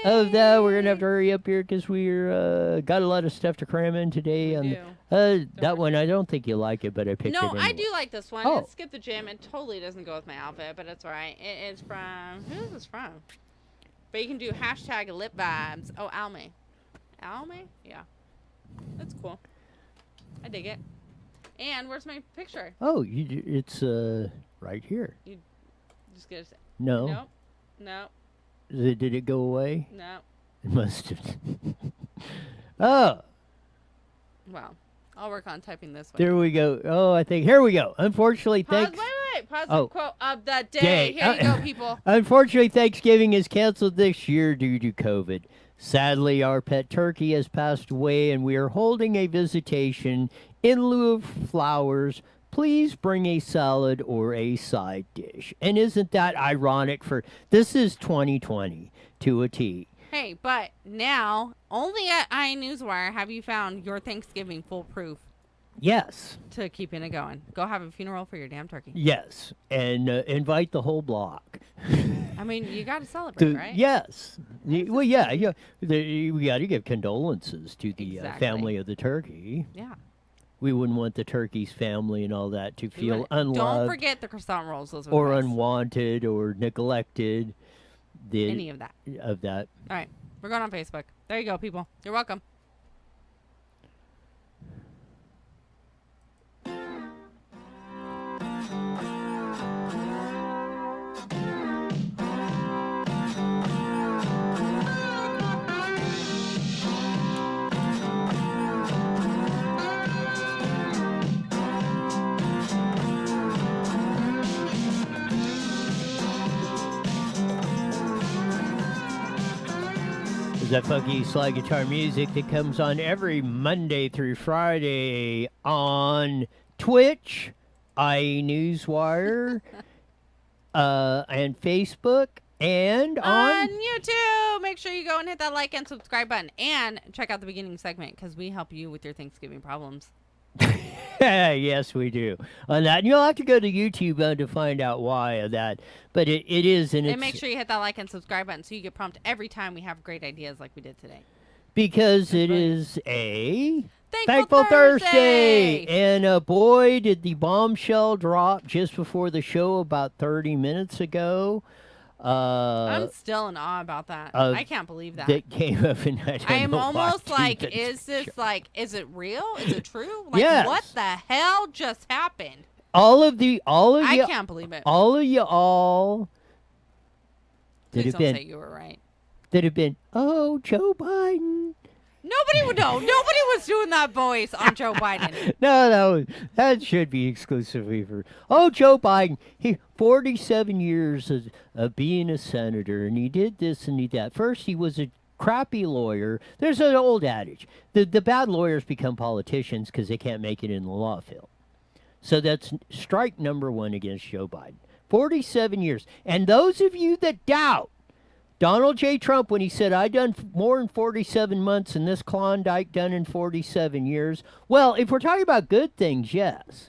of that. We're gonna have to hurry up here because we're got a lot of stuff to cram in today. We That one, I don't think you like it, but I picked it No, anyway. I do like this one. Oh. It's Skip the Gym. It totally doesn't go with my outfit, but it's alright. It is from... Who is this from? But you can do hashtag lip vibes. Oh, Alme. Alme? Yeah. That's cool. I dig it. And where's my picture? Oh, it's right here. You just get a... No. Nope. Nope. Did it go away? No. It must have. Oh. Well, I'll work on typing this one. There we go. Oh, I think here we go. Unfortunately, Pause, thanks. wait. Positive quote of the day. Day. Here you go, people. Unfortunately, Thanksgiving is canceled this year due to COVID. Sadly, our pet turkey has passed away, and we are holding a visitation in lieu of flowers. Please bring a salad or a side dish. And isn't that ironic for this is 2020 to a T. Hey, but now, only at IE Newswire have you found your Thanksgiving foolproof. Yes. To keeping it going. Go have a funeral for your damn turkey. Yes. And invite the whole block. I mean, you got to celebrate, right? Yes. Well, yeah. We got to give condolences to the family of the turkey. Yeah. We wouldn't want the turkey's family and all that to feel unloved. Don't forget the croissant rolls. Those or unwanted or neglected. Any of that. All right. We're going on Facebook. There you go, people. You're welcome. That funky slide guitar music that comes on every Monday through Friday on Twitch, IE Newswire, and Facebook, and on YouTube. Make sure you go and hit that like and subscribe button, and check out the beginning segment because we help you with your Thanksgiving problems. Yes, we do. On that, and you'll have to go to YouTube to find out why of that. But it is, and make sure you hit that like and subscribe button so you get prompted every time we have great ideas like we did today. Because it is a Thankful Thursday! And boy, did the bombshell drop just before the show about 30 minutes ago. I'm still in awe about that. I can't believe that. That came up, and I am almost like, is it real? Is it true? Like, yes. What the hell just happened? I can't believe it. All of you Please don't say you were right. That have been, oh, Joe Biden. Nobody would know. Nobody was doing that voice on Joe Biden. No, that should be exclusively for, Joe Biden. He 47 years of being a senator, and he did this and he did that. First, he was a crappy lawyer. There's an old adage. The bad lawyers become politicians because they can't make it in the law field. So that's strike number one against Joe Biden. 47 years. And those of you that doubt Donald J. Trump, when he said, I done more in 47 months and this Klondike done in 47 years. Well, if we're talking about good things, yes.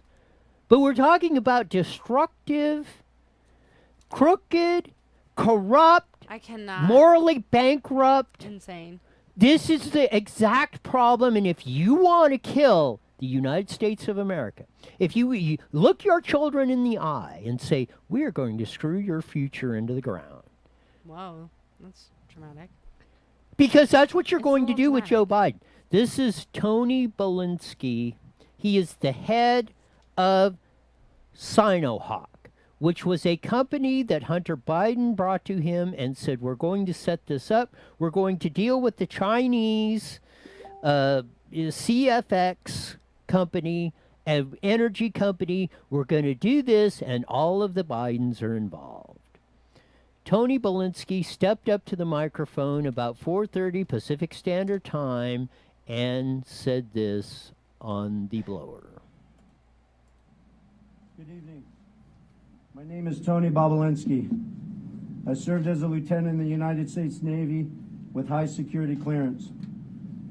But we're talking about destructive, crooked, corrupt, I cannot. Morally bankrupt. Insane. This is the exact problem. And if you want to kill the United States of America, if you look your children in the eye and say, we are going to screw your future into the ground. Whoa, that's dramatic. Because that's what you're going to do with Joe Biden. This is Toni Bobulinski. He is the head of Sinohawk, which was a company that Hunter Biden brought to him and said, we're going to set this up. We're going to deal with the Chinese CFX company, an energy company. We're going to do this, and all of the Bidens are involved. Toni Bobulinski stepped up to the microphone about 4:30 Pacific Standard Time and said this on the blower. Good evening. My name is Toni Bobulinski. I served as a lieutenant in the United States Navy with high security clearance.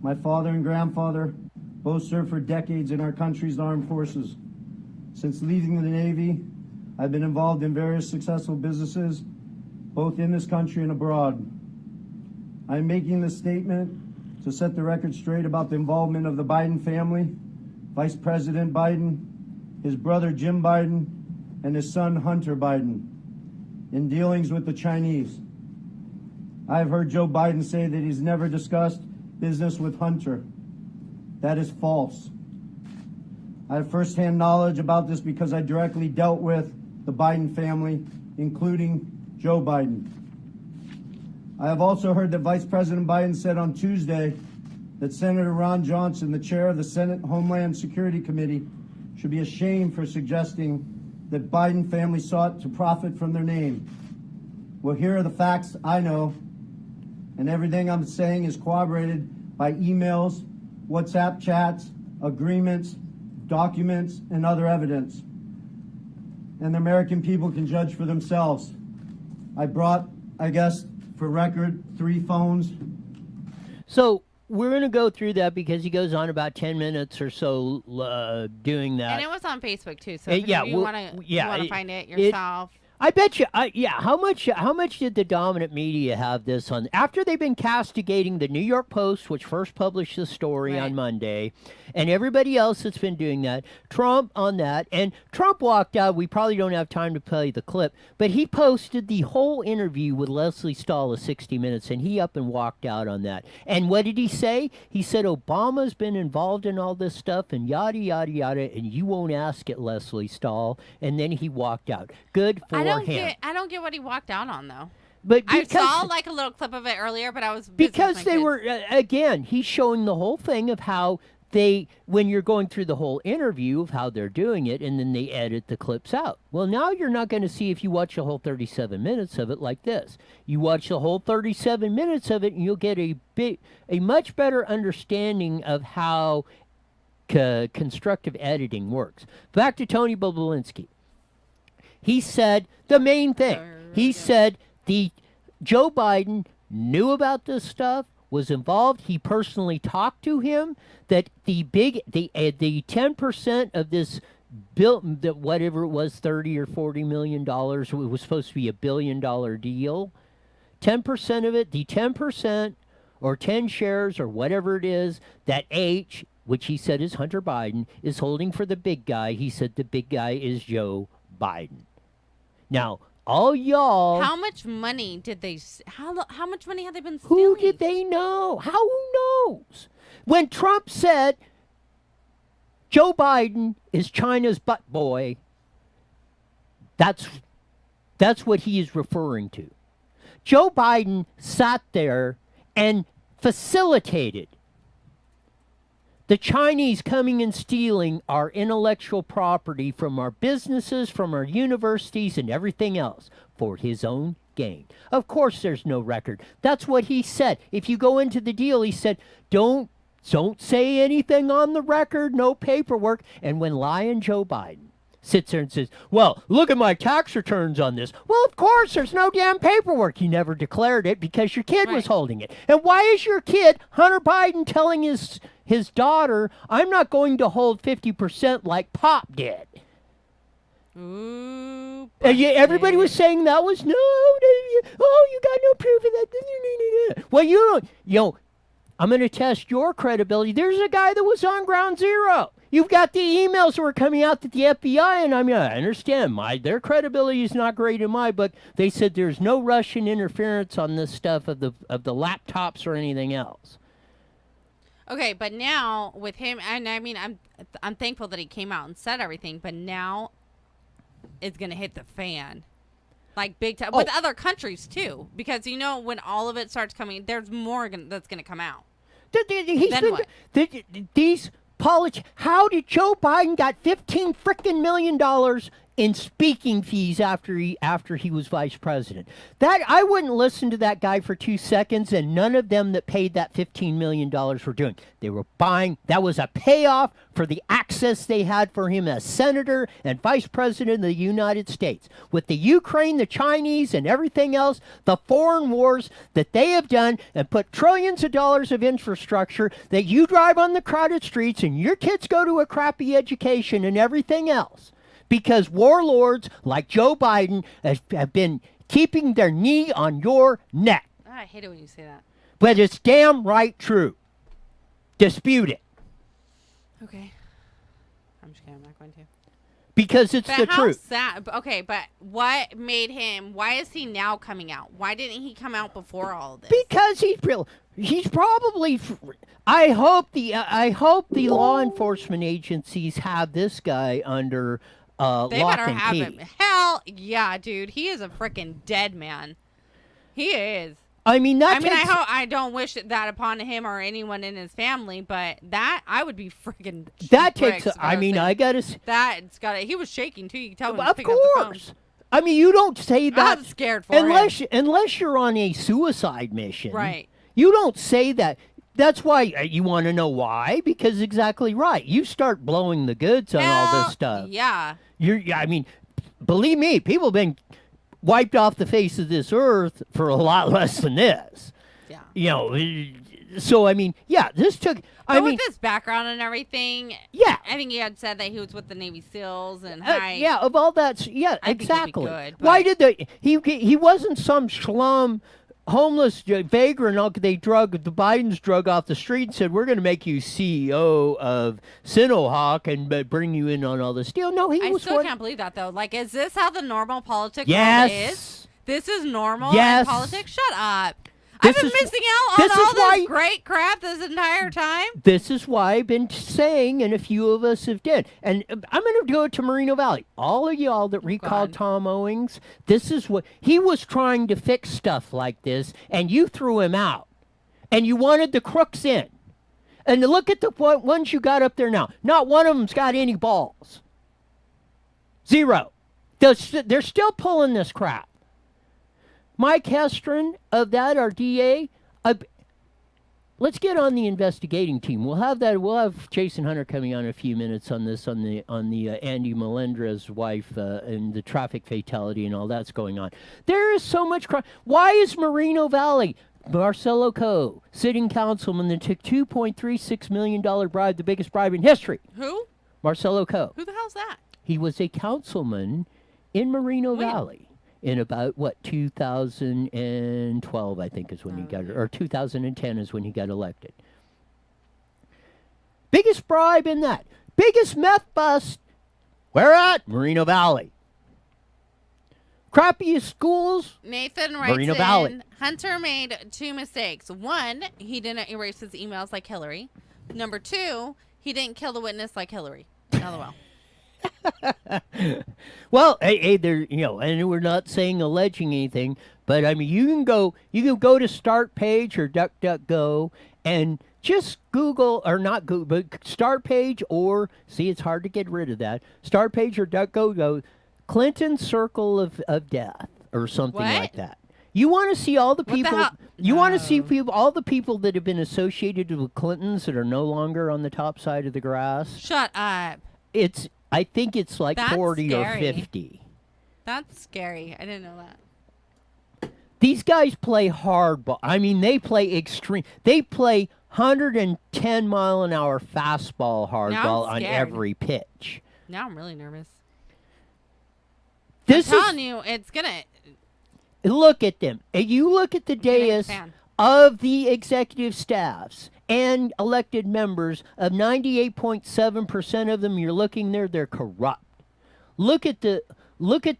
My father and grandfather both served for decades in our country's armed forces. Since leaving the Navy, I've been involved in various successful businesses, both in this country and abroad. I am making this statement to set the record straight about the involvement of the Biden family, Vice President Biden, his brother Jim Biden, and his son Hunter Biden in dealings with the Chinese. I have heard Joe Biden say that he's never discussed business with Hunter. That is false. I have firsthand knowledge about this because I directly dealt with the Biden family, including Joe Biden. I have also heard that Vice President Biden said on Tuesday that Senator Ron Johnson, the chair of the Senate Homeland Security Committee, should be ashamed for suggesting that Biden family sought to profit from their name. Well, here are the facts I know, and everything I'm saying is corroborated by emails, WhatsApp chats, agreements, documents, and other evidence. And the American people can judge for themselves. I brought, I guess, for record, 3 phones. So we're going to go through that because he goes on about 10 minutes or so doing that. And it was on Facebook too, so if yeah, you want to find it yourself. I bet you, how much did the dominant media have this on? After they've been castigating the New York Post, which first published the story on Monday, and everybody else that's been doing that, Trump on that, and Trump walked out. We probably don't have time to play the clip, but he posted the whole interview with Leslie Stahl of 60 Minutes, and he up and walked out on that. And what did he say? He said Obama's been involved in all this stuff, and yada, yada, yada, and you won't ask it, Leslie Stahl. And then he walked out. Good for him. I don't get what he walked out on, though. But I saw like a little clip of it earlier, but I was busy because with my they kids. were again. He's showing the whole thing of how when you're going through the whole interview of how they're doing it, and then they edit the clips out. Well, now you're not going to see if you watch the whole 37 minutes of it like this. You watch the whole 37 minutes of it, and you'll get a much better understanding of how constructive editing works. Back to Toni Bobulinski. He said the main thing. He said Joe Biden knew about this stuff, was involved. He personally talked to him. That the 10% of this bill, that whatever it was, $30 or $40 million, it was supposed to be $1 billion deal. 10% of it, the 10% or 10 shares or whatever it is that H, which he said is Hunter Biden, is holding for the big guy. He said the big guy is Joe Biden. Now, all y'all... How much money did they... How much money have they been Who stealing? did they know? Who knows? When Trump said Joe Biden is China's butt boy, that's what he is referring to. Joe Biden sat there and facilitated the Chinese coming and stealing our intellectual property from our businesses, from our universities, and everything else for his own gain. Of course, there's no record. That's what he said. If you go into the deal, he said, don't say anything on the record, no paperwork. And when lying Joe Biden sits there and says, well, look at my tax returns on this. Well, of course, there's no damn paperwork. You never declared it because your kid was holding it. And why is your kid, Hunter Biden, telling his daughter, I'm not going to hold 50% like Pop did? Ooh. Everybody was saying that was, you got no proof of that. Well, you don't, I'm going to test your credibility. There's a guy that was on ground zero. You've got the emails that were coming out that the FBI, and I understand their credibility is not great in my book. They said there's no Russian interference on this stuff of the laptops or anything else. Okay, but now with him, and I mean, I'm thankful that he came out and said everything, but now it's gonna hit the fan, like big time, with other countries too, because when all of it starts coming, there's more that's gonna come out. These politics. How did Joe Biden got $15 million in speaking fees after he was vice president? That I wouldn't listen to that guy for 2 seconds, and none of them that paid that $15 million were doing. They were buying. That was a payoff for the access they had for him as senator and vice president of the United States. With the Ukraine, the Chinese, and everything else, the foreign wars that they have done and put trillions of dollars of infrastructure that you drive on the crowded streets and your kids go to a crappy education and everything else. Because warlords like Joe Biden have been keeping their knee on your neck. I hate it when you say that. But it's damn right true. Dispute it. Okay. I'm just kidding. I'm not going to. Because it's But the how truth. sad. Okay, but what made him? Why is he now coming out? Why didn't he come out before all of this? Because he's probably. I hope the law enforcement agencies have this guy under They lock better and have key. him. Hell yeah, dude. He is a freaking dead man. He is. I mean, that I mean, takes, I don't wish that upon him or anyone in his family, but that I would be freaking. that takes. I mean, I gotta. That's got it. He was shaking too. You can tell when he was Of picking up the phone. course. I mean, you don't say that I'm scared for him. unless you're on a suicide mission. Right. You don't say that. That's why you want to know why, because exactly right. You start blowing the goods on all Hell this stuff. Yeah. I mean, believe me, people have been wiped off the face of this earth for a lot less than this. Yeah. You know, so I mean, yeah, this took. I But mean, with his background and everything, yeah. I think he had said that he was with the Navy SEALs and Yeah, of all that, yeah, I think he'd be exactly. good, Why but- did he wasn't some schlum, homeless vagrant. The Bidens drug off the street and said, "We're going to make you CEO of Sinohawk and bring you in on all this deal." No, he I was still one. can't believe that though. Like, is this how the normal politics Yes. world is? This is normal Yes. in politics? Shut up. This I've been is- missing out this on all is why- this great crap this entire time. This is why I've been saying, and a few of us have did. And I'm going to go to Moreno Valley. All of y'all that recalled God. Tom Owings, this is what he was trying to fix stuff like this, and you threw him out, and you wanted the crooks in. And look at the ones you got up there now. Not one of them's got any balls. Zero. They're still pulling this crap. Mike Hestron of that, our DA. Let's get on the investigating team. We'll have Jason Hunter coming on in a few minutes on this on the Andy Melendrez wife and the traffic fatality and all that's going on. There is so much crime. Why is Moreno Valley? Marcelo Coe, sitting councilman that took $2.36 million bribe, the biggest bribe in history. Who? Marcelo Coe. Who the hell's that? He was a councilman in Moreno When? Valley in about 2012, I think is when he got, or 2010 is when he got elected. Biggest bribe in that. Biggest meth bust. Where at? Moreno Valley. Crappiest schools. Nathan writes Moreno in, Valley. Hunter made two mistakes. One, he didn't erase his emails like Hillary. Number two, he didn't kill the witness like Hillary. LOL. Well, hey, there, and we're not saying alleging anything, but I mean, you can go to Start Page or DuckDuckGo and just Google, or not Google, but Start Page, or see, it's hard to get rid of that. Start Page or DuckDuckGo, Clinton Circle of Death, or something What? like that. You want to see all the What the people. hell? You want to see No. all the people that have been associated with Clintons that are no longer on the top side of the grass. Shut up. I think it's like That's 40 or scary. 50. That's scary. I didn't know that. These guys play hardball. I mean, they play extreme. They play 110 mile an hour fastball hardball on scared. every pitch. Now I'm really nervous. This I'm telling is you, it's gonna. look at them. And you look at the getting a dais fan. of the executive staffs and elected members of 98.7% of them. You're looking there; they're corrupt. Look at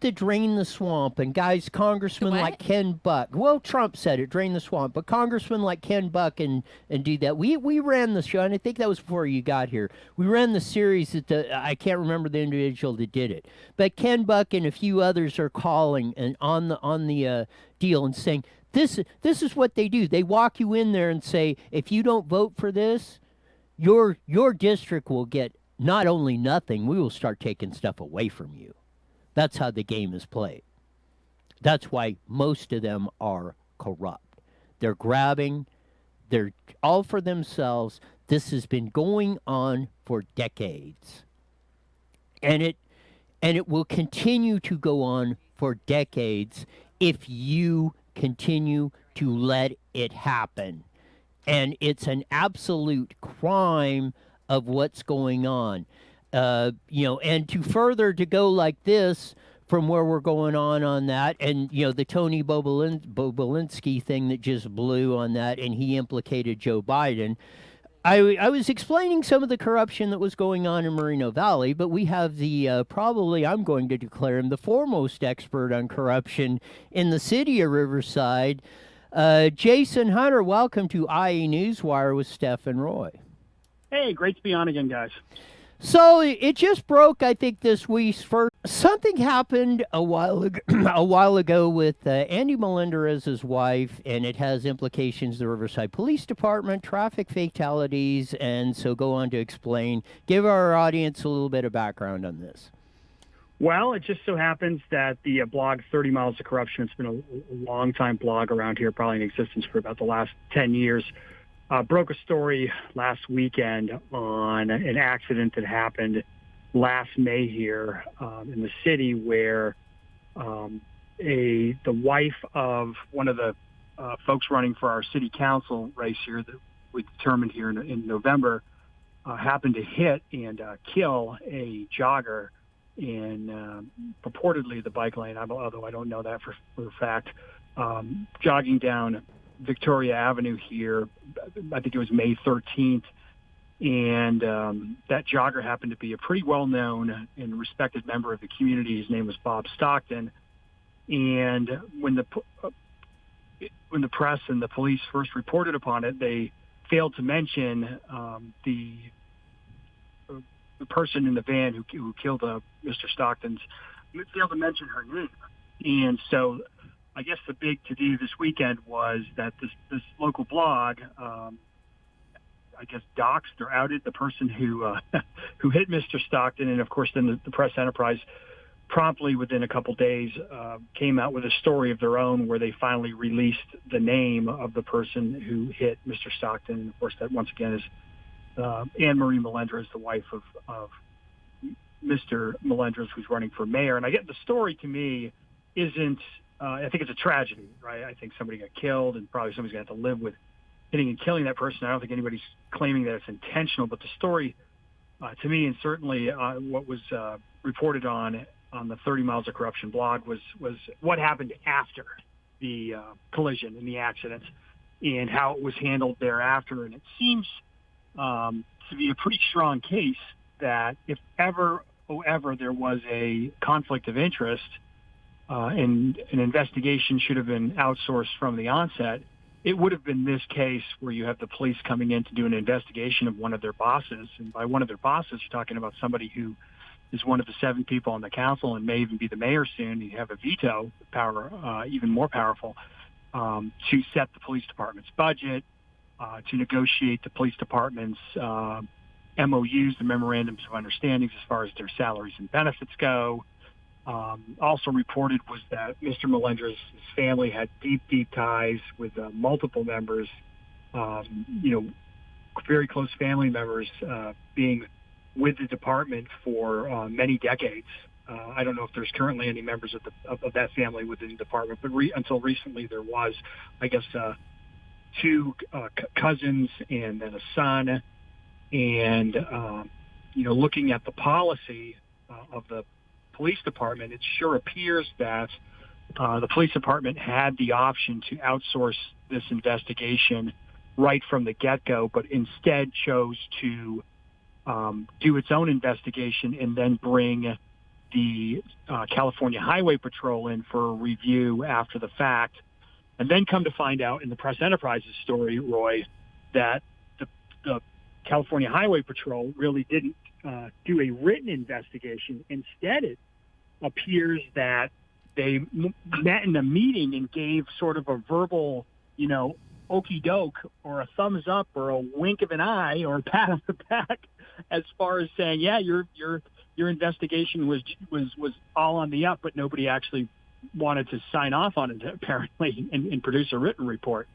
the drain the swamp and guys, congressmen what? like Ken Buck. Well, Trump said it, drain the swamp, but congressmen like Ken Buck and do that. We ran the show, and I think that was before you got here. We ran the series that I can't remember the individual that did it, but Ken Buck and a few others are calling and on the deal and saying this is what they do. They walk you in there and say, if you don't vote for this, your district will get not only nothing, we will start taking stuff away from you. That's how the game is played. That's why most of them are corrupt. They're grabbing, they're all for themselves. This has been going on for decades. And it will continue to go on for decades if you continue to let it happen. And it's an absolute crime of what's going on. And to go like this from where we're going on that, and the Toni Bobulinski thing that just blew on that, and he implicated Joe Biden. I was explaining some of the corruption that was going on in Moreno Valley, but we have probably, I'm going to declare him the foremost expert on corruption in the city of Riverside. Jason Hunter, welcome to IE Newswire with Steph and Roy. Hey, great to be on again, guys. So it just broke, I think, this week's first. Something happened a while ago with Andy Melendrez's wife, and it has implications the Riverside Police Department, traffic fatalities, and so go on to explain. Give our audience a little bit of background on this. Well, it just so happens that the blog 30 Miles of Corruption, it's been a long-time blog around here, probably in existence for about the last 10 years, broke a story last weekend on an accident that happened last May here in the city where the wife of one of the folks running for our city council race here that we determined here in November happened to hit and kill a jogger in purportedly the bike lane, although I don't know that for a fact, jogging down Victoria Avenue here. I think it was May 13th. And that jogger happened to be a pretty well-known and respected member of the community. His name was Bob Stockton. And when the press and the police first reported upon it, they failed to mention the person in the van who killed Mr. Stockton's. Failed to mention her name. And so I guess the big to-do this weekend was that this local blog I guess doxed or outed the person who hit Mr. Stockton, and of course then the press enterprise promptly within a couple days came out with a story of their own where they finally released the name of the person who hit Mr. Stockton. And of course that once again is Anne Marie Melendrez, the wife of Mr. Melendrez, who's running for mayor. And I get the story to me isn't. I think it's a tragedy, right? I think somebody got killed, and probably somebody's going to have to live with hitting and killing that person. I don't think anybody's claiming that it's intentional, but the story to me, and certainly what was reported on the 30 Miles of Corruption blog was what happened after the collision and the accident and how it was handled thereafter. And it seems to be a pretty strong case that if ever there was a conflict of interest and an investigation should have been outsourced from the onset, it would have been this case where you have the police coming in to do an investigation of one of their bosses. And by one of their bosses, you're talking about somebody who is one of the 7 people on the council and may even be the mayor soon. You have a veto power, even more powerful, to set the police department's budget, to negotiate the police department's MOUs, the memorandums of understandings, as far as their salaries and benefits go. Also reported was that Mr. Melendrez's family had deep ties with multiple members, very close family members being with the department for many decades. I don't know if there's currently any members of that family within the department, but until recently there was, I guess, 2 cousins and then a son. And, looking at the policy of the police department, it sure appears that the police department had the option to outsource this investigation right from the get-go, but instead chose to do its own investigation and then bring the California Highway Patrol in for a review after the fact, and then come to find out in the Press Enterprises story, Roy, that the California Highway Patrol really didn't do a written investigation. Instead, it appears that they met in a meeting and gave sort of a verbal, okey doke or a thumbs up or a wink of an eye or a pat on the back as far as saying, yeah, your investigation was all on the up, but nobody actually wanted to sign off on it apparently and produce a written report.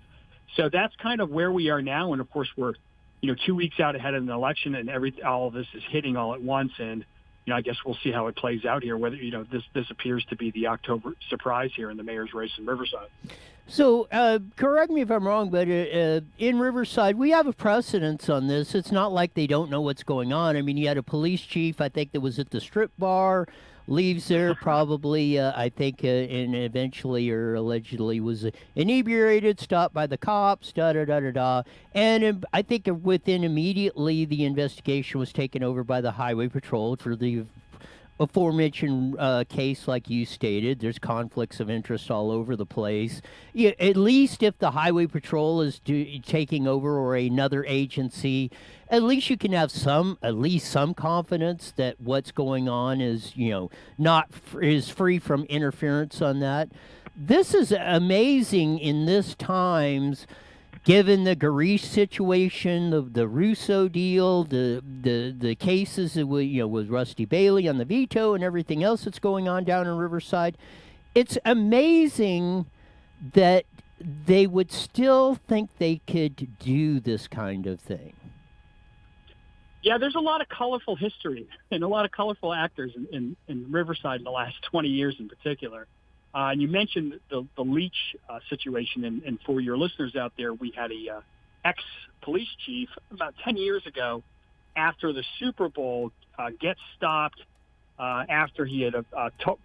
So that's kind of where we are now. And of course we're 2 weeks out ahead of an election, and all of this is hitting all at once. And I guess we'll see how it plays out here. Whether this appears to be the October surprise here in the mayor's race in Riverside. So correct me if I'm wrong, but in Riverside we have a precedence on this. It's not like they don't know what's going on. I mean, you had a police chief, I think, that was at the strip bar leaves there probably, I think, and eventually or allegedly was inebriated, stopped by the cops, da-da-da-da-da. And I think within immediately the investigation was taken over by the Highway Patrol for the aforementioned case, like you stated. There's conflicts of interest all over the place. Yeah, at least if the Highway Patrol is taking over or another agency, at least you can have at least some confidence that what's going on is, not is free from interference on that. This is amazing in this times. Given the Garish situation, the Russo deal, the cases with Rusty Bailey on the veto and everything else that's going on down in Riverside, it's amazing that they would still think they could do this kind of thing. Yeah, there's a lot of colorful history and a lot of colorful actors in Riverside in the last 20 years in particular. And you mentioned the leech situation, and for your listeners out there, we had a ex-police chief about 10 years ago after the Super Bowl get stopped after he had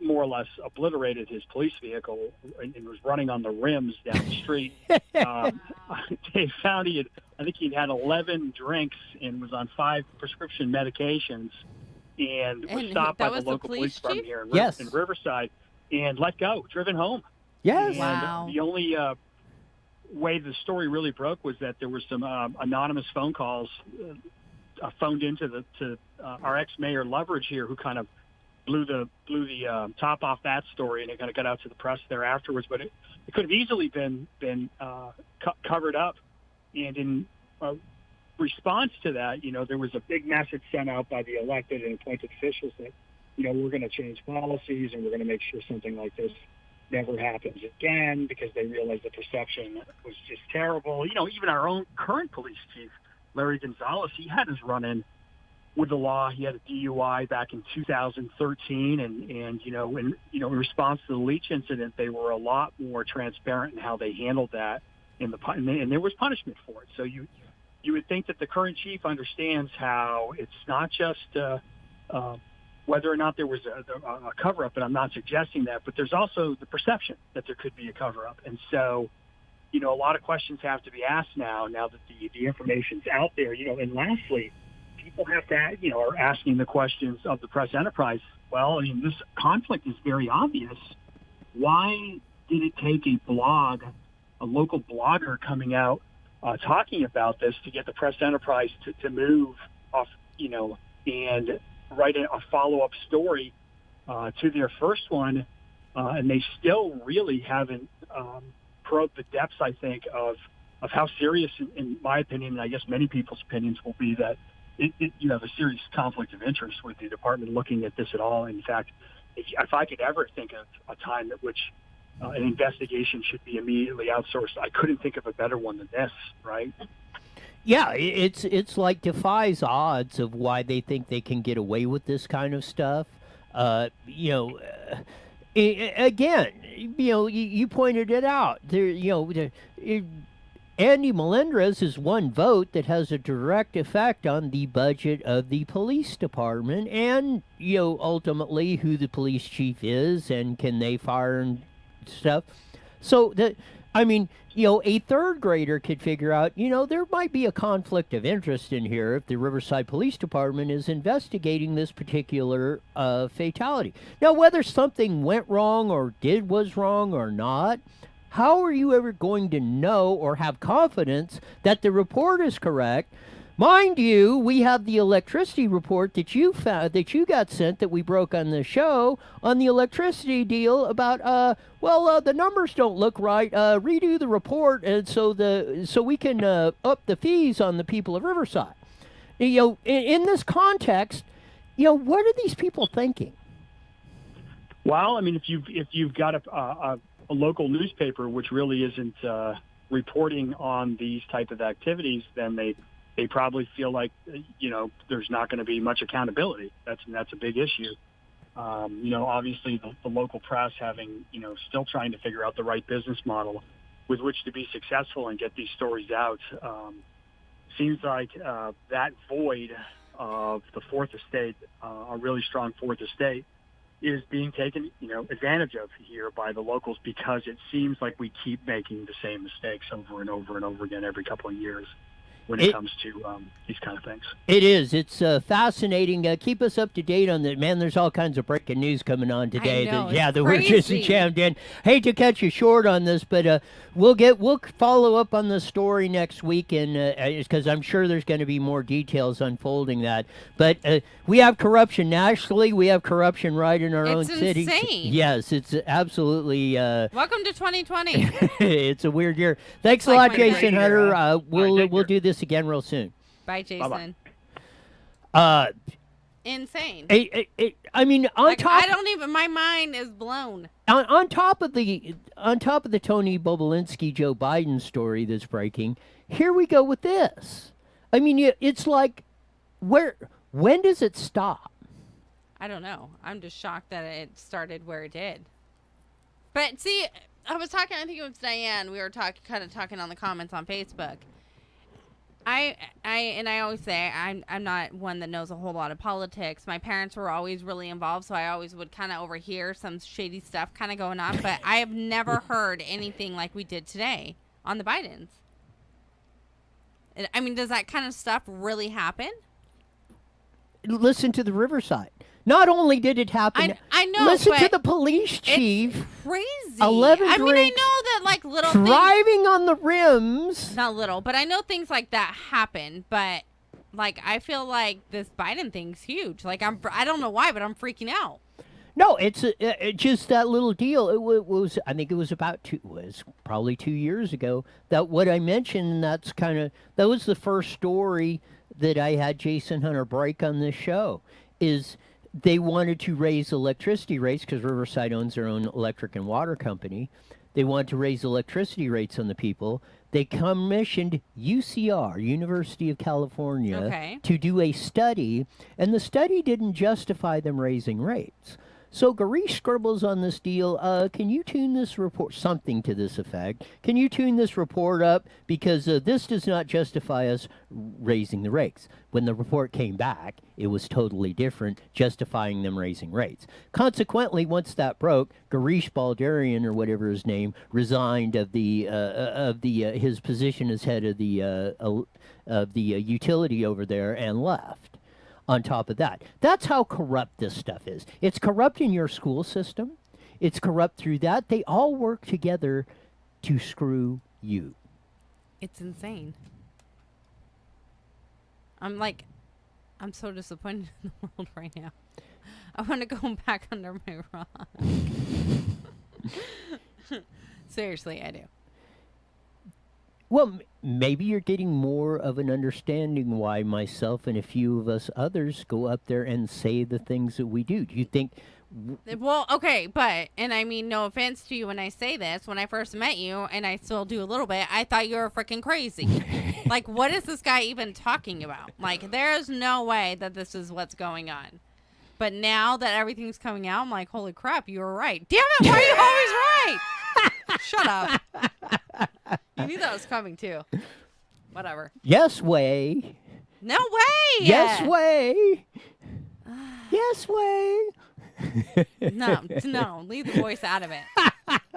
more or less obliterated his police vehicle and was running on the rims down the street. They found I think he'd had 11 drinks and was on 5 prescription medications and was stopped by the local police department here in Riverside. And let go, driven home. Yes. And wow. The only way the story really broke was that there were some anonymous phone calls phoned into to our ex-mayor Loveridge here, who kind of blew the top off that story, and it kind of got out to the press there afterwards. But it could have easily been covered up. And in response to that, there was a big message sent out by the elected and appointed officials that, we're going to change policies and we're going to make sure something like this never happens again, because they realized the perception was just terrible. Even our own current police chief, Larry Gonzalez, he had his run-in with the law. He had a DUI back in 2013, and in response to the leech incident, they were a lot more transparent in how they handled that, and there was punishment for it. So you would think that the current chief understands how it's not just whether or not there was a cover-up, and I'm not suggesting that, but there's also the perception that there could be a cover-up. And so, a lot of questions have to be asked now that the information's out there. And lastly, people have to, are asking the questions of the press enterprise. Well, this conflict is very obvious. Why did it take a local blogger coming out talking about this to get the press enterprise to move off, and write a follow-up story to their first one, and they still really haven't probed the depths, I think, of how serious, in my opinion, and I guess many people's opinions, will be that the serious conflict of interest with the department looking at this at all. In fact, if I could ever think of a time at which an investigation should be immediately outsourced, I couldn't think of a better one than this, right? Yeah, it's like defies odds of why they think they can get away with this kind of stuff. Again, you pointed it out. Andy Melendrez is one vote that has a direct effect on the budget of the police department, and ultimately who the police chief is and can they fire and stuff. So a third grader could figure out, there might be a conflict of interest in here if the Riverside Police Department is investigating this particular fatality. Now, whether something went wrong or was wrong or not, how are you ever going to know or have confidence that the report is correct? Mind you, we have the electricity report that you found, that you got sent, that we broke on the show on the electricity deal about the numbers don't look right. Redo the report, and so we can up the fees on the people of Riverside. In this context, what are these people thinking? Well, if you've got a local newspaper which really isn't reporting on these type of activities, then they probably feel like, there's not going to be much accountability. That's a big issue. Obviously the local press having, still trying to figure out the right business model with which to be successful and get these stories out. Seems like that void of the Fourth Estate, a really strong Fourth Estate, is being taken, advantage of here by the locals, because it seems like we keep making the same mistakes over and over and over again every couple of years when it comes to these kind of things. It is. It's fascinating. Keep us up to date on that, man. There's all kinds of breaking news coming on today. I know, that it's we're just crazy. jammed in. Hate to cut you short on this, but we'll follow up on the story next week, and because I'm sure there's going to be more details unfolding that. But we have corruption nationally. We have corruption right in our own city. It's insane. Yes, it's absolutely. Welcome to 2020. It's a weird year. Thanks a like lot, my Jason brain. Hunter. We'll take care. do this again real soon. Bye, Jason. Insane. I mean, on top. I don't even. My mind is blown. On top of the Toni Bobulinski Joe Biden story that's breaking, here we go with this. I mean, it's like, when does it stop? I don't know. I'm just shocked that it started where it did. But see, I was talking. I think it was Diane. We were kind of talking on the comments on Facebook. I always say I'm not one that knows a whole lot of politics. My parents were always really involved, so I always would kind of overhear some shady stuff kind of going on. But I have never heard anything like we did today on the Bidens. I mean, does that kind of stuff really happen? Listen to the Riverside. Not only did it happen, I know. listen to but the police chief. It's crazy. 11 I mean, I drinks, know that like little things. driving on the rims. Not little, but I know things like that happen. But like, I feel like this Biden thing's huge. Like, I don't know why, but I'm freaking out. No, it's just that little deal. It was, I think it was probably 2 years ago that what I mentioned. And that was the first story that I had Jason Hunter break on this show. Is they wanted to raise electricity rates because Riverside owns their own electric and water company. They wanted to raise electricity rates on the people. They commissioned UCR, University of California, to do a study, and the study didn't justify them raising rates. So Garish scribbles on this deal, can you tune this report, something to this effect, can you tune this report up because this does not justify us raising the rates. When the report came back, it was totally different, justifying them raising rates. Consequently, once that broke, Garish Baldarian, or whatever his name, resigned of his position as head of the utility over there and left. On top of that, that's how corrupt this stuff is. It's corrupt in your school system. It's corrupt through that. They all work together to screw you. It's insane. I'm so disappointed in the world right now. I want to go back under my rock. Seriously, I do. Well, maybe you're getting more of an understanding why myself and a few of us others go up there and say the things that we do. Do you think... Well, okay, and I mean no offense to you when I say this, when I first met you, and I still do a little bit, I thought you were freaking crazy. Like, what is this guy even talking about? Like, there's no way that this is what's going on. But now that everything's coming out, I'm like, holy crap, you were right. Damn it, why are you always right? Shut up. You knew that was coming, too. Whatever. Yes way. No way! Yes way. Yes way. No, leave the voice out of it.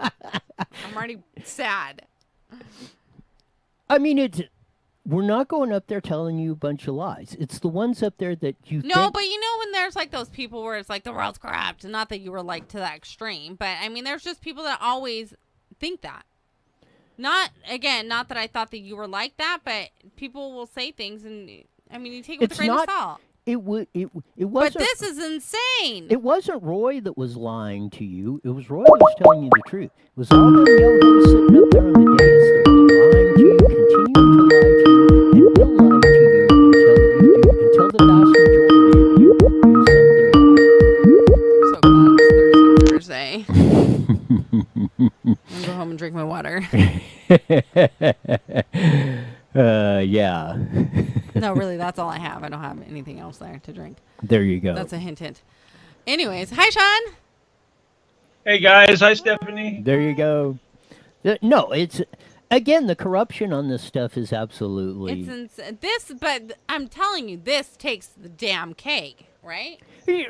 I'm already sad. I mean, we're not going up there telling you a bunch of lies. It's the ones up there that you think... But you know when there's like those people where it's like the world's corrupt, not that you were like to that extreme, but I mean there's just people that always think that. Not that I thought that you were like that, but people will say things and I mean you take it with a grain of salt. It wasn't. But this is insane. It wasn't Roy that was lying to you. It was Roy that was telling you the truth. It was all the yo-hos sitting up there on the dais that were lying to you, continuing to lie to you, and will lie to you until the vast majority of you do something else. So glad it's Thursday. I'm gonna go home and drink my water. Yeah. No, really, that's all I have. I don't have anything else there to drink. There you go. That's a hint. Anyways, hi, Sean. Hey, guys. Hi, Stephanie. There you go. No, it's... Again, the corruption on this stuff is absolutely... But I'm telling you, this takes the damn cake. right?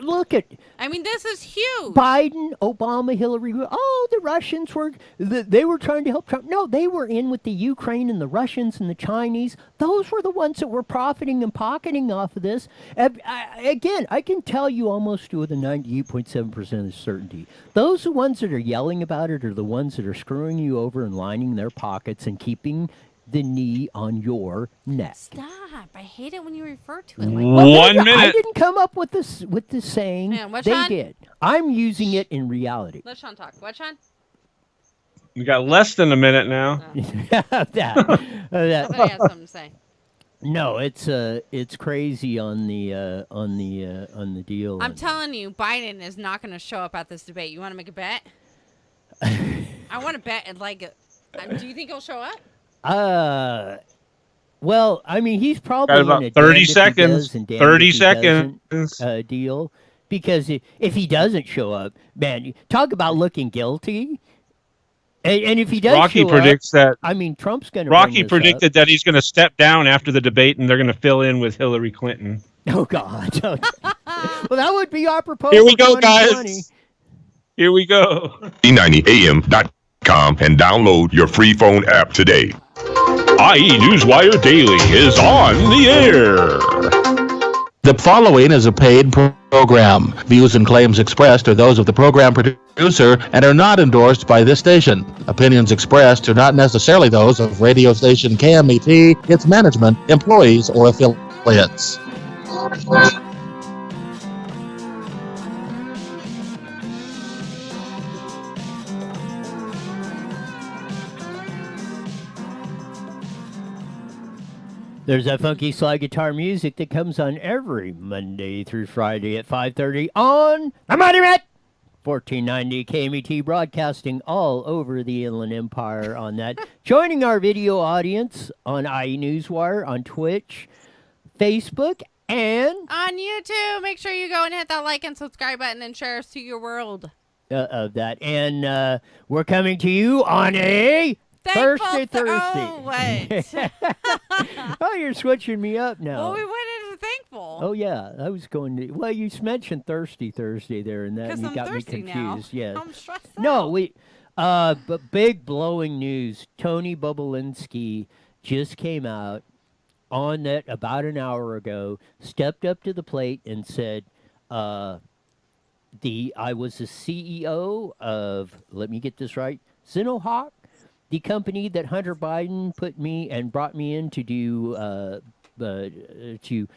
Look at I mean, this is huge. Biden, Obama, Hillary. Oh, the Russians they were trying to help Trump. No, they were in with the Ukraine and the Russians and the Chinese. Those were the ones that were profiting and pocketing off of this. Again, I can tell you almost with a 98.7% of certainty. Those ones that are yelling about it are the ones that are screwing you over and lining their pockets and keeping the knee on your neck. Stop. I hate it when you refer to it like Well, 1 minute. I didn't come up with this saying. Yeah, what, they Sean? did. I'm using it in reality. Let Sean talk. What, Sean? We got less than a minute now. that. I thought he had something to say. No, it's crazy on the deal. I'm telling you, Biden is not going to show up at this debate. You want to make a bet? I want to bet at do you think he'll show up? Well, I mean, he's probably Got about in a 30 damned if he seconds. does and damned 30 if he seconds. doesn't, deal. Because if he doesn't show up, man, talk about looking guilty. And if he does Rocky show predicts up, that. I mean, Trump's going to. Rocky predicted that he's going to step down after the debate, and they're going to fill in with Hillary Clinton. Oh God! Well, that would be apropos. Here we go, 2020. guys. Here we go. E90am.com and download your free phone app today. IE Newswire Daily is on the air. The following is a paid program. Views and claims expressed are those of the program producer and are not endorsed by this station. Opinions expressed are not necessarily those of radio station KMET, its management, employees, or affiliates. There's that funky slide guitar music that comes on every Monday through Friday at 5:30 on the Money Mat. 1490 KMET broadcasting all over the Inland Empire on that. Joining our video audience on IE Newswire, on Twitch, Facebook, and On YouTube, make sure you go and hit that like and subscribe button and share us to your world. of that. And we're coming to you on a Thursday. Oh, what? Oh, you're switching me up now. Well, we went into thankful. Oh yeah, I was going to. Well, you mentioned Thursday there, and that Because you I'm got me thirsty confused. now. Yes. I'm stressed No, out. we. But big blowing news. Toni Bobulinski just came out on that about an hour ago. Stepped up to the plate and said, "I was the CEO of. Let me get this right. Sinohawk, the company that Hunter Biden brought me in to do to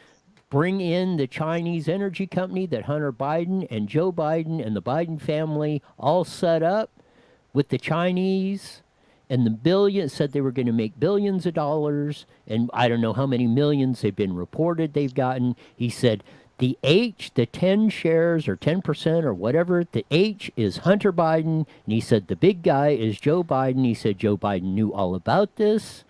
bring in the Chinese energy company that Hunter Biden and Joe Biden and the Biden family all set up with the Chinese and said they were going to make billions of dollars, and I don't know how many millions they've been reported they've gotten." He said the 10 shares or 10% or whatever, the H is Hunter Biden. And he said the big guy is Joe Biden. He said Joe Biden knew all about this.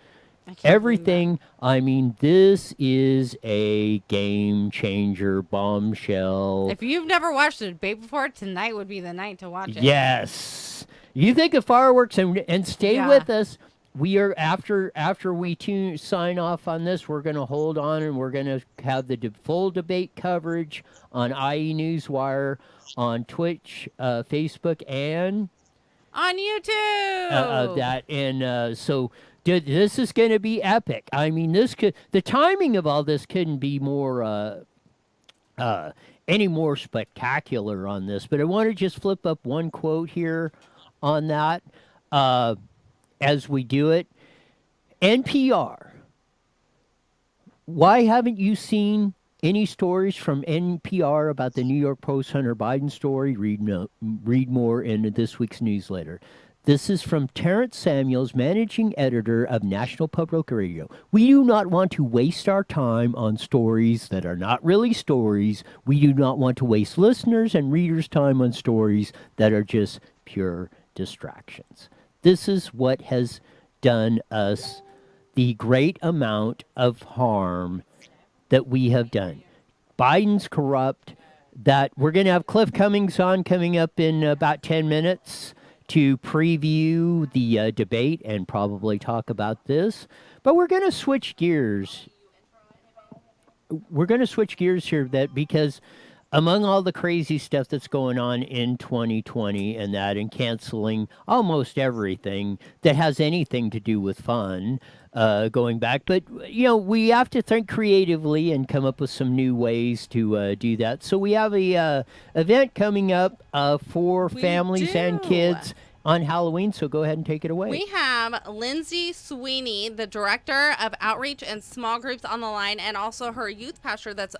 Everything. I mean, this is a game changer bombshell. If you've never watched the debate before, tonight would be the night to watch it. Yes. You think of fireworks and stay Yeah. with us. We are after we sign off on this. We're going to hold on and we're going to have the full debate coverage on IE Newswire, on Twitch, Facebook, and On YouTube. of that. And so this is going to be epic. I mean, the timing of all this couldn't be more any more spectacular on this. But I want to just flip up one quote here on that. As we do it, NPR. Why haven't you seen any stories from NPR about the New York Post Hunter Biden story? Read more in this week's newsletter. This is from Terrence Samuels, managing editor of National Public Radio. We do not want to waste our time on stories that are not really stories. We do not want to waste listeners' and readers' time on stories that are just pure distractions. This is what has done us the great amount of harm that we have done. Biden's corrupt. That we're going to have Cliff Cummings on coming up in about 10 minutes to preview the debate and probably talk about this. But we're going to switch gears. We're going to switch gears here because among all the crazy stuff that's going on in 2020 and canceling almost everything that has anything to do with fun, going back. But, we have to think creatively and come up with some new ways to do that. So we have a event coming up for We families and do. kids on Halloween. So go ahead and take it away. We have Lindsey Sweeney, the Director of Outreach and Small Groups, on the line, and also her youth pastor that's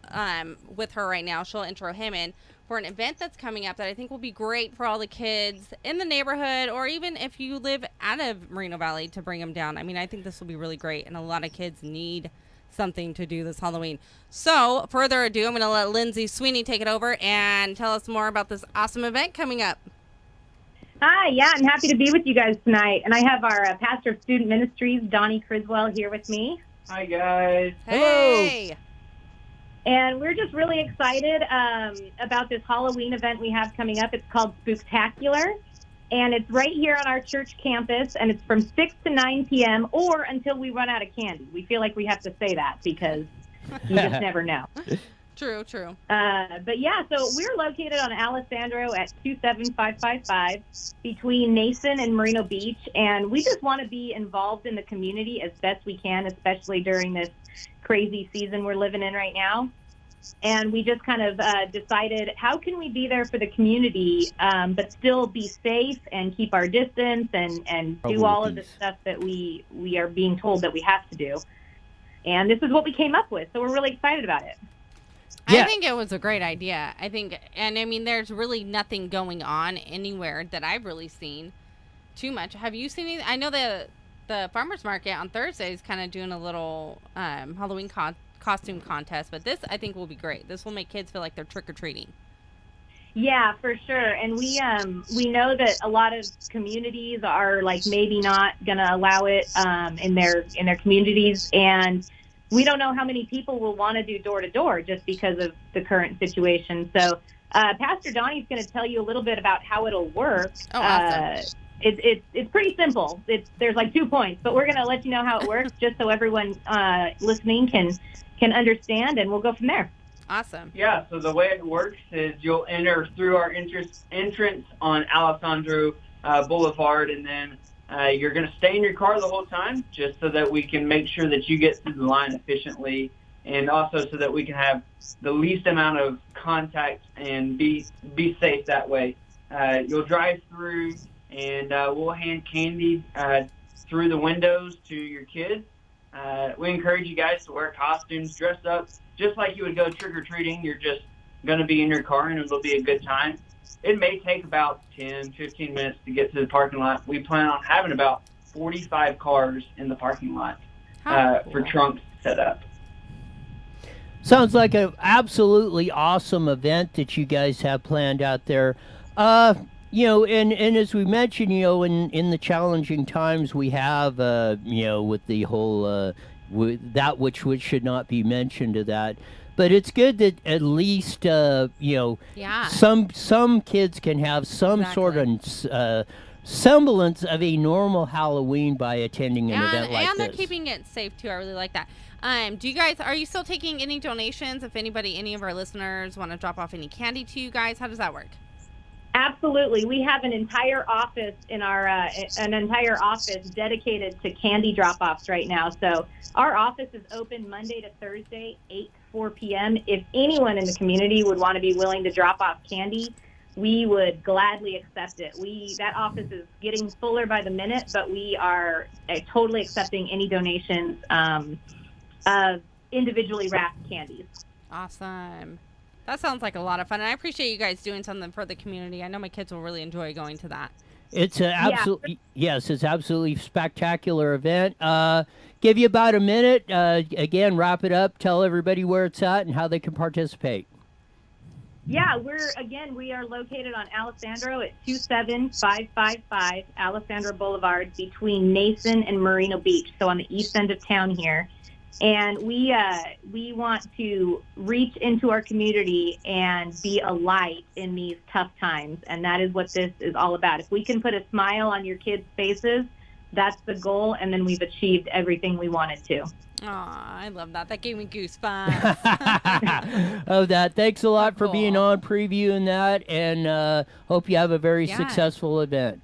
with her right now. She'll intro him in for an event that's coming up that I think will be great for all the kids in the neighborhood, or even if you live out of Moreno Valley, to bring them down. I mean, I think this will be really great, and a lot of kids need something to do this Halloween. So, further ado, I'm going to let Lindsey Sweeney take it over and tell us more about this awesome event coming up. Hi, yeah, I'm happy to be with you guys tonight. And I have our pastor of student ministries, Donnie Criswell, here with me. Hi, guys. Hey! And we're just really excited about this Halloween event we have coming up. It's called Spookatcular. And it's right here on our church campus. And it's from 6 to 9 p.m. or until we run out of candy. We feel like we have to say that because you just never know. True. But yeah, so we're located on Alessandro at 27555 between Nason and Moreno Beach. And we just want to be involved in the community as best we can, especially during this crazy season we're living in right now. And we just kind of decided, how can we be there for the community, but still be safe and keep our distance and do all of the stuff that we are being told that we have to do. And this is what we came up with. So we're really excited about it. Yeah. I think it was a great idea. There's really nothing going on anywhere that I've really seen too much. Have you seen anything? I know the farmer's market on Thursday is kind of doing a little Halloween costume contest, but this I think will be great. This will make kids feel like they're trick-or-treating. Yeah, for sure. And we know that a lot of communities are like maybe not going to allow it in their communities, and we don't know how many people will want to do door-to-door just because of the current situation. So Pastor Donnie's going to tell you a little bit about how it'll work. Oh, awesome. It's pretty simple. There's like 2 points, but we're going to let you know how it works just so everyone listening can understand, and we'll go from there. Awesome. Yeah, so the way it works is you'll enter through our entrance on Alessandro Boulevard, and then you're going to stay in your car the whole time just so that we can make sure that you get through the line efficiently, and also so that we can have the least amount of contact and be safe that way. You'll drive through, and we'll hand candy through the windows to your kids. We encourage you guys to wear costumes, dress up, just like you would go trick-or-treating. You're just going to be in your car, and it'll be a good time. It may take about 10, 15 minutes to get to the parking lot. We plan on having about 45 cars in the parking lot for trunks set up. Sounds like an absolutely awesome event that you guys have planned out there. And as we mentioned, in the challenging times we have, with the whole, with that which should not be mentioned to that. But it's good that at least, some kids can have some sort of semblance of a normal Halloween by attending an event like this. And they're keeping it safe, too. I really like that. Are you still taking any donations? If any of our listeners want to drop off any candy to you guys, how does that work? Absolutely. We have an entire office dedicated to candy drop-offs right now. So our office is open Monday to Thursday, 8 to 4 p.m. If anyone in the community would want to be willing to drop off candy, we would gladly accept it. That office is getting fuller by the minute, but we are totally accepting any donations of individually wrapped candies. Awesome. That sounds like a lot of fun, and I appreciate you guys doing something for the community. I know my kids will really enjoy going to that. It's it's absolutely spectacular event. Give you about a minute. Again, wrap it up. Tell everybody where it's at and how they can participate. Yeah, we are located on Alessandro at 27555 Alessandro Boulevard between Nason and Moreno Beach, so on the east end of town here. And we want to reach into our community and be a light in these tough times. And that is what this is all about. If we can put a smile on your kids' faces that's the goal, and then we've achieved everything we wanted to. Aw, I love that. That gave me goosebumps. Oh, that. Thanks a lot for Cool. being on, previewing that, and hope you have a very Yeah. successful event.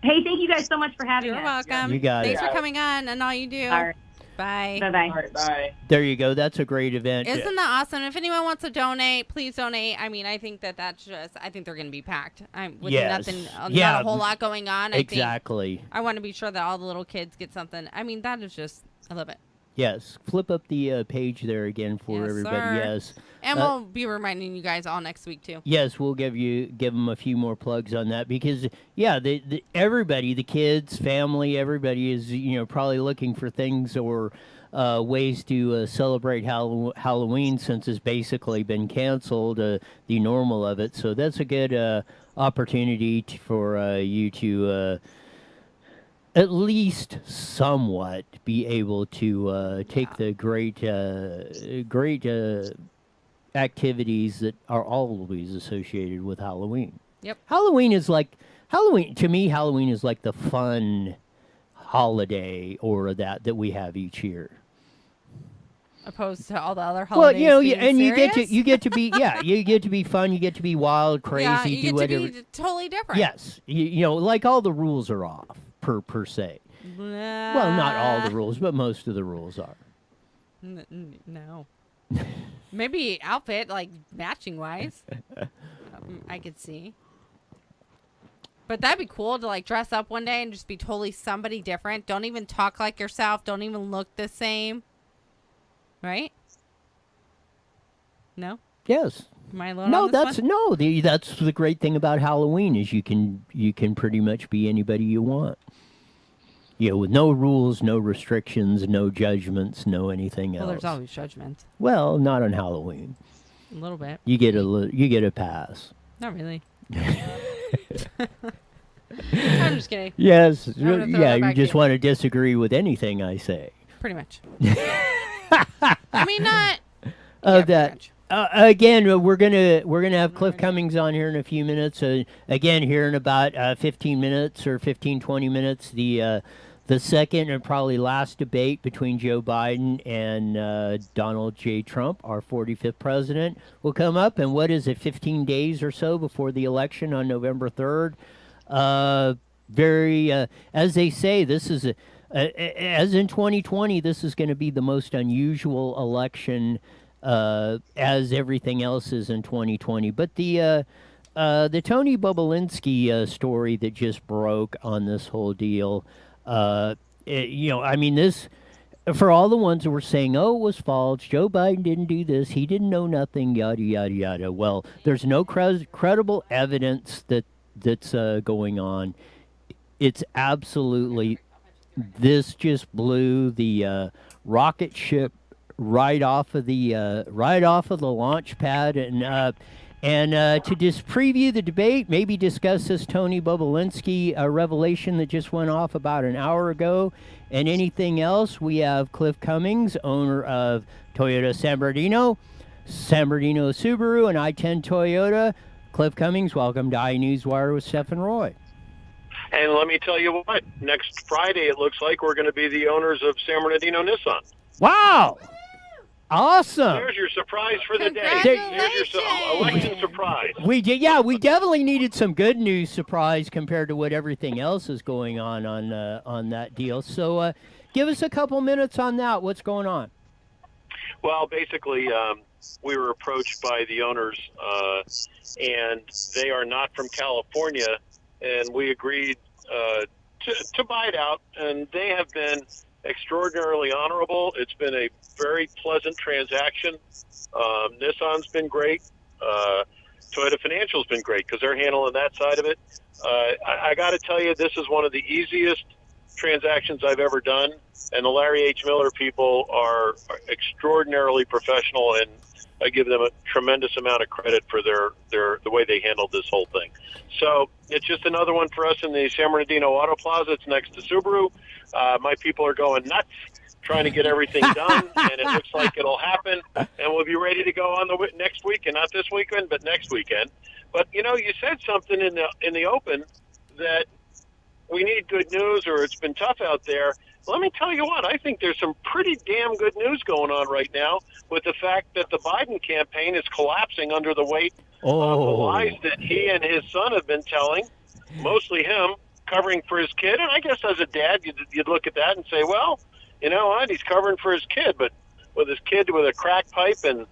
Hey, thank you guys so much for having You're us. welcome. You got Thanks it. for coming on and all you do. All right. Bye. Bye-bye. All right, bye. There you go. That's a great event. Isn't that awesome? If anyone wants to donate, please donate. I mean, I think that's just, I think they're going to be packed. With Yes. nothing, Yeah. not a whole lot going on. Exactly. I want to be sure that all the little kids get something. I mean, that is just, I love it. Yes. Flip up the page there again for Yes, everybody. sir. Yes. And we'll be reminding you guys all next week, too. Yes, we'll give them a few more plugs on that because everybody, the kids, family, everybody is probably looking for things or ways to celebrate Halloween since it's basically been canceled, the normal of it. So that's a good opportunity for you to at least somewhat be able to take the great activities that are always associated with Halloween. Yep. Halloween to me. Halloween is like the fun holiday or that we have each year. Opposed to all the other Well, holidays. you get to be you get to be fun. You get to be wild, crazy, yeah, you do get whatever. to be totally different. Yes, like all the rules are off per se. Well, not all the rules, but most of the rules are. No. Maybe outfit, like matching wise. I could see. But that'd be cool to like dress up one day and just be totally somebody different. Don't even talk like yourself. Don't even look the same. Right? No? Yes. Am I alone No, on this that's one? that's the great thing about Halloween is you can pretty much be anybody you want. With no rules, no restrictions, no judgments, no anything else. Well, there's always judgments. Well, not on Halloween. A little bit. You get a pass. Not really. I'm just kidding. Yes. I'm gonna throw Yeah, that you back just to you. want to disagree with anything I say. Pretty much. I mean, not. Of Yeah, that. pretty much. Again, we're gonna have Cliff Cummings on here in a few minutes. Again, here in about 15 minutes or 20 minutes, the second and probably last debate between Joe Biden and Donald J. Trump, our 45th president, will come up. And what is it, 15 days or so before the election on November 3rd? As they say, this is as in 2020, this is going to be the most unusual election as everything else is in 2020. But the Toni Bobulinski story that just broke on this whole deal, this, for all the ones that were saying, oh, it was false, Joe Biden didn't do this, he didn't know nothing, yada, yada, yada. Well, there's no credible evidence that's going on. It's absolutely, this just blew the rocket ship right off of the launch pad, and to just preview the debate, maybe discuss this Toni Bobulinski revelation that just went off about an hour ago, and anything else. We have Cliff Cummings, owner of Toyota San Bernardino Subaru, and I-10 Toyota. Cliff Cummings, welcome to IE Newswire with Steph and Roy. And let me tell you what, next Friday it looks like we're going to be the owners of San Bernardino Nissan. Wow! Awesome. There's your surprise for the day. There's your election surprise. We definitely needed some good news surprise compared to what everything else is going on that deal. So give us a couple minutes on that. What's going on? Well, basically, we were approached by the owners, and they are not from California, and we agreed to buy it out, and they have been extraordinarily honorable. It's been a very pleasant transaction. Nissan's been great. Toyota Financial's been great because they're handling that side of it. I got to tell you, this is one of the easiest transactions I've ever done, and the Larry H. Miller people are extraordinarily professional, and I give them a tremendous amount of credit for the way they handled this whole thing. So it's just another one for us in the San Bernardino Auto Plaza. It's next to Subaru. My people are going nuts trying to get everything done, and it looks like it'll happen, and we'll be ready to go on the next weekend, not this weekend, but next weekend. But, you said something in the open that we need good news or it's been tough out there. Let me tell you what, I think there's some pretty damn good news going on right now with the fact that the Biden campaign is collapsing under the weight of the lies that he and his son have been telling, mostly him, covering for his kid. And I guess as a dad, you'd look at that and say, well, you know what, he's covering for his kid, but with his kid with a crack pipe and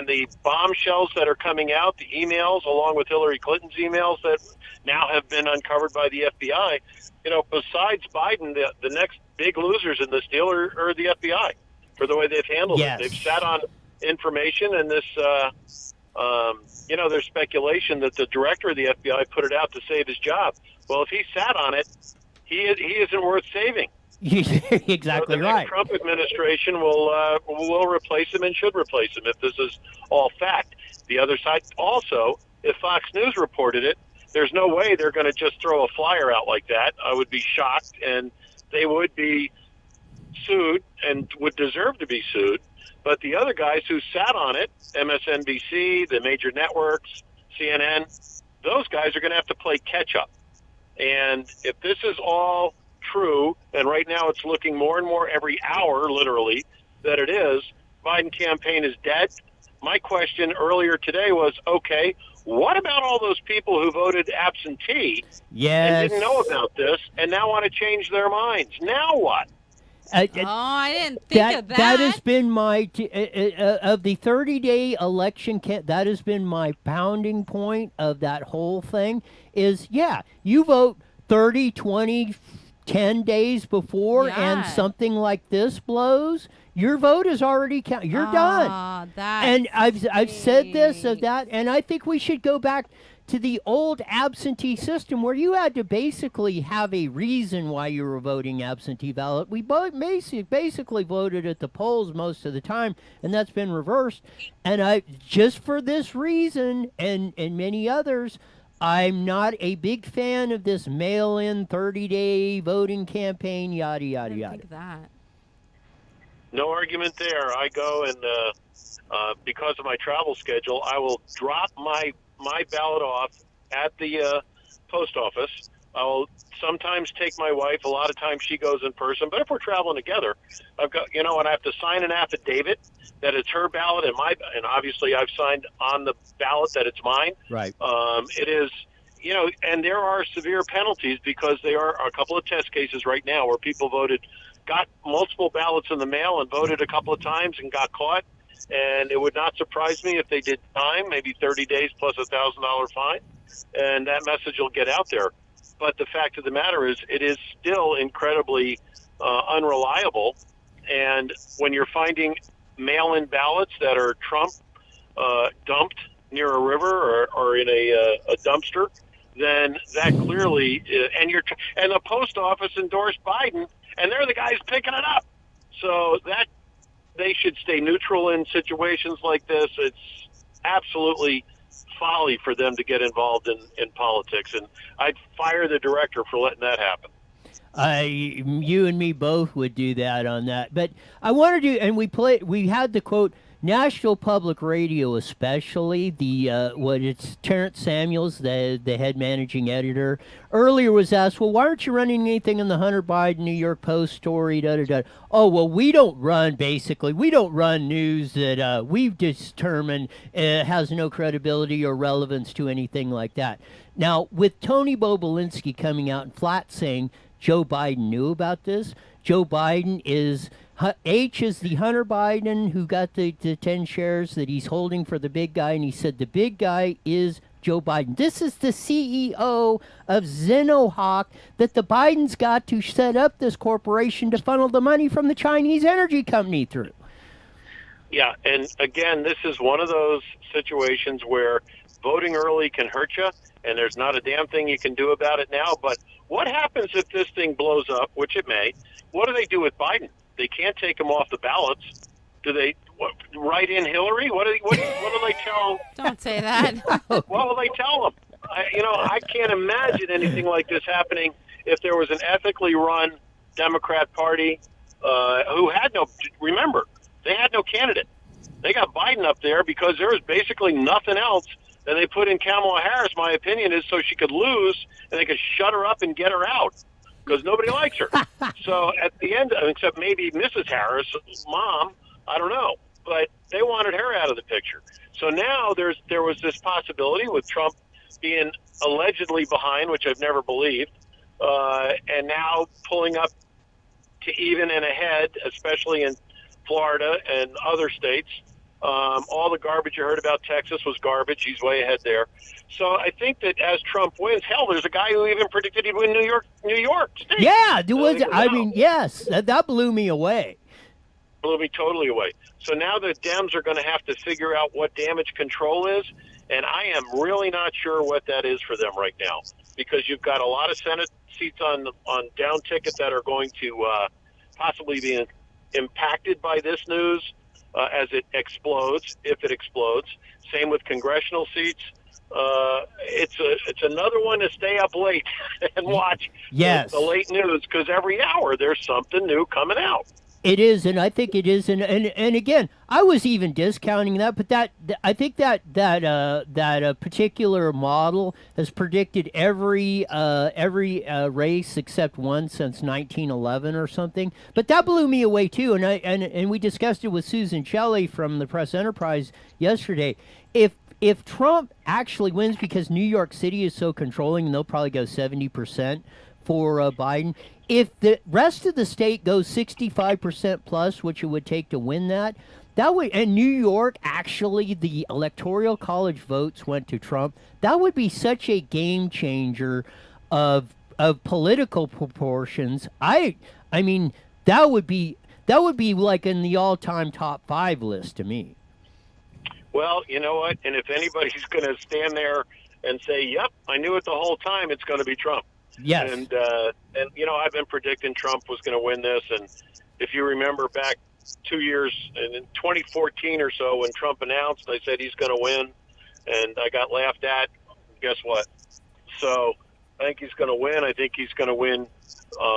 the bombshells that are coming out, the emails, along with Hillary Clinton's emails that now have been uncovered by the FBI. You know, besides Biden, the next big losers in this deal are the FBI for the way they've handled it. They've sat on information, and this, there's speculation that the director of the FBI put it out to save his job. Well, if he sat on it, he isn't worth saving. Exactly the right. next Trump administration will replace him and should replace him if this is all fact. The other side also, if Fox News reported it, there's no way they're going to just throw a flyer out like that. I would be shocked, and they would be sued and would deserve to be sued. But the other guys who sat on it, MSNBC, the major networks, CNN, those guys are going to have to play catch-up. And if this is all true, and right now it's looking more and more every hour, literally, that it is, Biden campaign is dead. My question earlier today was, okay, what about all those people who voted absentee and didn't know about this and now want to change their minds? Now what? I didn't think of that. That has been my, of the 30-day election, that has been my pounding point of that whole thing is, you vote 30, 20, 10 days before and something like this blows, your vote is already counted. You're done. And I've said this of that, and I think we should go back to the old absentee system where you had to basically have a reason why you were voting absentee ballot. We basically voted at the polls most of the time, and that's been reversed. And just for this reason and many others, I'm not a big fan of this mail-in 30-day voting campaign, yada, yada, yada. Think that. No argument there. I go and because of my travel schedule, I will drop my ballot off at the post office. I'll sometimes take my wife. A lot of times she goes in person. But if we're traveling together, I've got, and I have to sign an affidavit that it's her ballot and obviously I've signed on the ballot that it's mine. Right. It is, and there are severe penalties because there are a couple of test cases right now where people got multiple ballots in the mail and voted a couple of times and got caught. And it would not surprise me if they did time, maybe 30 days plus $1,000 fine, and that message will get out there. But the fact of the matter is, it is still incredibly unreliable. And when you're finding mail-in ballots that are Trump dumped near a river or in a dumpster, then that clearly and the post office endorsed Biden, and they're the guys picking it up. So that they should stay neutral in situations like this. It's absolutely folly for them to get involved in politics, and I'd fire the director for letting that happen. You and me both would do that on that. But I want to do, and we had the quote, National Public Radio especially, it's Terrence Samuels, the head managing editor, earlier was asked, well, why aren't you running anything in the Hunter Biden New York Post story, da-da-da? Oh, well, we don't run news that we've determined has no credibility or relevance to anything like that. Now, with Toni Bobulinski coming out and flat saying Joe Biden knew about this, Joe Biden is... H is the Hunter Biden who got the 10 shares that he's holding for the big guy, and he said the big guy is Joe Biden. This is the CEO of Zenohawk that the Bidens got to set up this corporation to funnel the money from the Chinese energy company through. Yeah, and again, this is one of those situations where voting early can hurt you, and there's not a damn thing you can do about it now. But what happens if this thing blows up, which it may? What do they do with Biden? They can't take him off the ballots. Do they write in Hillary? What do they tell? Don't say that. What will they tell them? I can't imagine anything like this happening if there was an ethically run Democrat Party who had they had no candidate. They got Biden up there because there was basically nothing else and they put in Kamala Harris, my opinion is so she could lose and they could shut her up and get her out because nobody likes her. So at the end, except maybe Mrs. Harris, mom, I don't know, but they wanted her out of the picture. So now there was this possibility with Trump being allegedly behind, which I've never believed, and now pulling up to even and ahead, especially in Florida and other states. All the garbage you heard about Texas was garbage. He's way ahead there. So I think that as Trump wins, hell, there's a guy who even predicted he'd win New York State. Yeah, I mean, yes, that blew me away. Blew me totally away. So now the Dems are going to have to figure out what damage control is, and I am really not sure what that is for them right now, because you've got a lot of Senate seats on down ticket that are going to possibly be impacted by this news as it explodes, if it explodes. Same with congressional seats. It's another one to stay up late and watch the late news, because every hour there's something new coming out. It is, and I think it is, and again, I was even discounting that, but I think that particular model has predicted every race except one since 1911 or something. But that blew me away too, and we discussed it with Susan Shelley from the Press Enterprise yesterday. If Trump actually wins, because New York City is so controlling, and they'll probably go 70% for Biden. If the rest of the state goes 65% plus, which it would take to win that would, and New York, actually, the Electoral College votes went to Trump, that would be such a game changer of political proportions. I mean, that would be like in the all-time top 5 list to me. Well, you know what? And if anybody's going to stand there and say, "Yep, I knew it the whole time," it's going to be Trump. Yes. And you know, I've been predicting Trump was going to win this, and if you remember back 2 years, in 2014 or so, when Trump announced, I said he's going to win, and I got laughed at. Guess what? So I think he's going to win. I think he's going to win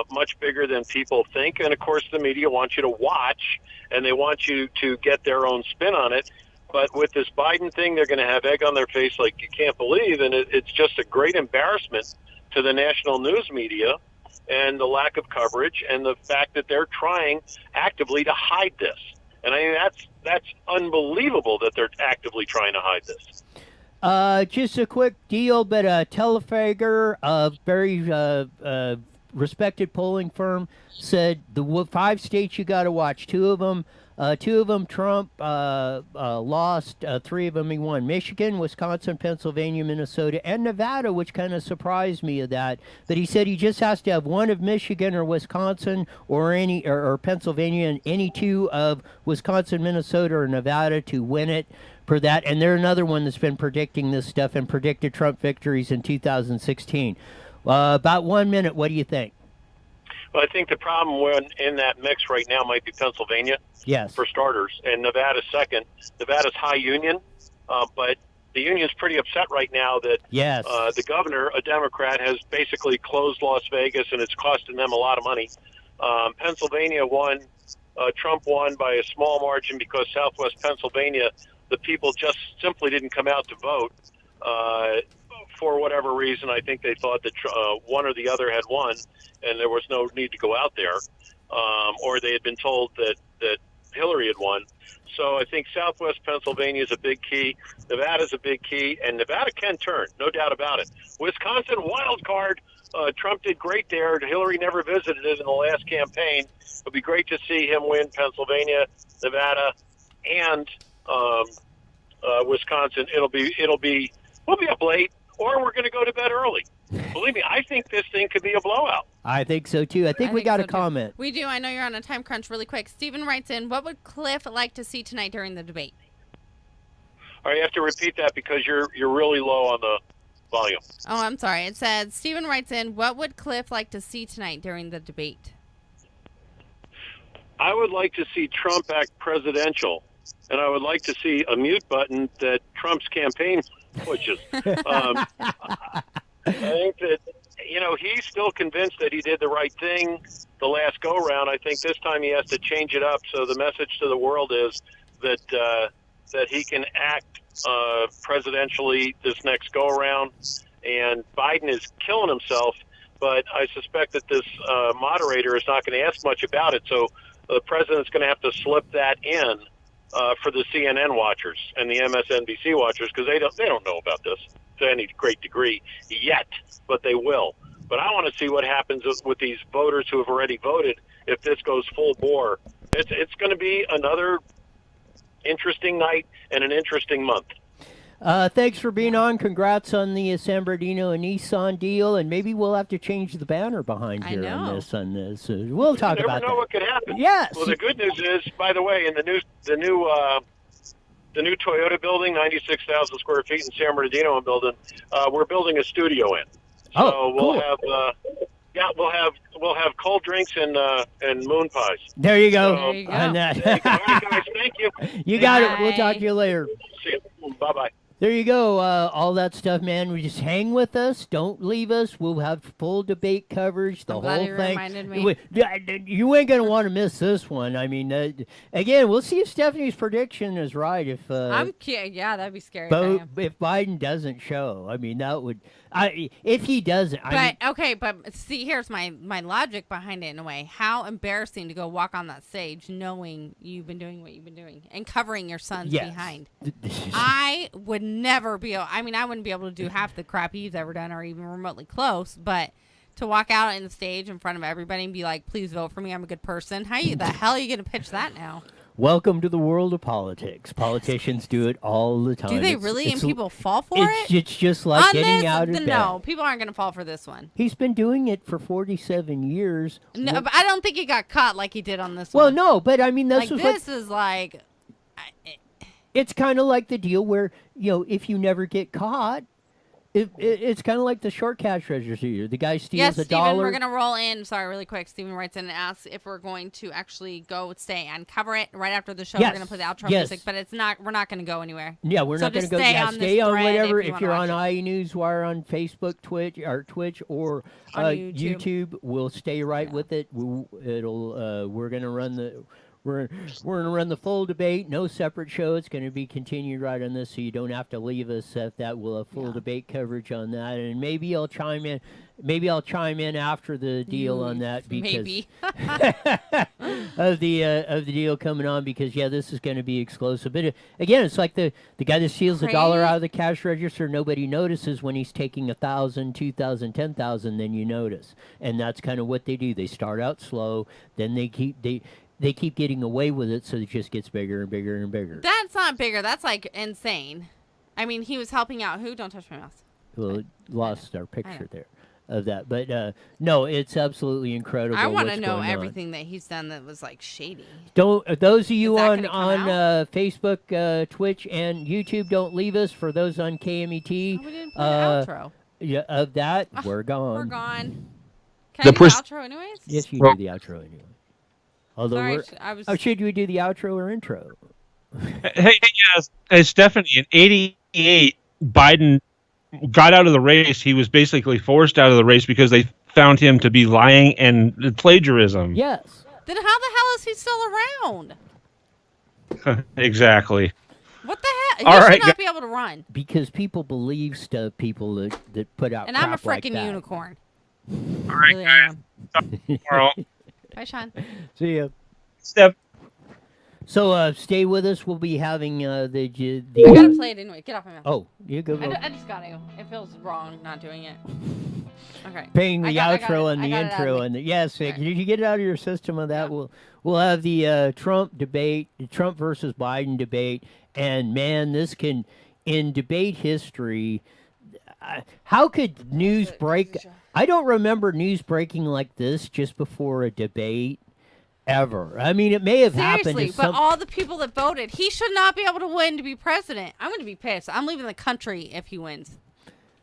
much bigger than people think. And of course, the media wants you to watch, and they want you to get their own spin on it. But with this Biden thing, they're going to have egg on their face like you can't believe, and it's just a great embarrassment to the national news media, and the lack of coverage, and the fact that they're trying actively to hide this. And I mean, that's unbelievable that they're actively trying to hide this. Just a quick deal, but Telefager, a very respected polling firm, said the 5 states you got to watch. 2 of them Trump lost. 3 of them he won. Michigan, Wisconsin, Pennsylvania, Minnesota, and Nevada, which kind of surprised me of that. But he said he just has to have one of Michigan or Wisconsin or Pennsylvania, and any 2 of Wisconsin, Minnesota, or Nevada to win it for that. And they're another one that's been predicting this stuff and predicted Trump victories in 2016. About 1 minute. What do you think? Well, I think the problem in that mix right now might be Pennsylvania. Yes. For starters, and Nevada's second. Nevada's high union, but the union's pretty upset right now that the governor, a Democrat, has basically closed Las Vegas, and it's costing them a lot of money. Pennsylvania won. Trump won by a small margin because Southwest Pennsylvania, the people just simply didn't come out to vote. For whatever reason, I think they thought that one or the other had won, and there was no need to go out there, or they had been told that Hillary had won. So I think Southwest Pennsylvania is a big key. Nevada's a big key, and Nevada can turn, no doubt about it. Wisconsin, wild card. Trump did great there. Hillary never visited it in the last campaign. It would be great to see him win Pennsylvania, Nevada, and Wisconsin. We'll be up late, or we're going to go to bed early. Believe me, I think this thing could be a blowout. I think so, too. I think we got a comment. We do. I know you're on a time crunch really quick. Stephen writes in, what would Cliff like to see tonight during the debate? All right, you have to repeat that because you're really low on the volume. Oh, I'm sorry. It said, Stephen writes in, what would Cliff like to see tonight during the debate? I would like to see Trump act presidential, and I would like to see a mute button that Trump's campaign pushes. I think that, he's still convinced that he did the right thing the last go-round. I think this time he has to change it up, so the message to the world is that that he can act presidentially this next go around. And Biden is killing himself, but I suspect that this moderator is not going to ask much about it. So the president's going to have to slip that in for the CNN watchers and the MSNBC watchers, because they don't know about this to any great degree yet, but they will. But I want to see what happens with these voters who have already voted if this goes full bore. It's going to be another interesting night and an interesting month. Thanks for being on. Congrats on the San Bernardino and Nissan deal, and maybe we'll have to change the banner behind here on this. We'll talk about that. You never know what could happen. Yes. Well, the good news is, by the way, in the new Toyota building, 96,000 square feet in San Bernardino building, we're building a studio in. So we'll have we'll have cold drinks and moon pies. There you go. So, There you go. All right, guys, thank you. You got it. We'll talk to you later. See you. Bye-bye. There you go. All that stuff, man. We just hang with us. Don't leave us. We'll have full debate coverage. The I'm whole glad you thing. reminded me. You ain't gonna want to miss this one. I mean, again, we'll see if Stephanie's prediction is right. If yeah, that'd be scary. if Biden doesn't show, I mean, that would. If he doesn't, But see, here's my logic behind it in a way. How embarrassing to go walk on that stage knowing you've been doing what you've been doing and covering your sons behind. I would never be able, I wouldn't be able to do half the crap he's ever done or even remotely close, but to walk out on the stage in front of everybody and be like, please vote for me, I'm a good person. The hell are you going to pitch that now? Welcome to the world of politics. Politicians do it all the time. Do they really? And people fall for it? It's just like getting out of bed. No, people aren't going to fall for this one. He's been doing it for 47 years. No, but I don't think he got caught like he did on this one. Well, no, but I mean, this is like... It's kind of like the deal where, if you never get caught, it's kind of like the short cash register. The guy steals $1. Steven, we're going to roll in. Sorry, really quick. Steven writes in and asks if we're going to actually stay and cover it right after the show. Yes. We're going to play the outro music, but we're not going to go anywhere. Yeah, we're not going to go. Stay on whatever. If you're on IE Newswire on Facebook, Twitch, or YouTube, we'll stay right with it. We're going to run the... We're going to run the full debate, no separate show. It's going to be continued right on this, so you don't have to leave us. We'll have full debate coverage on that, and maybe I'll chime in. Maybe I'll chime in after the deal on that because of the deal coming on. Because this is going to be explosive. But again, it's like the guy that steals $1 out of the cash register. Nobody notices when he's taking 1,000, 2,000, 10,000. Then you notice, and that's kind of what they do. They start out slow, then they keep getting away with it, so it just gets bigger and bigger and bigger. That's not bigger. That's like insane. I mean, he was helping out who? Don't touch my mouse. Well, lost our picture there of that. But no, it's absolutely incredible. I want to know everything that he's done that was like shady. Those of you on Facebook, Twitch, and YouTube, don't leave us. For those on KMET, we didn't play the outro. Yeah, of that, we're gone. We're gone. Can I do the outro anyways? Yes, you do the outro anyway. Although should we do the outro or intro? Hey, Stephanie, in 88, Biden got out of the race. He was basically forced out of the race because they found him to be lying and plagiarism. Yes. Then how the hell is he still around? Exactly. What the hell? He should not be able to run. Because people believe stuff, people that put out and I'm a freaking like unicorn. All right, really guys. Bye, Sean. See ya. Step. So stay with us. We'll be having the. I gotta play it anyway. Get off my mouth. Oh, you go. I just gotta. It feels wrong not doing it. Okay. Paying the outro and the intro and yes, right. Did you get it out of your system of that? Yeah. We'll have the Trump debate, the Trump versus Biden debate, and man, this can in debate history. How could news break? I don't remember news breaking like this just before a debate ever. I mean, it may have happened. But all the people that voted, he should not be able to win to be president. I'm going to be pissed. I'm leaving the country if he wins.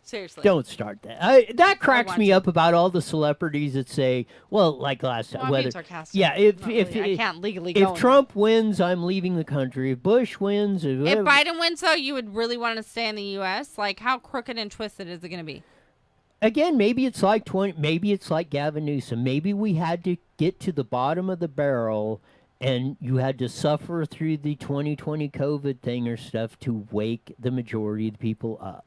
Seriously. Don't start that. That cracks me up about all the celebrities that say, well, like last time. I'm being sarcastic. Yeah, I can't legally go. If Trump wins, I'm leaving the country. If Bush wins. If Biden wins, though, you would really want to stay in the U.S.? Like, how crooked and twisted is it going to be? Again, maybe it's like Gavin Newsom. Maybe we had to get to the bottom of the barrel and you had to suffer through the 2020 COVID thing or stuff to wake the majority of the people up.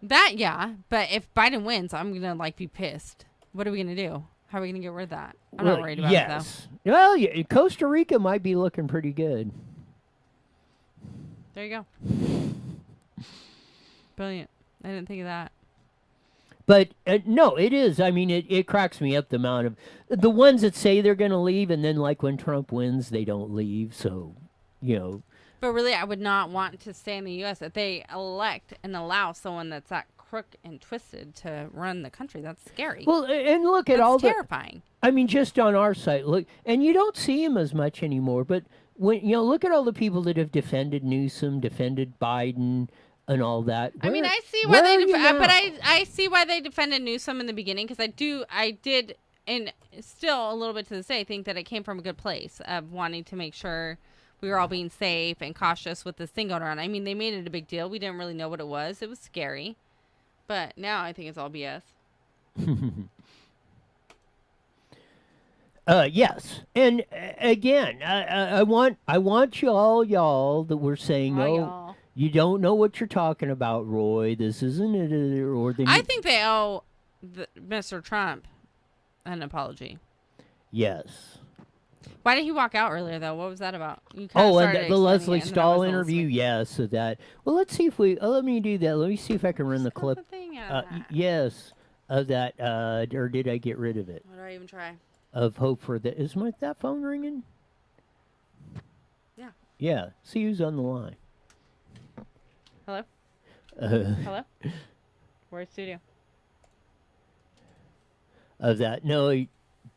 That, yeah. But if Biden wins, I'm going to, like, be pissed. What are we going to do? How are we going to get rid of that? I'm not worried about it, though. Well, yeah, Costa Rica might be looking pretty good. There you go. Brilliant. I didn't think of that. But no, it is. I mean, it cracks me up the amount of the ones that say they're going to leave, and then like when Trump wins, they don't leave. So, you know. But really, I would not want to stay in the U.S. if they elect and allow someone that's that crook and twisted to run the country. That's scary. Well, and look at that's all terrifying. I mean, just on our site, look, and you don't see him as much anymore. But when look at all the people that have defended Newsom, defended Biden. And all that. I mean, I see why they, but I see why they defended Newsom in the beginning because I did, and still a little bit to this day, think that it came from a good place of wanting to make sure we were all being safe and cautious with this thing going around. I mean, they made it a big deal. We didn't really know what it was. It was scary, but now I think it's all BS. Yes, and again, I want y'all that we're saying y'all. You don't know what you're talking about, Roy. This isn't it. I think they owe Mr. Trump an apology. Yes. Why did he walk out earlier, though? What was that about? And the Leslie Stahl interview, yes. So that. Well, let's see if let me do that. Let me see if I can run the clip. Yes, of that. Or did I get rid of it? What do I even try? Of hope for the. Is that phone ringing? Yeah. Yeah. See who's on the line. Hello? Hello? Where's studio? Of that. No,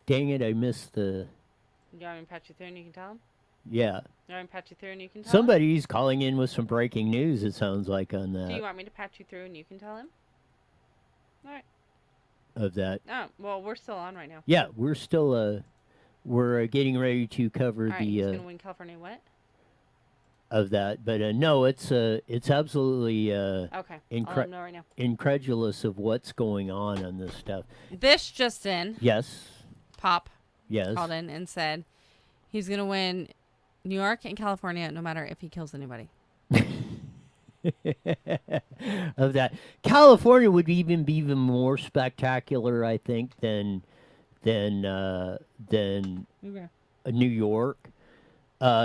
dang it, I missed the... You want me to patch you through and you can tell him? Yeah. You want me to patch you through and you can tell Somebody's calling in with some breaking news, it sounds like, on that. Do you want me to patch you through and you can tell him? All right. Of that. Oh, well, we're still on right now. Yeah, we're still, we're getting ready to cover All right, he's going to win California what? Of that, but no, it's absolutely okay. I'll let him know right now. Incredulous of what's going on this stuff. This just in. Yes. Pop. Yes. Called in and said he's gonna win New York and California no matter if he kills anybody. Of that, California would be even more spectacular, I think, than New York.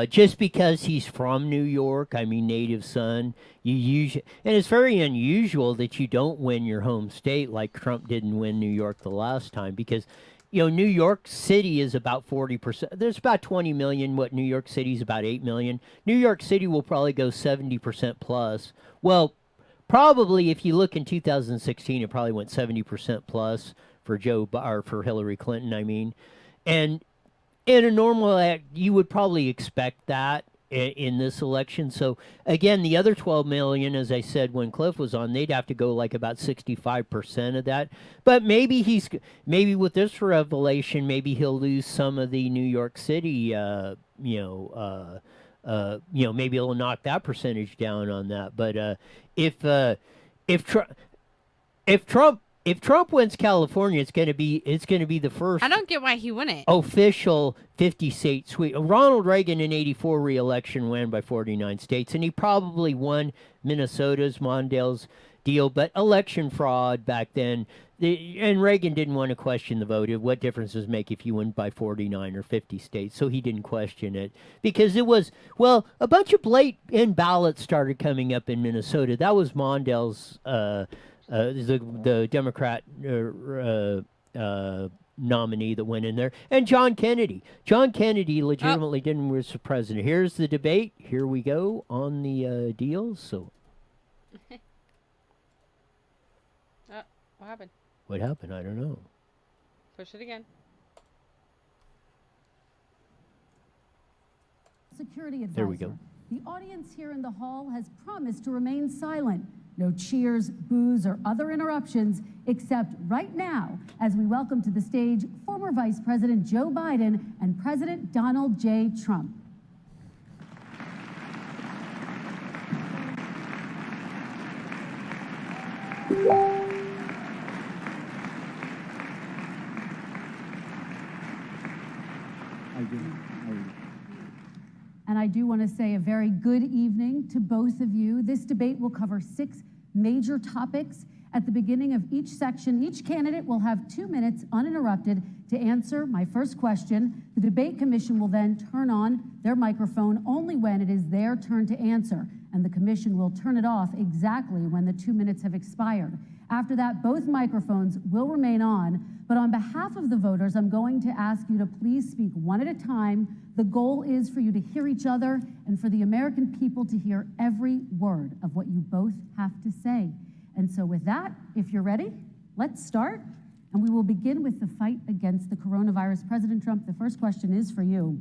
Just because he's from New York, I mean, native son, and it's very unusual that you don't win your home state like Trump didn't win New York the last time because, New York City is about 40%. There's about 20 million. New York City is about 8 million. New York City will probably go 70% plus. Well, probably if you look in 2016, it probably went 70% plus for for Hillary Clinton, I mean. And in a normal act, you would probably expect that in this election. So, again, the other 12 million, as I said when Cliff was on, they'd have to go like about 65% of that. But maybe with this revelation, maybe he'll lose some of the New York City, maybe he'll knock that percentage down on that. But if Trump wins California, it's going to be the first. I don't get why he wouldn't. Official 50-state sweep. Ronald Reagan in '84 re-election won by 49 states, and he probably won Minnesota's Mondale's deal, but election fraud back then. And Reagan didn't want to question the vote. What difference does it make if you win by 49 or 50 states? So he didn't question it because it was, a bunch of blatant ballots started coming up in Minnesota. That was Mondale's. The Democrat nominee that went in there, and John Kennedy. John Kennedy legitimately didn't win as president. Here's the debate. Here we go on the deals. So, what happened? What happened? I don't know. Push it again. Security advisor. There we go. The audience here in the hall has promised to remain silent. No cheers, boos, or other interruptions, except right now, as we welcome to the stage former Vice President Joe Biden and President Donald J. Trump. And I do want to say a very good evening to both of you. This debate will cover 6 major topics. At the beginning of each section, each candidate will have 2 minutes uninterrupted to answer my first question. The debate commission will then turn on their microphone only when it is their turn to answer, and the commission will turn it off exactly when the 2 minutes have expired. After that, both microphones will remain on, but on behalf of the voters, I'm going to ask you to please speak one at a time. The goal is for you to hear each other and for the American people to hear every word of what you both have to say. And so with that, if you're ready, let's start. And we will begin with the fight against the coronavirus. President Trump, the first question is for you.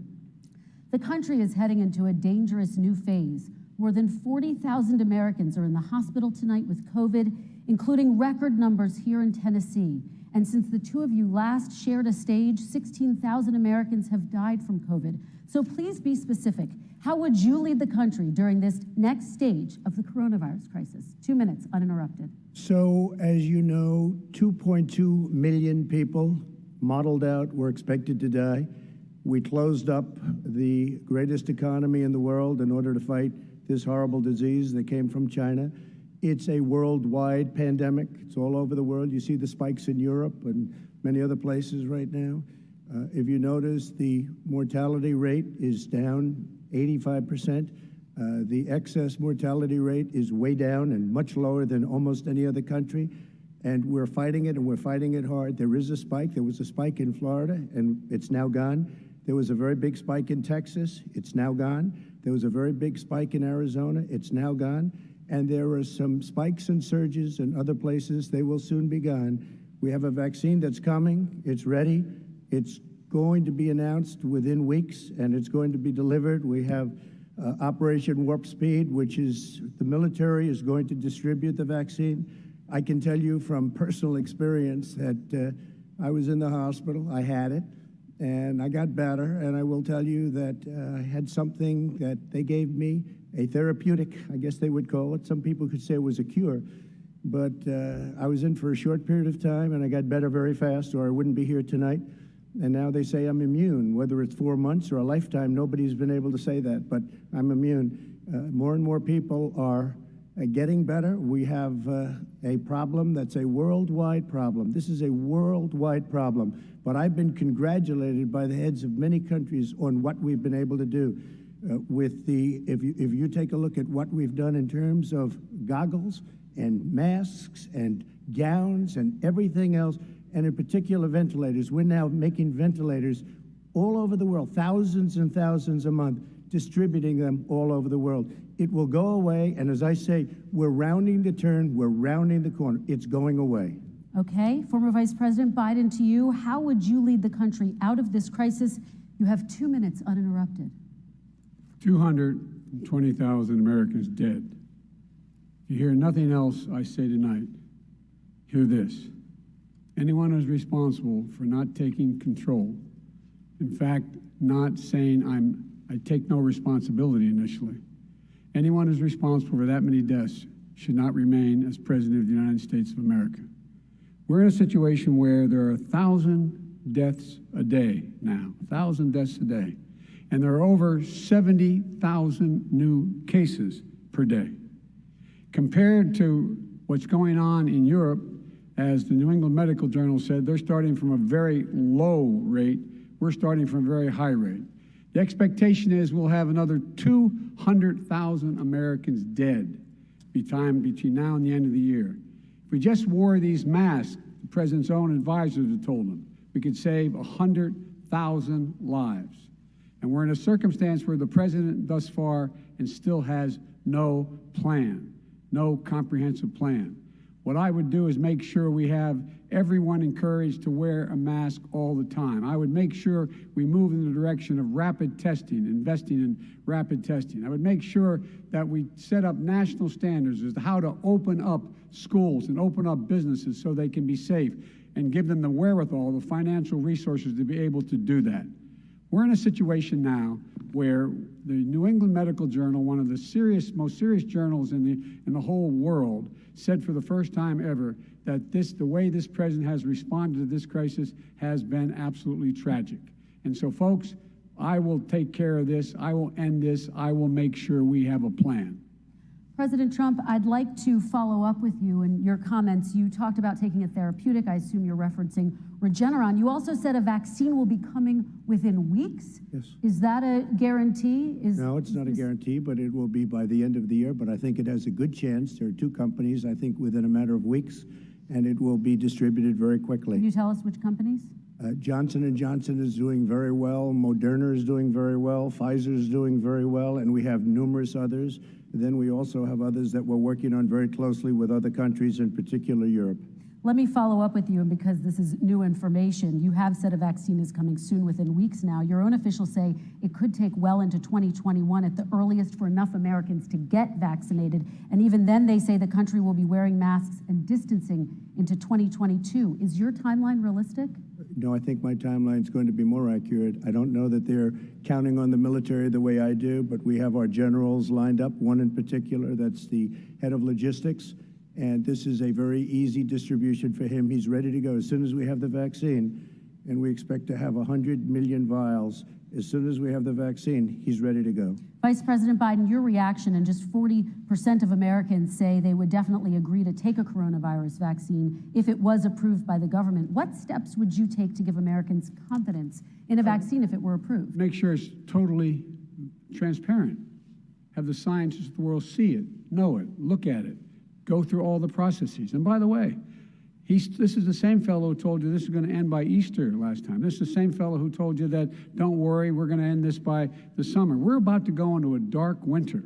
The country is heading into a dangerous new phase. More than 40,000 Americans are in the hospital tonight with COVID, including record numbers here in Tennessee. And since the two of you last shared a stage, 16,000 Americans have died from COVID. So please be specific. How would you lead the country during this next stage of the coronavirus crisis? 2 minutes uninterrupted. So, as you know, 2.2 million people modeled out were expected to die. We closed up the greatest economy in the world in order to fight this horrible disease that came from China. It's a worldwide pandemic. It's all over the world. You see the spikes in Europe and many other places right now. If you notice, the mortality rate is down 85%. The excess mortality rate is way down and much lower than almost any other country. And we're fighting it, and we're fighting it hard. There is a spike. There was a spike in Florida, and it's now gone. There was a very big spike in Texas. It's now gone. There was a very big spike in Arizona. It's now gone. And there are some spikes and surges in other places. They will soon be gone. We have a vaccine that's coming. It's ready. It's going to be announced within weeks, and it's going to be delivered. We have Operation Warp Speed, which is the military is going to distribute the vaccine. I can tell you from personal experience that I was in the hospital. I had it, and I got better. And I will tell you that I had something that they gave me, a therapeutic, I guess they would call it. Some people could say it was a cure. But I was in for a short period of time, and I got better very fast, or I wouldn't be here tonight. And now they say I'm immune. Whether it's 4 months or a lifetime, nobody's been able to say that, but I'm immune. More and more people are getting better. We have a problem that's a worldwide problem. This is a worldwide problem. But I've been congratulated by the heads of many countries on what we've been able to do. If you take a look at what we've done in terms of goggles and masks and gowns and everything else, and in particular ventilators. We're now making ventilators all over the world, thousands and thousands a month, distributing them all over the world. It will go away, and as I say, we're rounding the turn, we're rounding the corner. It's going away. Okay, former Vice President Biden, to you, how would you lead the country out of this crisis? You have 2 minutes uninterrupted. 220,000 Americans dead. You hear nothing else I say tonight. Hear this. Anyone who's responsible for not taking control, in fact, not saying I take no responsibility initially, anyone who's responsible for that many deaths should not remain as President of the United States of America. We're in a situation where there are 1,000 deaths a day now, 1,000 deaths a day, and there are over 70,000 new cases per day. Compared to what's going on in Europe, as the New England Medical Journal said, they're starting from a very low rate. We're starting from a very high rate. The expectation is we'll have another 200,000 Americans dead between now and the end of the year. If we just wore these masks, the president's own advisors have told him, we could save 100,000 lives. And we're in a circumstance where the president thus far and still has no plan, no comprehensive plan. What I would do is make sure we have everyone encouraged to wear a mask all the time. I would make sure we move in the direction of rapid testing, investing in rapid testing. I would make sure that we set up national standards as to how to open up schools and open up businesses so they can be safe and give them the wherewithal, the financial resources to be able to do that. We're in a situation now where the New England Medical Journal, one of the most serious journals in the whole world, said for the first time ever that the way this president has responded to this crisis has been absolutely tragic. And so, folks, I will take care of this. I will end this. I will make sure we have a plan. President Trump, I'd like to follow up with you in your comments. You talked about taking a therapeutic. I assume you're referencing Regeneron. You also said a vaccine will be coming within weeks. Yes. Is that a guarantee? No, it's not a guarantee, but it will be by the end of the year. But I think it has a good chance. There are two companies, I think, within a matter of weeks, and it will be distributed very quickly. Can you tell us which companies? Johnson & Johnson is doing very well. Moderna is doing very well. Pfizer is doing very well, and we have numerous others. Then we also have others that we're working on very closely with other countries, in particular Europe. Let me follow up with you, and because this is new information, you have said a vaccine is coming soon, within weeks now. Your own officials say it could take well into 2021 at the earliest for enough Americans to get vaccinated. And even then, they say the country will be wearing masks and distancing into 2022. Is your timeline realistic? No, I think my timeline is going to be more accurate. I don't know that they're counting on the military the way I do, but we have our generals lined up, one in particular that's the head of logistics, and this is a very easy distribution for him. He's ready to go as soon as we have the vaccine, and we expect to have 100 million vials. As soon as we have the vaccine, he's ready to go. Vice President Biden, your reaction, and just 40% of Americans say they would definitely agree to take a coronavirus vaccine if it was approved by the government. What steps would you take to give Americans confidence in a vaccine if it were approved? Make sure it's totally transparent. Have the scientists of the world see it, know it, look at it, go through all the processes. And by the way, this is the same fellow who told you this is going to end by Easter last time. This is the same fellow who told you that, don't worry, we're going to end this by the summer. We're about to go into a dark winter.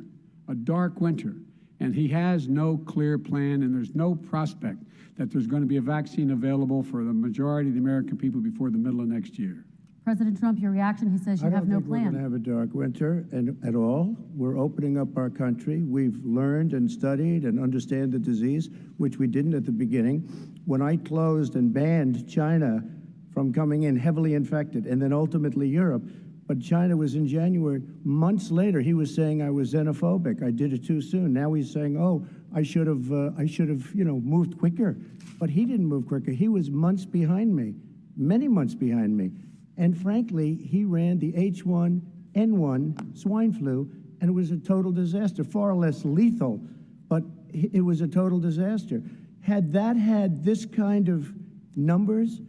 And he has no clear plan, and there's no prospect that there's going to be a vaccine available for the majority of the American people before the middle of next year. President Trump, your reaction, he says you have no plan. I don't think we're going to have a dark winter at all. We're opening up our country. We've learned and studied and understand the disease, which we didn't at the beginning. When I closed and banned China from coming in heavily infected, and then ultimately Europe, but China was in January. Months later, he was saying I was xenophobic. I did it too soon. Now he's saying, oh, I should have, moved quicker. But he didn't move quicker. He was months behind me, many months behind me. And frankly, he ran the H1N1 swine flu, and it was a total disaster, far less lethal, but it was a total disaster. Had that had this kind of numbers,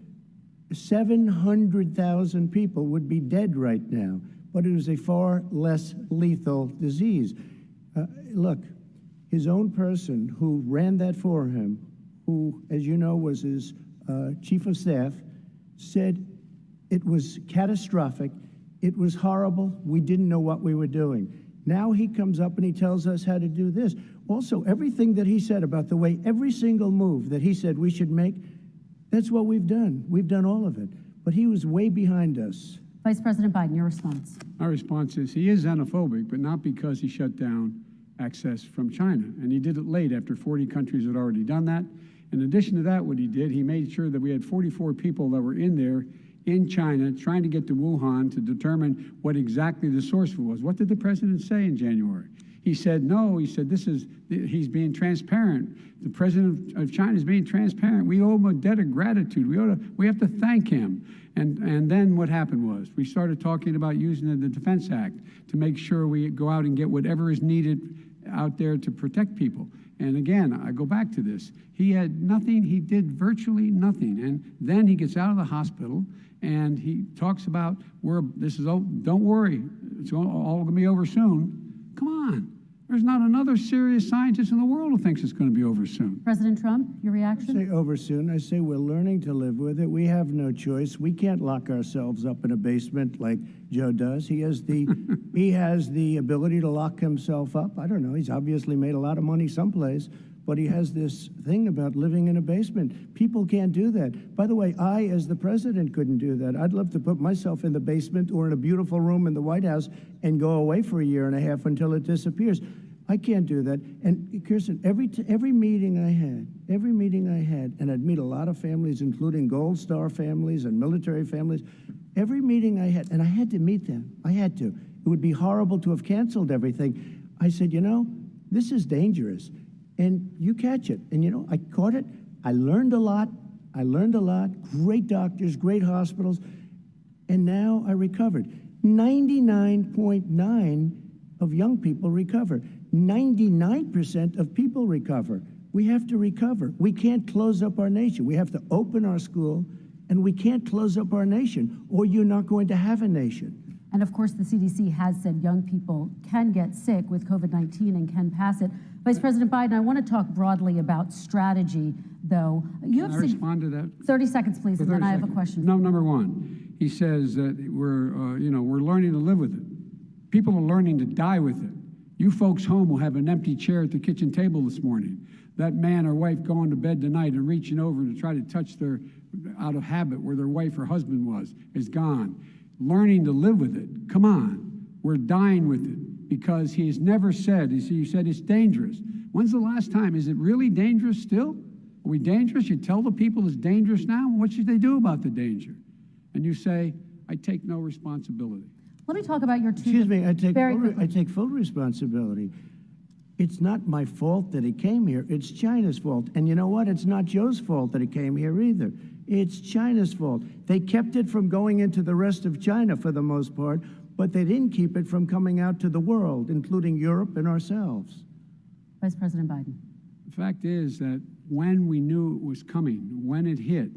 700,000 people would be dead right now, but it was a far less lethal disease. Look, his own person who ran that for him, who, as you know, was his chief of staff, said it was catastrophic, it was horrible, we didn't know what we were doing. Now he comes up and he tells us how to do this. Also, everything that he said about the way every single move that he said we should make, that's what we've done. We've done all of it. But he was way behind us. Vice President Biden, your response. Our response is he is xenophobic, but not because he shut down access from China. And he did it late after 40 countries had already done that. In addition to that, what he did, he made sure that we had 44 people that were in there in China trying to get to Wuhan to determine what exactly the source was. What did the president say in January? He said, no, he said, he's being transparent. The president of China is being transparent. We owe him a debt of gratitude. We have to thank him. And then what happened was we started talking about using the Defense Act to make sure we go out and get whatever is needed out there to protect people. And again, I go back to this. He had nothing. He did virtually nothing. And then he gets out of the hospital and he talks about, don't worry, it's all going to be over soon. Come on. There's not another serious scientist in the world who thinks it's going to be over soon. President Trump, your reaction? I say over soon. I say we're learning to live with it. We have no choice. We can't lock ourselves up in a basement like Joe does. He has the ability to lock himself up. I don't know. He's obviously made a lot of money someplace, but he has this thing about living in a basement. People can't do that. By the way, I, as the president, couldn't do that. I'd love to put myself in the basement or in a beautiful room in the White House and go away for a year and a half until it disappears. I can't do that. And Kirsten, every meeting I had, and I'd meet a lot of families, including Gold Star families and military families, every meeting I had, and I had to meet them. I had to. It would be horrible to have canceled everything. I said, this is dangerous. And you catch it. And I caught it. I learned a lot. Great doctors, great hospitals. And now I recovered. 99.9 of young people recover. 99% of people recover. We have to recover. We can't close up our nation. We have to open our school, and we can't close up our nation, or you're not going to have a nation. And of course, the CDC has said young people can get sick with COVID-19 and can pass it. Vice President Biden, I want to talk broadly about strategy, though. Can I respond to that? 30 seconds, please, and then I have a question. No, number one, he says that we're learning to live with it. People are learning to die with it. You folks home will have an empty chair at the kitchen table this morning. That man or wife going to bed tonight and reaching over to try to touch their, out of habit, where their wife or husband was, is gone. Learning to live with it. Come on. We're dying with it because he has never said, you said it's dangerous. When's the last time? Is it really dangerous still? Are we dangerous? You tell the people it's dangerous now? What should they do about the danger? And you say, I take no responsibility. Let me talk about your two. Excuse me, I take full responsibility. It's not my fault that he came here. It's China's fault. And you know what? It's not Joe's fault that he came here either. It's China's fault. They kept it from going into the rest of China for the most part, but they didn't keep it from coming out to the world, including Europe and ourselves. Vice President Biden. The fact is that when we knew it was coming, when it hit,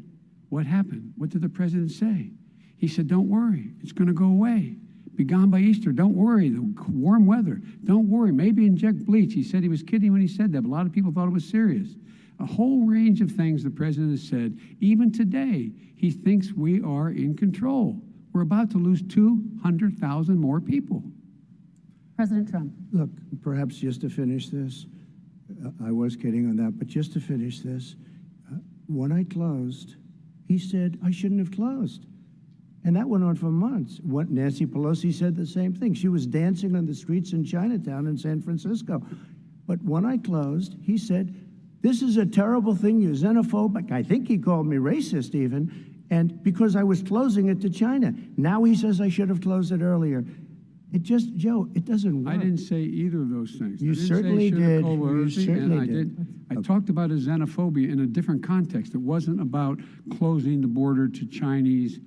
what happened? What did the president say? He said, don't worry, it's going to go away. Be gone by Easter. Don't worry. The warm weather. Don't worry. Maybe inject bleach. He said he was kidding when he said that, but a lot of people thought it was serious. A whole range of things the president has said. Even today, he thinks we are in control. We're about to lose 200,000 more people. President Trump. Look, perhaps just to finish this, I was kidding on that, but just to finish this, when I closed, he said I shouldn't have closed. And that went on for months. Nancy Pelosi said the same thing. She was dancing on the streets in Chinatown in San Francisco. But when I closed, he said, this is a terrible thing, you're xenophobic. I think he called me racist even, and because I was closing it to China. Now he says I should have closed it earlier. It just, Joe, it doesn't work. I didn't say either of those things. You certainly did. You certainly did. I talked about a xenophobia in a different context. It wasn't about closing the border to Chinese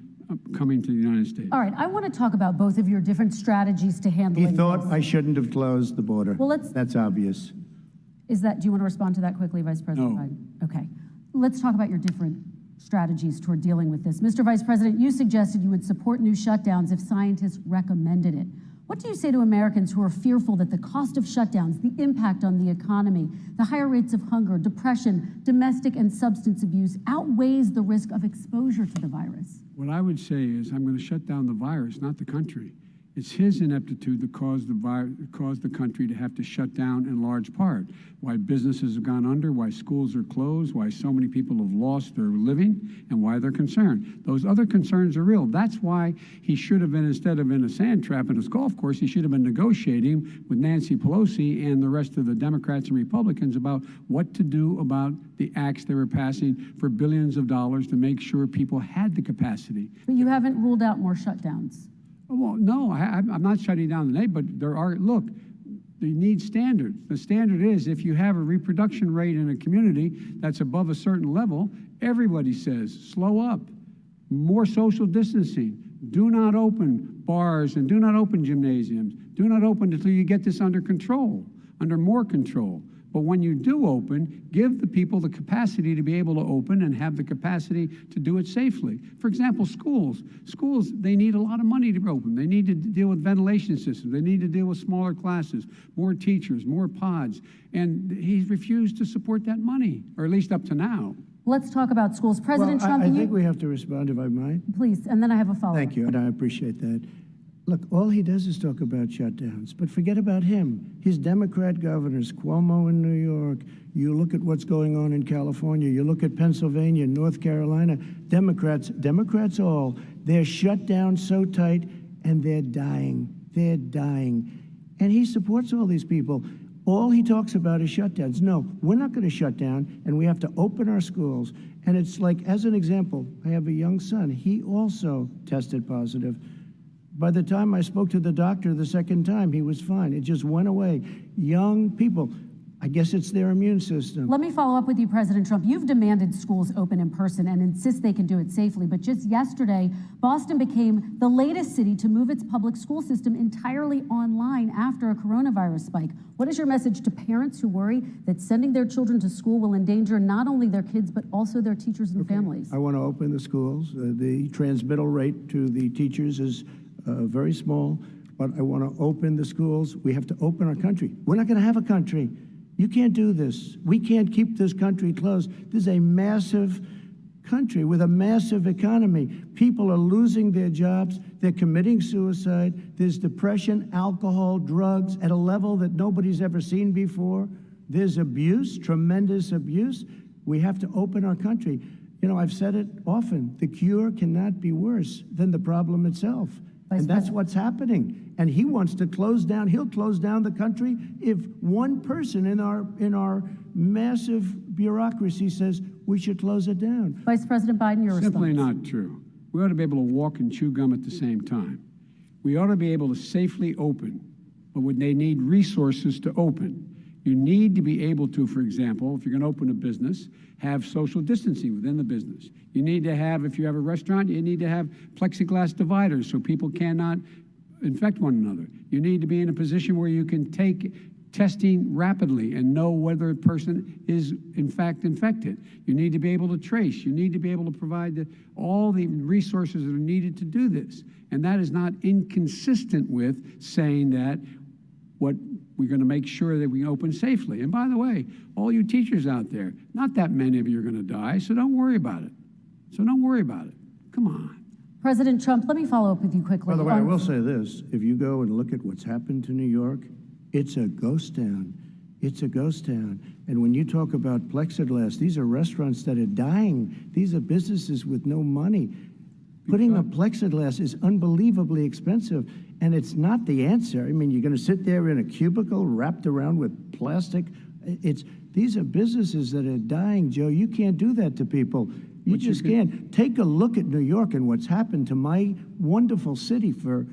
coming to the United States. All right, I want to talk about both of your different strategies to handling He thought this. I shouldn't have closed the border. Well, that's obvious. Do you want to respond to that quickly, Vice President Biden? Okay. Let's talk about your different strategies toward dealing with this. Mr. Vice President, you suggested you would support new shutdowns if scientists recommended it. What do you say to Americans who are fearful that the cost of shutdowns, the impact on the economy, the higher rates of hunger, depression, domestic and substance abuse outweighs the risk of exposure to the virus? What I would say is I'm going to shut down the virus, not the country. It's his ineptitude that caused the country to have to shut down in large part. Why businesses have gone under, why schools are closed, why so many people have lost their living, and why they're concerned. Those other concerns are real. That's why he should have been, instead of in a sand trap in his golf course, he should have been negotiating with Nancy Pelosi and the rest of the Democrats and Republicans about what to do about the acts they were passing for billions of dollars to make sure people had the capacity. But you haven't ruled out more shutdowns. Well, no, I'm not shutting down the name, but there are, look, you need standards. The standard is if you have a reproduction rate in a community that's above a certain level, everybody says, slow up, more social distancing, do not open bars and do not open gymnasiums, do not open until you get this under control, under more control. But when you do open, give the people the capacity to be able to open and have the capacity to do it safely. For example, schools. Schools, they need a lot of money to open. They need to deal with ventilation systems. They need to deal with smaller classes, more teachers, more pods. And he's refused to support that money, or at least up to now. Let's talk about schools. President Trump, I think we have to respond, if I might. Please, and then I have a follow-up. Thank you, and I appreciate that. Look, all he does is talk about shutdowns, but forget about him. His Democrat governors, Cuomo in New York, you look at what's going on in California, you look at Pennsylvania, North Carolina, Democrats all, they're shut down so tight and they're dying. They're dying. And he supports all these people. All he talks about is shutdowns. No, we're not going to shut down, and we have to open our schools. And it's like, as an example, I have a young son. He also tested positive. By the time I spoke to the doctor the second time, he was fine. It just went away. Young people, I guess it's their immune system. Let me follow up with you, President Trump. You've demanded schools open in person and insist they can do it safely. But just yesterday, Boston became the latest city to move its public school system entirely online after a coronavirus spike. What is your message to parents who worry that sending their children to school will endanger not only their kids, but also their teachers and families? I want to open the schools. The transmittal rate to the teachers is very small, but I want to open the schools. We have to open our country. We're not going to have a country. You can't do this. We can't keep this country closed. This is a massive country with a massive economy. People are losing their jobs. They're committing suicide. There's depression, alcohol, drugs at a level that nobody's ever seen before. There's abuse, tremendous abuse. We have to open our country. You know, I've said it often, the cure cannot be worse than the problem itself. And that's what's happening. And he wants to close down. He'll close down the country if one person in our massive bureaucracy says we should close it down. Vice President Biden, your response. Simply not true. We ought to be able to walk and chew gum at the same time. We ought to be able to safely open, but when they need resources to open. You need to be able to, for example, if you're going to open a business, have social distancing within the business. You need to have, if you have a restaurant, you need to have plexiglass dividers so people cannot infect one another. You need to be in a position where you can take testing rapidly and know whether a person is in fact infected. You need to be able to trace. You need to be able to provide all the resources that are needed to do this. And that is not inconsistent with saying that what we're going to make sure that we open safely. And by the way, all you teachers out there, not that many of you are going to die, so don't worry about it. So don't worry about it. Come on. President Trump, let me follow up with you quickly. By the way, I will say this. If you go and look at what's happened to New York, it's a ghost town. It's a ghost town. And when you talk about plexiglass, these are restaurants that are dying. These are businesses with no money. Putting up plexiglass is unbelievably expensive, and it's not the answer. I mean, you're going to sit there in a cubicle wrapped around with plastic. These are businesses that are dying, Joe. You can't do that to people. You just can't. Take a look at New York and what's happened to my wonderful city for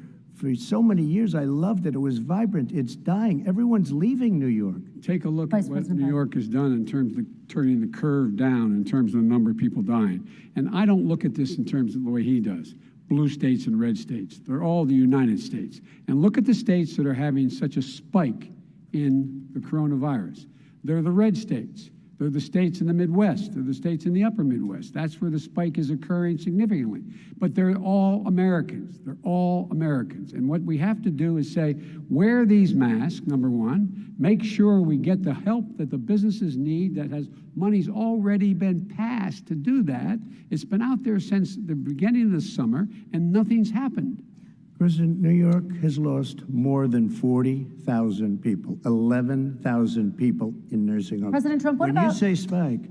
so many years. I loved it. It was vibrant. It's dying. Everyone's leaving New York. Take a look at what New York has done in terms of turning the curve down in terms of the number of people dying. And I don't look at this in terms of the way he does. Blue states and red states. They're all the United States. And look at the states that are having such a spike in the coronavirus. They're the red states. They're the states in the Midwest. They're the states in the upper Midwest. That's where the spike is occurring significantly. But they're all Americans. They're all Americans. And what we have to do is say, wear these masks, number one. Make sure we get the help that the businesses need, that has money's already been passed to do that. It's been out there since the beginning of the summer, and nothing's happened. President, New York has lost more than 40,000 people, 11,000 people in nursing homes. President Trump, what when about... you say spike,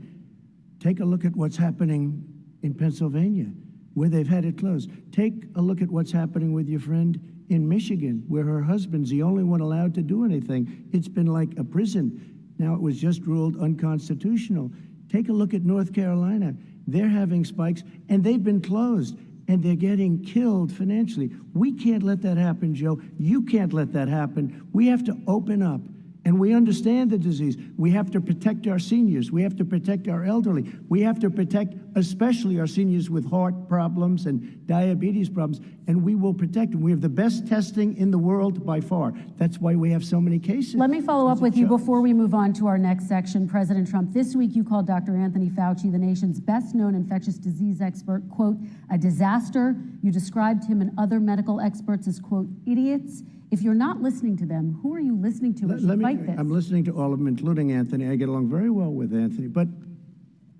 take a look at what's happening in Pennsylvania, where they've had it closed. Take a look at what's happening with your friend in Michigan, where her husband's the only one allowed to do anything. It's been like a prison. Now it was just ruled unconstitutional. Take a look at North Carolina. They're having spikes, and they've been closed. And they're getting killed financially. We can't let that happen, Joe. You can't let that happen. We have to open up. And we understand the disease. We have to protect our seniors. We have to protect our elderly. We have to protect especially our seniors with heart problems and diabetes problems. And we will protect them. We have the best testing in the world by far. That's why we have so many cases. Let me follow up with you before we move on to our next section. President Trump, this week you called Dr. Anthony Fauci, the nation's best-known infectious disease expert, quote, a disaster. You described him and other medical experts as, quote, idiots. If you're not listening to them, who are you listening to as you fight this? I'm listening to all of them, including Anthony. I get along very well with Anthony. But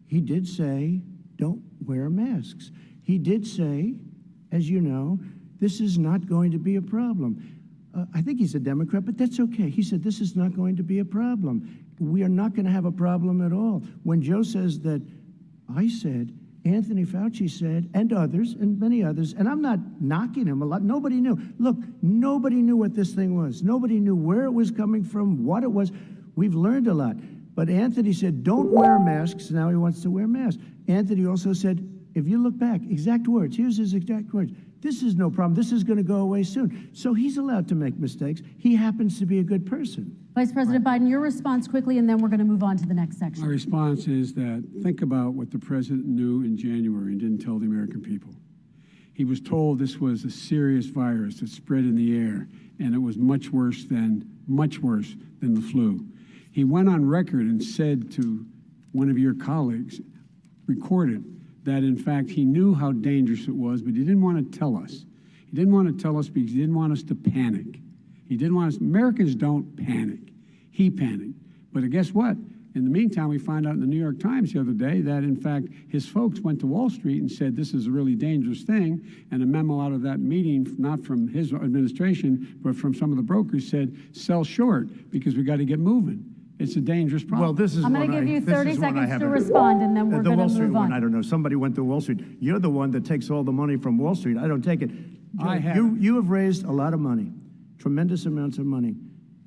he did say, don't wear masks. He did say, as you know, this is not going to be a problem. I think he's a Democrat, but that's okay. He said, this is not going to be a problem. We are not going to have a problem at all. When Joe says that, I said, Anthony Fauci said, and others, and many others, and I'm not knocking him a lot. Nobody knew. Look, nobody knew what this thing was. Nobody knew where it was coming from, what it was. We've learned a lot. But Anthony said, don't wear masks. Now he wants to wear masks. Anthony also said, if you look back, exact words, here's his exact words. This is no problem. This is going to go away soon. So he's allowed to make mistakes. He happens to be a good person. Vice President Biden, your response quickly, and then we're going to move on to the next My section. response is that think about what the president knew in January and didn't tell the American people. He was told this was a serious virus that spread in the air, and it was much worse than the flu. He went on record and said to one of your colleagues, recorded, that in fact he knew how dangerous it was, but he didn't want to tell us. He didn't want to tell us because he didn't want us to panic. He didn't want us, Americans don't panic. He panicked. But guess what? In the meantime, we found out in the New York Times the other day that, in fact, his folks went to Wall Street and said this is a really dangerous thing. And a memo out of that meeting, not from his administration, but from some of the brokers, said sell short because we got to get moving. It's a dangerous problem. Well, this is I'm going to give you 30 seconds to respond, and then we're the going Wall to Street move one, on. I don't know. Somebody went to Wall Street. You're the one that takes all the money from Wall Street. I don't take it. I have. You have raised a lot of money, tremendous amounts of money.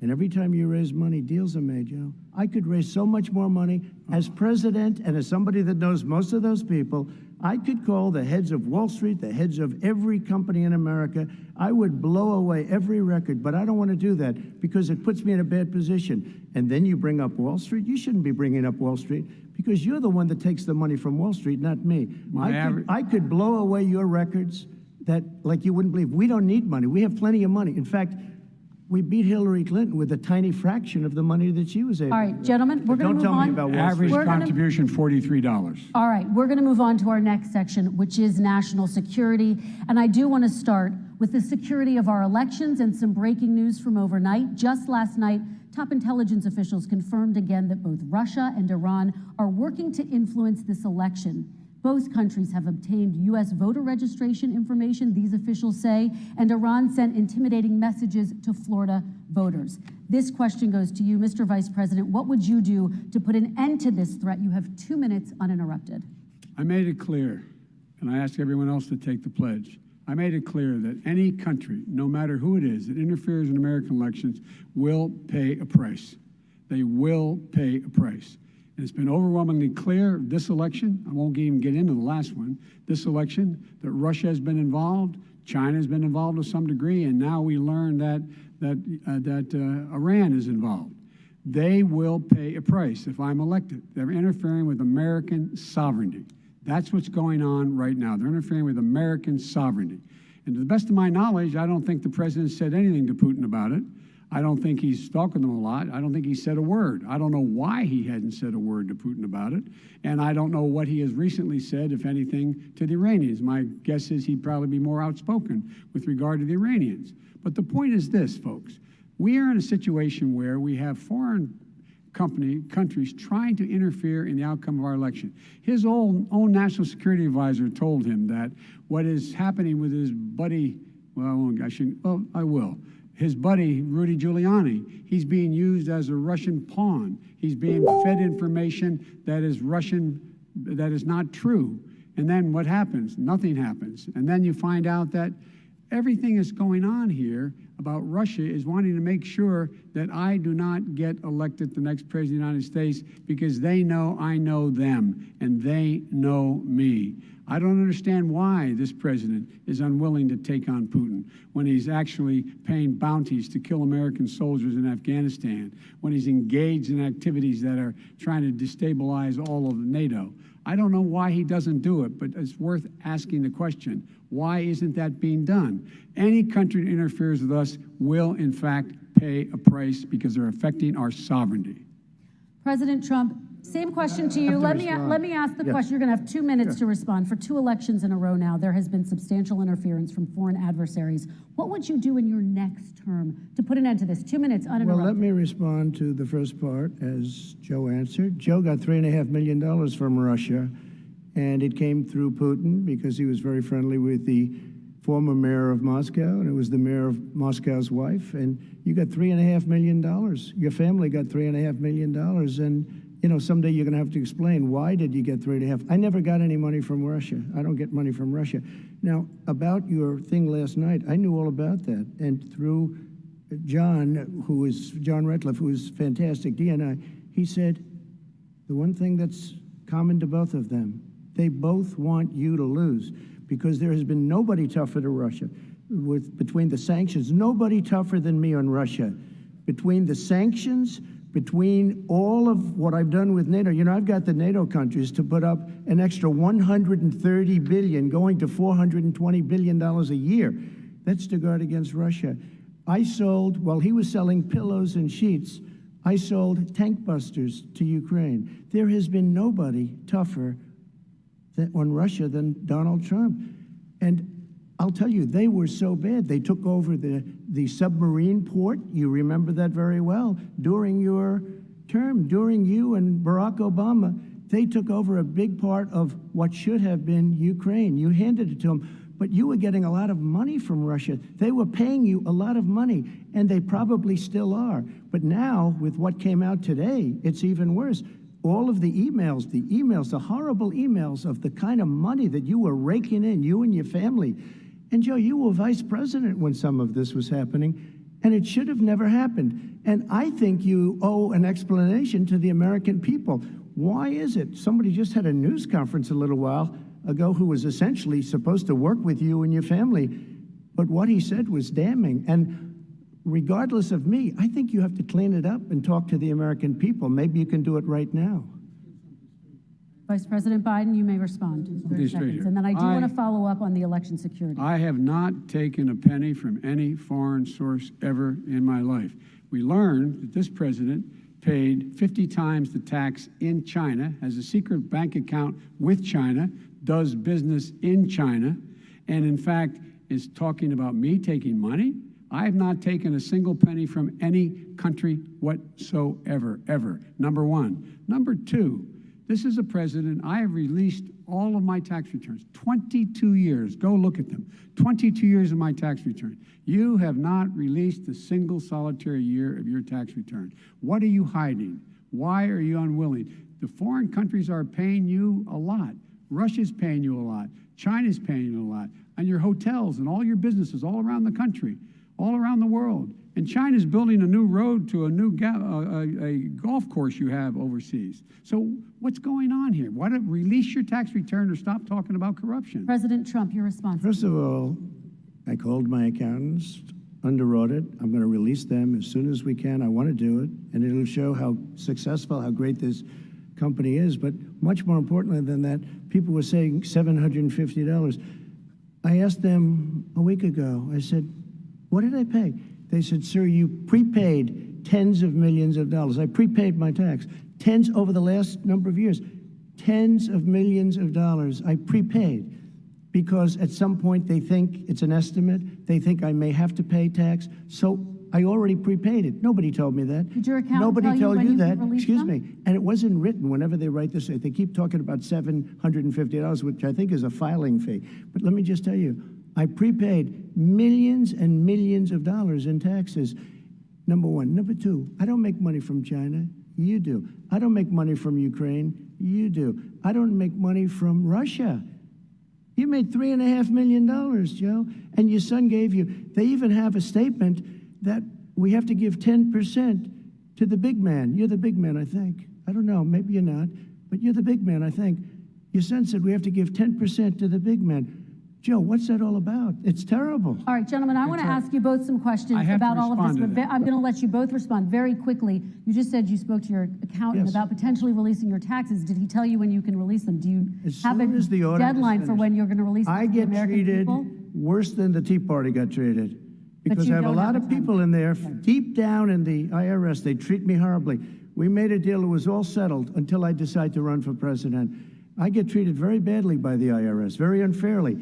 And every time you raise money, deals are made, Joe. I could raise so much more money. As president and as somebody that knows most of those people, I could call the heads of Wall Street, the heads of every company in America. I would blow away every record, but I don't want to do that because it puts me in a bad position. And then you bring up Wall Street. You shouldn't be bringing up Wall Street because you're the one that takes the money from Wall Street, not me. I could blow away your records that, like you wouldn't believe. We don't need money. We have plenty of money. In fact, we beat Hillary Clinton with a tiny fraction of the money that she was able to. All right, gentlemen, we're going to move on. Don't tell me about Wall Street. Average contribution, $43. All right, we're going to move on to our next section, which is national security. And I do want to start with the security of our elections and some breaking news from overnight. Just last night, top intelligence officials confirmed again that both Russia and Iran are working to influence this election. Both countries have obtained U.S. voter registration information, these officials say, and Iran sent intimidating messages to Florida voters. This question goes to you, Mr. Vice President. What would you do to put an end to this threat? You have 2 minutes uninterrupted. I made it clear, and I ask everyone else to take the pledge. I made it clear that any country, no matter who it is, that interferes in American elections will pay a price. They will pay a price. And it's been overwhelmingly clear this election, I won't even get into the last one, this election, that Russia has been involved, China has been involved to some degree, and now we learn that Iran is involved. They will pay a price if I'm elected. They're interfering with American sovereignty. That's what's going on right now. They're interfering with American sovereignty. And to the best of my knowledge, I don't think the president said anything to Putin about it. I don't think he's stalking them a lot. I don't think he said a word. I don't know why he hadn't said a word to Putin about it. And I don't know what he has recently said, if anything, to the Iranians. My guess is he'd probably be more outspoken with regard to the Iranians. But the point is this, folks. We are in a situation where we have foreign countries trying to interfere in the outcome of our election. His own national security advisor told him that what is happening with his buddy, I will. His buddy, Rudy Giuliani, he's being used as a Russian pawn. He's being fed information that is Russian, that is not true. And then what happens? Nothing happens. And then you find out that everything that's going on here about Russia is wanting to make sure that I do not get elected the next president of the United States because they know I know them and they know me. I don't understand why this president is unwilling to take on Putin when he's actually paying bounties to kill American soldiers in Afghanistan, when he's engaged in activities that are trying to destabilize all of NATO. I don't know why he doesn't do it, but it's worth asking the question, why isn't that being done? Any country that interferes with us will, in fact, pay a price because they're affecting our sovereignty. President Trump, same question to you. Let me ask the question. You're going to have 2 minutes to respond. For 2 elections in a row now, there has been substantial interference from foreign adversaries. What would you do in your next term to put an end to this? 2 minutes uninterrupted. Well, let me respond to the first part, as Joe answered. Joe got $3.5 million from Russia, and it came through Putin because he was very friendly with the former mayor of Moscow, and it was the mayor of Moscow's wife, and you got $3.5 million. Your family got $3.5 million, and you know, someday you're going to have to explain, why did you get 3.5? I never got any money from Russia. I don't get money from Russia. Now, about your thing last night, I knew all about that. And through John Ratcliffe, who is fantastic, DNI, he said, the one thing that's common to both of them, they both want you to lose. because there has been nobody tougher to Russia. Between the sanctions, nobody tougher than me on Russia. Between the sanctions, between all of what I've done with NATO, I've got the NATO countries to put up an extra $130 billion, going to $420 billion a year. That's to guard against Russia. I sold, while he was selling pillows and sheets, I sold tank busters to Ukraine. There has been nobody tougher on Russia than Donald Trump. And I'll tell you, they were so bad. They took over the submarine port. You remember that very well. During your term, during you and Barack Obama, they took over a big part of what should have been Ukraine. You handed it to them. But you were getting a lot of money from Russia. They were paying you a lot of money, and they probably still are. But now, with what came out today, it's even worse. All of the emails, the horrible emails of the kind of money that you were raking in, you and your family. And Joe, you were vice president when some of this was happening, and it should have never happened. And I think you owe an explanation to the American people. Why is it? Somebody just had a news conference a little while ago who was essentially supposed to work with you and your family, but what he said was damning. And regardless of me, I think you have to clean it up and talk to the American people. Maybe you can do it right now. Vice President Biden, you may respond in 30 seconds. And then I do want to follow up on the election security. I have not taken a penny from any foreign source ever in my life. We learned that this president paid 50 times the tax in China, has a secret bank account with China, does business in China, and in fact is talking about me taking money. I have not taken a single penny from any country whatsoever, ever. Number one. Number two, this is a president, I have released all of my tax returns, 22 years, go look at them, 22 years of my tax return. You have not released a single solitary year of your tax return. What are you hiding? Why are you unwilling? The foreign countries are paying you a lot. Russia's paying you a lot. China's paying you a lot. And your hotels and all your businesses all around the country, all around the world. And China's building a new road to a new a golf course you have overseas. So what's going on here? Why don't release your tax return or stop talking about corruption? President Trump, your response. First of all, I called my accountants, under audit. I'm going to release them as soon as we can. I want to do it, and it'll show how successful, how great this company is. But much more importantly than that, people were saying $750. I asked them a week ago, I said, what did I pay? They said, sir, you prepaid tens of millions of dollars. I prepaid my tax. Tens over the last number of years. Tens of millions of dollars I prepaid because at some point they think it's an estimate. They think I may have to pay tax. So I already prepaid it. Nobody told me that. Did your accountant Nobody tell told you that. Excuse me. And it wasn't written whenever they write this. They keep talking about $750, which I think is a filing fee. But let me just tell you, I prepaid millions and millions of dollars in taxes. Number one. Number two, I don't make money from China. You do. I don't make money from Ukraine. You do. I don't make money from Russia. You made $3.5 million, Joe, and your son gave you. They even have a statement that we have to give 10% to the big man. You're the big man, I think. I don't know. Maybe you're not, but you're the big man, I think. Your son said we have to give 10% to the big man. Joe, what's that all about? It's terrible. All right, gentlemen, I want to ask you both some questions about all of this, but I'm going to let you both respond very quickly. You just said you spoke to your accountant about potentially releasing your taxes. Did he tell you when you can release them? Do you have a deadline for when you're going to release them? I get treated worse than the Tea Party got treated because I have a lot of people in there deep down in the IRS. They treat me horribly. We made a deal. It was all settled until I decide to run for president. I get treated very badly by the IRS, very unfairly.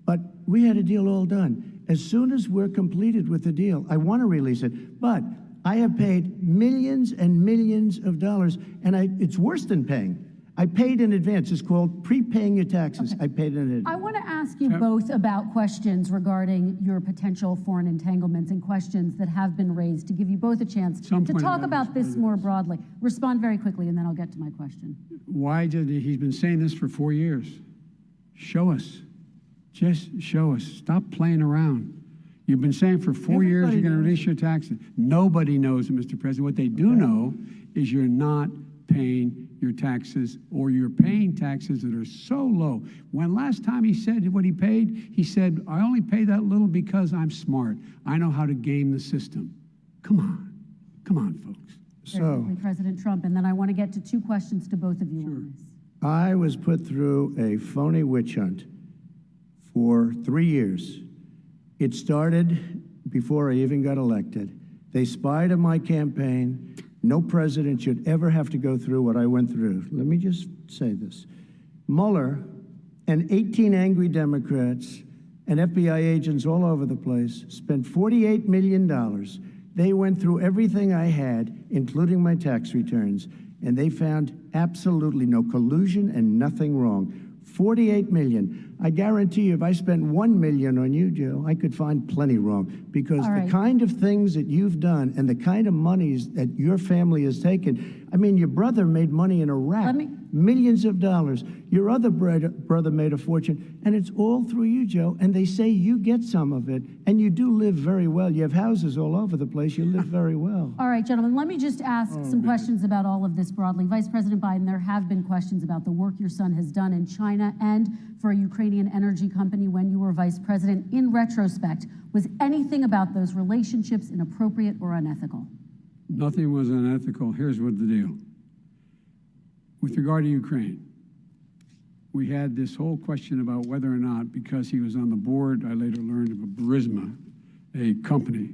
But we had a deal all done. As soon as we're completed with the deal, I want to release it. But I have paid millions and millions of dollars, and it's worse than paying. I paid in advance. It's called prepaying your taxes. I paid in advance. I want to ask you both about questions regarding your potential foreign entanglements and questions that have been raised to give you both a chance to talk about this more broadly. Respond very quickly, and then I'll get to my question. Why did he's been saying this for 4 years? Show us. Just show us. Stop playing around. You've been saying for 4 years you're going to release your taxes. Nobody knows it, Mr. President. What they do know is you're not paying your taxes, or you're paying taxes that are so low. When last time he said what he paid, he said, I only pay that little because I'm smart. I know how to game the system. Come on, folks. So, President Trump, and then I want to get to two questions to both of you on this. I was put through a phony witch hunt for 3 years. It started before I even got elected. They spied on my campaign. No president should ever have to go through what I went through. Let me just say this. Mueller and 18 angry Democrats and FBI agents all over the place spent $48 million. They went through everything I had, including my tax returns, and they found absolutely no collusion and nothing wrong. 48 million. I guarantee you, if I spent 1 million on you, Joe, I could find plenty wrong, because the kind of things that you've done and the kind of monies that your family has taken. I mean, your brother made money in Iraq, millions of dollars. Your other brother made a fortune, and it's all through you, Joe. And they say you get some of it, and you do live very well. You have houses all over the place. You live very well. All right, gentlemen, let me just ask some questions about all of this broadly. Vice President Biden, there have been questions about the work your son has done in China and for a Ukrainian energy company when you were vice president. In retrospect, was anything about those relationships inappropriate or unethical? Nothing was unethical. Here's what the deal. With regard to Ukraine, we had this whole question about whether or not, because he was on the board, I later learned of a Burisma, a company,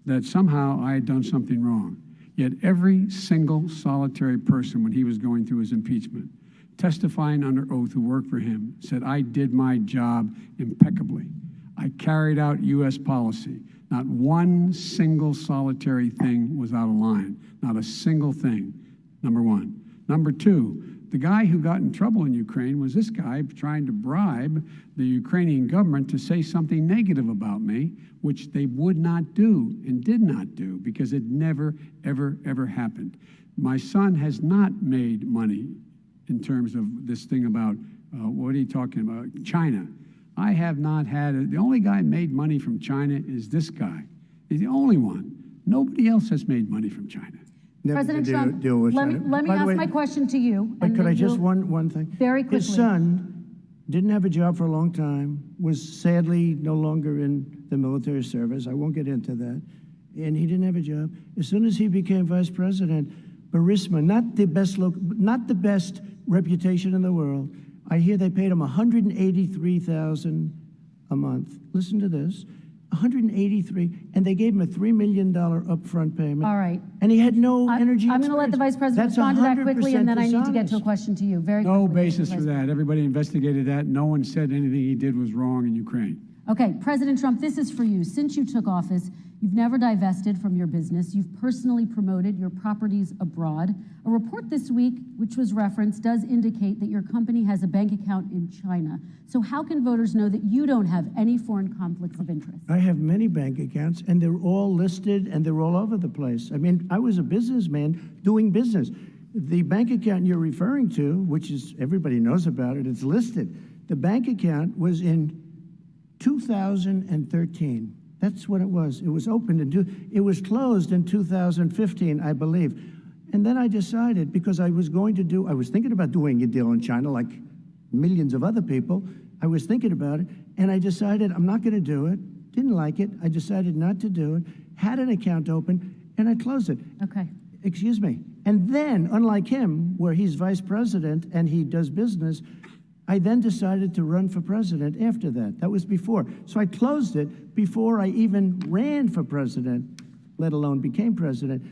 that somehow I had done something wrong. Yet every single solitary person, when he was going through his impeachment, testifying under oath who worked for him, said, I did my job impeccably. I carried out U.S. policy. Not one single solitary thing was out of line. Not a single thing, number one. Number two, the guy who got in trouble in Ukraine was this guy trying to bribe the Ukrainian government to say something negative about me, which they would not do and did not do, because it never, ever, ever happened. My son has not made money in terms of this thing about, what are you talking about, China. I have not had, the only guy made money from China is this guy. He's the only one. Nobody else has made money from China. President Trump, let me ask my question to you. But could I just, one thing? Very quickly. His son didn't have a job for a long time, was sadly no longer in the military service. I won't get into that. And he didn't have a job. As soon as he became vice president, Burisma, not the best reputation in the world. I hear they paid him $183,000 a month. Listen to this. $183,000, and they gave him a $3 million upfront payment. All right. And he had no energy. I'm going to let the vice president respond to that quickly, and then I need to get to a question to you. Very quickly. No basis for that. Everybody investigated that. No one said anything he did was wrong in Ukraine. Okay, President Trump, this is for you. Since you took office, you've never divested from your business. You've personally promoted your properties abroad. A report this week, which was referenced, does indicate that your company has a bank account in China. So how can voters know that you don't have any foreign conflicts of interest? I have many bank accounts, and they're all listed, and they're all over the place. I mean, I was a businessman doing business. The bank account you're referring to, which is, everybody knows about it, it's listed. The bank account was in 2013. That's what it was. It was opened it was closed in 2015, I believe. And then I decided, because I was thinking about doing a deal in China like millions of other people. I was thinking about it, and I decided I'm not going to do it. Didn't like it. I decided not to do it. Had an account open, and I closed it. Okay. Excuse me. And then, unlike him, where he's vice president and he does business, I then decided to run for president after that. That was before. So I closed it before I even ran for president, let alone became president.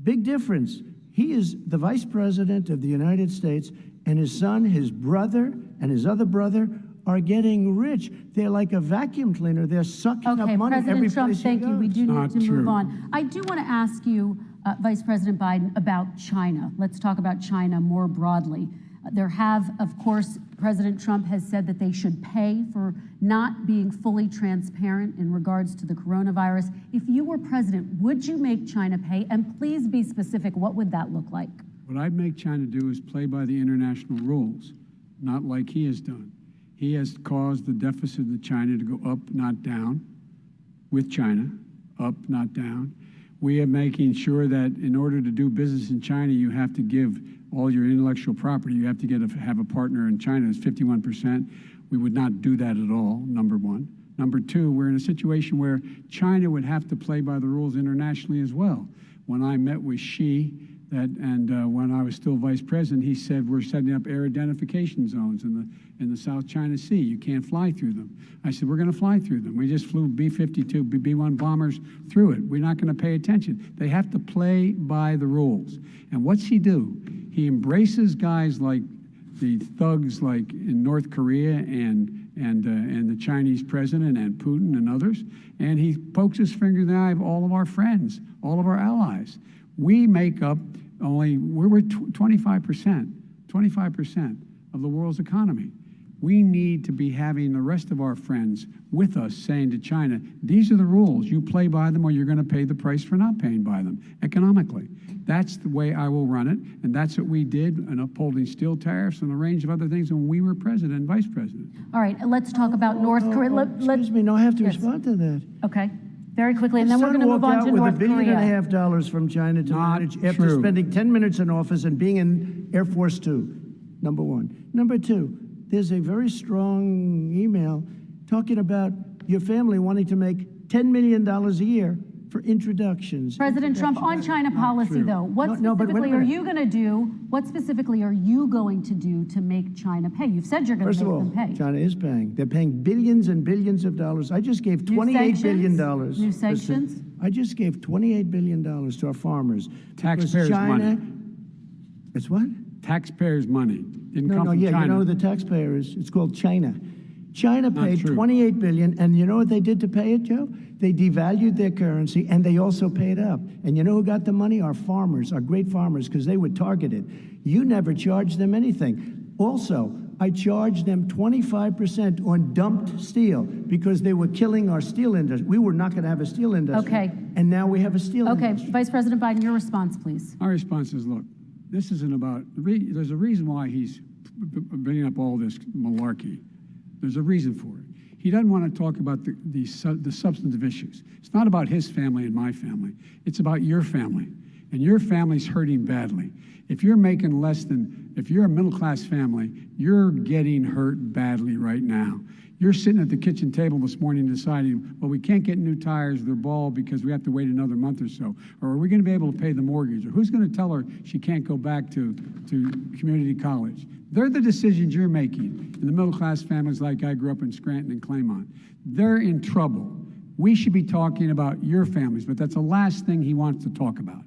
Big difference. He is the vice president of the United States, and his son, his brother, and his other brother are getting rich. They're like a vacuum cleaner. They're sucking up money every President Trump, place thank he you. goes. We do need to move on. I do want to ask you, Vice President Biden, about China. Let's talk about China more broadly. There have, of course, President Trump has said that they should pay for not being fully transparent in regards to the coronavirus. If you were president, would you make China pay? And please be specific, what would that look like? What I'd make China do is play by the international rules, not like he has done. He has caused the deficit of China to go up, not down, with China, up, not down. We are making sure that in order to do business in China, you have to give all your intellectual property, you have to have a partner in China that's 51%. We would not do that at all, number one. Number two, we're in a situation where China would have to play by the rules internationally as well. When I met with Xi, when I was still vice president, he said we're setting up air identification zones in the South China Sea. You can't fly through them. I said we're going to fly through them. We just flew B-52, B-1 bombers through it. We're not going to pay attention. They have to play by the rules. And what's he do? He embraces guys like the thugs like in North Korea and the Chinese president and Putin and others, and he pokes his finger in the eye of all of our friends, all of our allies. We make up we're 25% of the world's economy. We need to be having the rest of our friends with us saying to China, these are the rules. You play by them or you're going to pay the price for not paying by them economically. That's the way I will run it, and that's what we did in upholding steel tariffs and a range of other things when we were president and vice president. All right, let's talk about North Korea. Excuse me, no, I have to respond to that. Okay, very quickly, and then we're going to move on to North Korea. With $1.5 billion from China to manage after spending 10 minutes in office and being in Air Force Two, number one. Number two, there's a very strong email talking about your family wanting to make $10 million a year for introductions. President Trump, on China policy, though, what specifically are you going to do? What specifically are you going to do to make China pay? You've said you're going to make them pay. China is paying. They're paying billions and billions of dollars. I just gave $28 billion. New sanctions? I just gave $28 billion to our farmers. Taxpayers' money. It's what? Taxpayers' money. Didn't come from China. China. You know who the taxpayer is? It's called China. China paid $28 billion, and you know what they did to pay it, Joe? They devalued their currency, and they also paid up. And you know who got the money? Our farmers, our great farmers, because they were targeted. You never charged them anything. Also, I charged them 25% on dumped steel because they were killing our steel industry. We were not going to have a steel industry. Okay. And now we have a steel industry. Okay, Vice President Biden, your response, please. Our response is, look, this isn't about, there's a reason why he's bringing up all this malarkey. There's a reason for it. He doesn't want to talk about the substantive issues. It's not about his family and my family. It's about your family. And your family's hurting badly. If you're making if you're a middle-class family, you're getting hurt badly right now. You're sitting at the kitchen table this morning deciding, well, we can't get new tires, they're bald because we have to wait another month or so. Or are we going to be able to pay the mortgage? Or who's going to tell her she can't go back to community college? They're the decisions you're making in the middle-class families like I grew up in Scranton and Claymont. They're in trouble. We should be talking about your families, but that's the last thing he wants to talk about.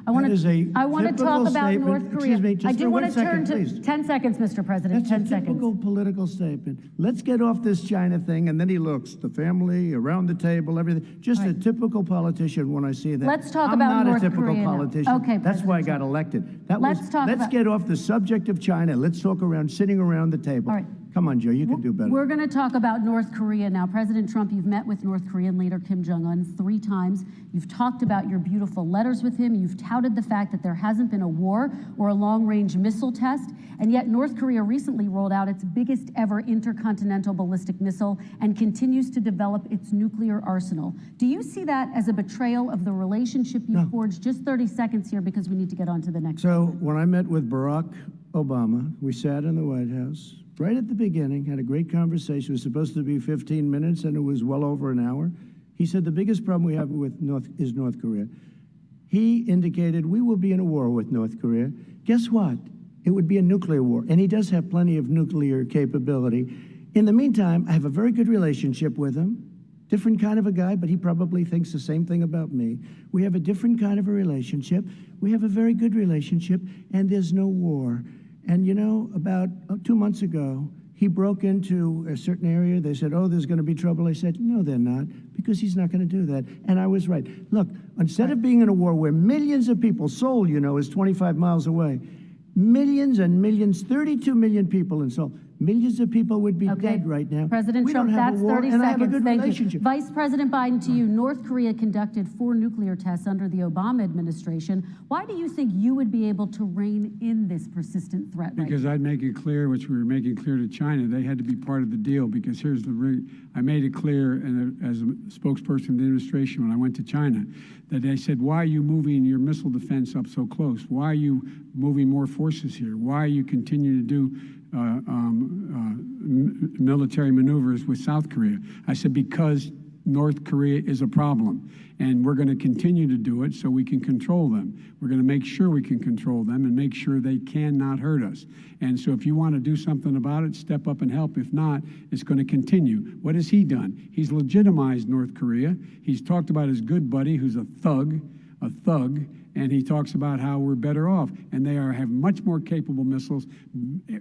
I want to talk about North Korea. Excuse me, just I do for want 1 to turn second, to please. 10 seconds, Mr. President. That's 10 a seconds. typical political statement. Let's get off this China thing, and then he looks, the family, around the table, everything. Just a typical politician when I see that. Let's talk I'm about not North a typical Korea now. politician. Okay, That's why I President got elected. Let's get off the subject of China. Let's talk sitting around the table. All right. Come on, Joe, you can do better. We're going to talk about North Korea now. President Trump, you've met with North Korean leader Kim Jong-un 3 times. You've talked about your beautiful letters with him. You've touted the fact that there hasn't been a war or a long-range missile test. And yet North Korea recently rolled out its biggest ever intercontinental ballistic missile and continues to develop its nuclear arsenal. Do you see that as a betrayal of the relationship you forged? Just 30 seconds here because we need to get on to the next So when I met with Barack Obama, we sat in the White House. Right at the beginning, had a great conversation. It was supposed to be 15 minutes, and it was well over an hour. He said the biggest problem we have with North Korea. He indicated we will be in a war with North Korea. Guess what? It would be a nuclear war, and he does have plenty of nuclear capability. In the meantime, I have a very good relationship with him. Different kind of a guy, but he probably thinks the same thing about me. We have a different kind of a relationship. We have a very good relationship, and there's no war. And you know, about 2 months ago, he broke into a certain area. They said, oh, there's going to be trouble. I said, no, they're not, because he's not going to do that. And I was right. Look, instead of being in a war where millions of people, Seoul, you know, is 25 miles away, millions and millions, 32 million people in Seoul, Millions of people would be dead right now. President we Trump, don't have that's a war, 30 and seconds. I have a good Thank relationship. you. Vice President Biden, to you, North Korea conducted 4 nuclear tests under the Obama administration. Why do you think you would be able to rein in this persistent threat? Because I'd make it clear, which we were making clear to China, they had to be part of the deal. Because here's I made it clear as a spokesperson of the administration when I went to China, that they said, why are you moving your missile defense up so close? Why are you moving more forces here? Why are you continuing to do military maneuvers with South Korea? I said, because North Korea is a problem, and we're going to continue to do it so we can control them. We're going to make sure we can control them and make sure they cannot hurt us. And so if you want to do something about it, step up and help. If not, it's going to continue. What has he done? He's legitimized North Korea. He's talked about his good buddy who's a thug, and he talks about how we're better off. And they have much more capable missiles,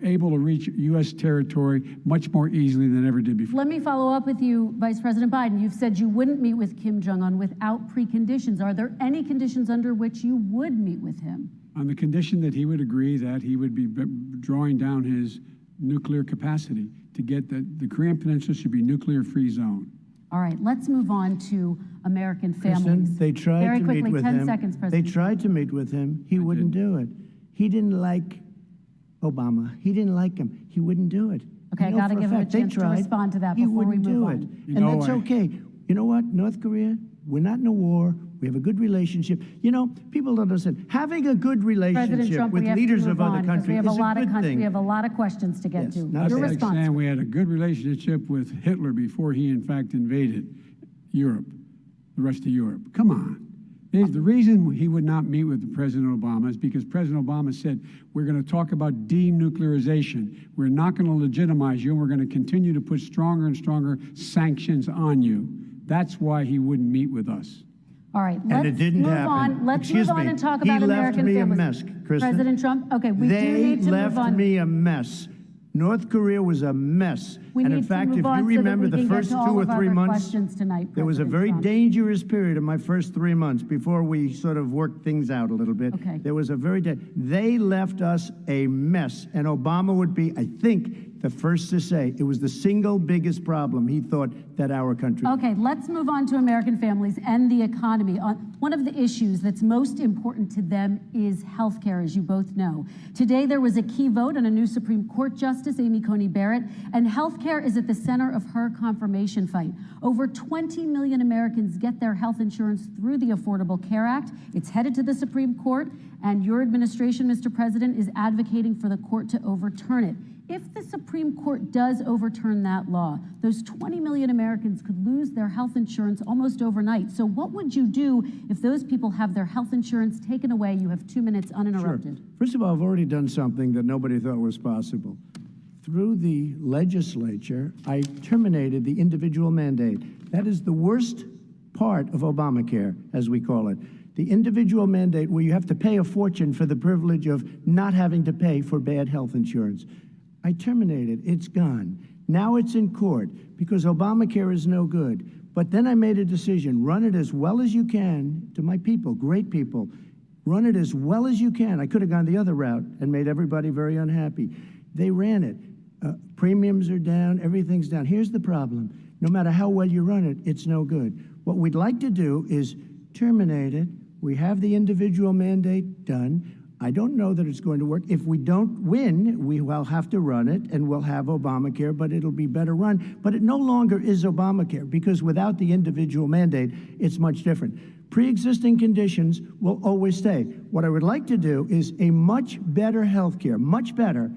able to reach U.S. territory much more easily than ever did before. Let me follow up with you, Vice President Biden. You've said you wouldn't meet with Kim Jong-un without preconditions. Are there any conditions under which you would meet with him? On the condition that he would agree that he would be drawing down his nuclear capacity to get the Korean Peninsula should be nuclear-free zone. All right, let's move on to American families. Kristen, they tried Very to quickly, meet with 10 him. seconds, They President. tried to meet with him. He wouldn't do it. He didn't like Obama. He didn't like him. He wouldn't do it. Okay, I know got to for give him a fact they chance to tried. respond to that He before we wouldn't move do on. it. And that's okay. You know what? North Korea, we're not in a war. We have a good relationship. You know, people don't understand. Having a good President relationship Trump, with we have leaders to of move other on because countries we have is a good thing. we have a lot of questions to get Yes, to. not Your bad. response. Saying we had a good relationship with Hitler before he, in fact, invaded Europe, the rest of Europe. Come on. The reason he would not meet with President Obama is because President Obama said, we're going to talk about denuclearization. We're not going to legitimize you, and we're going to continue to put stronger and stronger sanctions on you. That's why he wouldn't meet with us. All right, And let's it didn't move happen. on. Let's Excuse move on me. and talk He about left American me a families. mess, Kristen. President Trump, okay, we do They need to left move on. me a mess. North Korea was a mess. We and in need to fact, move if on you so that remember we the can get first to 2 all or of 3 our months, questions tonight, there was a President very Trump. dangerous period in my first 3 months before we sort of worked things out a little bit. Okay. There was a they left us a mess. And Obama would be, I think, the first to say it was the single biggest problem he thought that our country. Okay, let's move on to American families and the economy. One of the issues that's most important to them is health care, as you both know. Today, there was a key vote on a new Supreme Court Justice, Amy Coney Barrett, and health care is at the center of her confirmation fight. Over 20 million Americans get their health insurance through the Affordable Care Act. It's headed to the Supreme Court, and your administration, Mr. President, is advocating for the court to overturn it. If the Supreme Court does overturn that law, those 20 million Americans could lose their health insurance almost overnight. So what would you do if those people have their health insurance taken away? You have 2 minutes uninterrupted. Sure. First of all, I've already done something that nobody thought was possible. Through the legislature, I terminated the individual mandate. That is the worst part of Obamacare, as we call it. The individual mandate where you have to pay a fortune for the privilege of not having to pay for bad health insurance. I terminated. It's gone. Now it's in court because Obamacare is no good. But then I made a decision. Run it as well as you can to my people, great people. Run it as well as you can. I could have gone the other route and made everybody very unhappy. They ran it. Premiums are down. Everything's down. Here's the problem. No matter how well you run it, it's no good. What we'd like to do is terminate it. We have the individual mandate done. I don't know that it's going to work. If we don't win, we will have to run it, and we'll have Obamacare, but it'll be better run. But it no longer is Obamacare, because without the individual mandate, it's much different. Pre-existing conditions will always stay. What I would like to do is a much better health care, much better,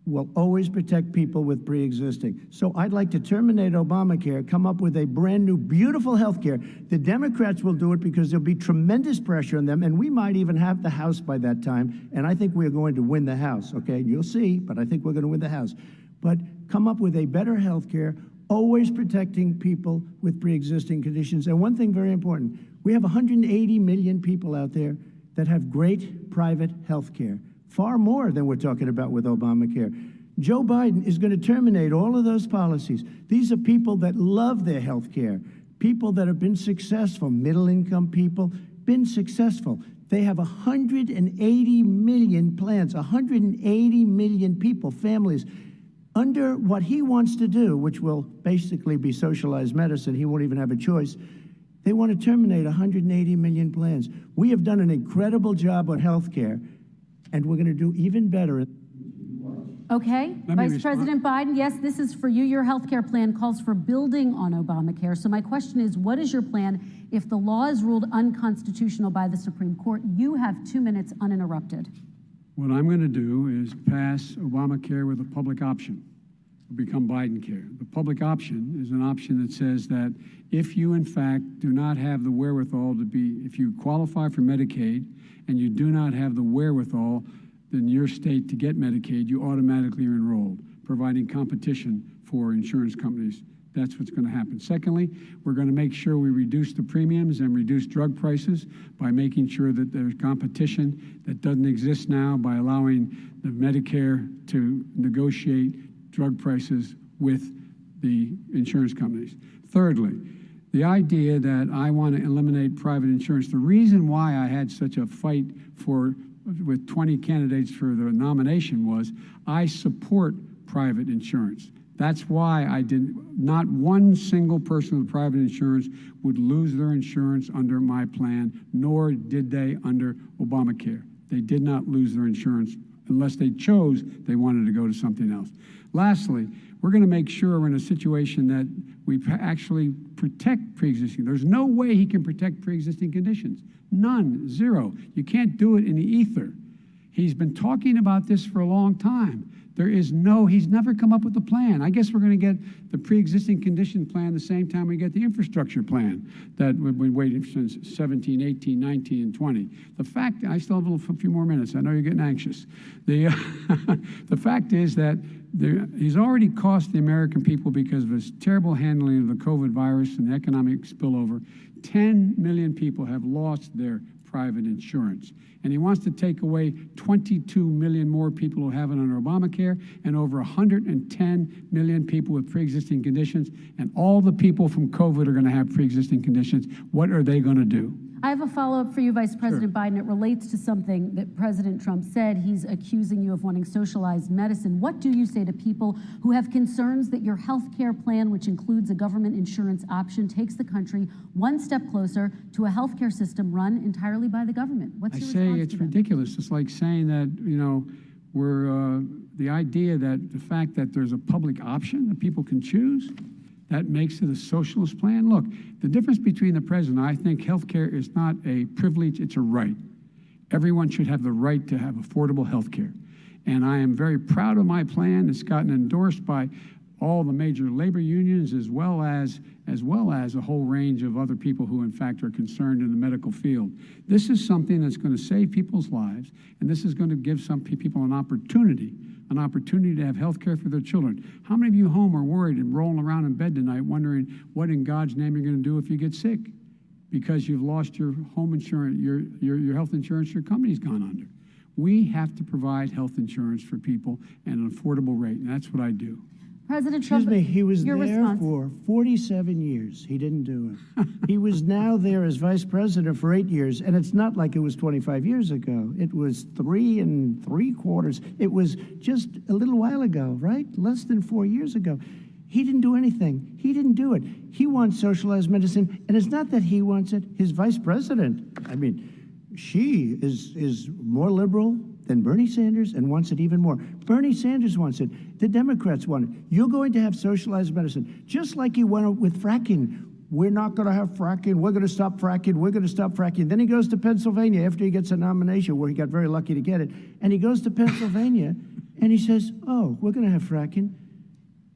will always protect people with pre-existing. So I'd like to terminate Obamacare, come up with a brand new, beautiful health care. The Democrats will do it because there'll be tremendous pressure on them, and we might even have the House by that time, and I think we're going to win the House, okay? You'll see, but I think we're going to win the House. But come up with a better health care, always protecting people with pre-existing conditions. And one thing very important, we have 180 million people out there that have great private health care. Far more than we're talking about with Obamacare. Joe Biden is going to terminate all of those policies. These are people that love their health care, people that have been successful, middle-income people, been successful. They have 180 million plans, 180 million people, families. under what he wants to do, which will basically be socialized medicine, he won't even have a choice. They want to terminate 180 million plans. We have done an incredible job on health care, and we're going to do even better. Okay, Vice President Biden, yes, this is for you. Your health care plan calls for building on Obamacare. So my question is, what is your plan if the law is ruled unconstitutional by the Supreme Court? You have 2 minutes uninterrupted. What I'm going to do is pass Obamacare with a public option. It'll become Biden care. The public option is an option that says that if you, in fact, do not have the wherewithal to be, if you qualify for Medicaid and you do not have the wherewithal in your state to get Medicaid, you automatically are enrolled, providing competition for insurance companies. That's what's going to happen. Secondly, we're going to make sure we reduce the premiums and reduce drug prices by making sure that there's competition that doesn't exist now by allowing the Medicare to negotiate drug prices with the insurance companies. Thirdly, the idea that I want to eliminate private insurance, the reason why I had such a fight with 20 candidates for the nomination was I support private insurance. That's why not one single person with private insurance would lose their insurance under my plan, nor did they under Obamacare. They did not lose their insurance unless they chose they wanted to go to something else. Lastly, we're going to make sure we're in a situation that we actually protect pre-existing. There's no way he can protect pre-existing conditions. None, zero. You can't do it in the ether. He's been talking about this for a long time. He's never come up with a plan. I guess we're going to get the pre-existing condition plan the same time we get the infrastructure plan that we've been waiting since 17, 18, 19, and 20. The fact, I still have a few more minutes. I know you're getting anxious. The fact is that he's already cost the American people, because of his terrible handling of the COVID virus and the economic spillover, 10 million people have lost their private insurance. And he wants to take away 22 million more people who have it under Obamacare, and over 110 million people with pre-existing conditions. And all the people from COVID are going to have pre-existing conditions. What are they going to do? I have a follow-up for you, Vice President Biden. It relates to something that President Trump said. He's accusing you of wanting socialized medicine. What do you say to people who have concerns that your health care plan, which includes a government insurance option, takes the country one step closer to a health care system run entirely by the government? What's your response to that? It's ridiculous. It's like saying that, the idea that the fact that there's a public option that people can choose, that makes it a socialist plan. Look, the difference between the president, I think healthcare is not a privilege, it's a right. Everyone should have the right to have affordable healthcare. And I am very proud of my plan. It's gotten endorsed by all the major labor unions, as well as a whole range of other people who in fact are concerned in the medical field. This is something that's going to save people's lives, and this is going to give some people an opportunity to have health care for their children. How many of you home are worried and rolling around in bed tonight wondering what in God's name you're going to do if you get sick because you've lost your home insurance, your health insurance your company's gone under? We have to provide health insurance for people at an affordable rate, and that's what I do. President Trump, Excuse me, he was there response. for 47 years. He didn't do it. He was now there as vice president for 8 years, and it's not like it was 25 years ago. It was 3 3/4. It was just a little while ago, right? Less than 4 years ago. He didn't do anything. He didn't do it. He wants socialized medicine, and it's not that he wants it. His vice president, she is more liberal than Bernie Sanders and wants it even more. Bernie Sanders wants it. The Democrats want it. You're going to have socialized medicine, just like you went with fracking. We're not going to have fracking. We're going to stop fracking. We're going to stop fracking. Then he goes to Pennsylvania after he gets a nomination, where he got very lucky to get it. And he goes to Pennsylvania and he says, oh, we're going to have fracking.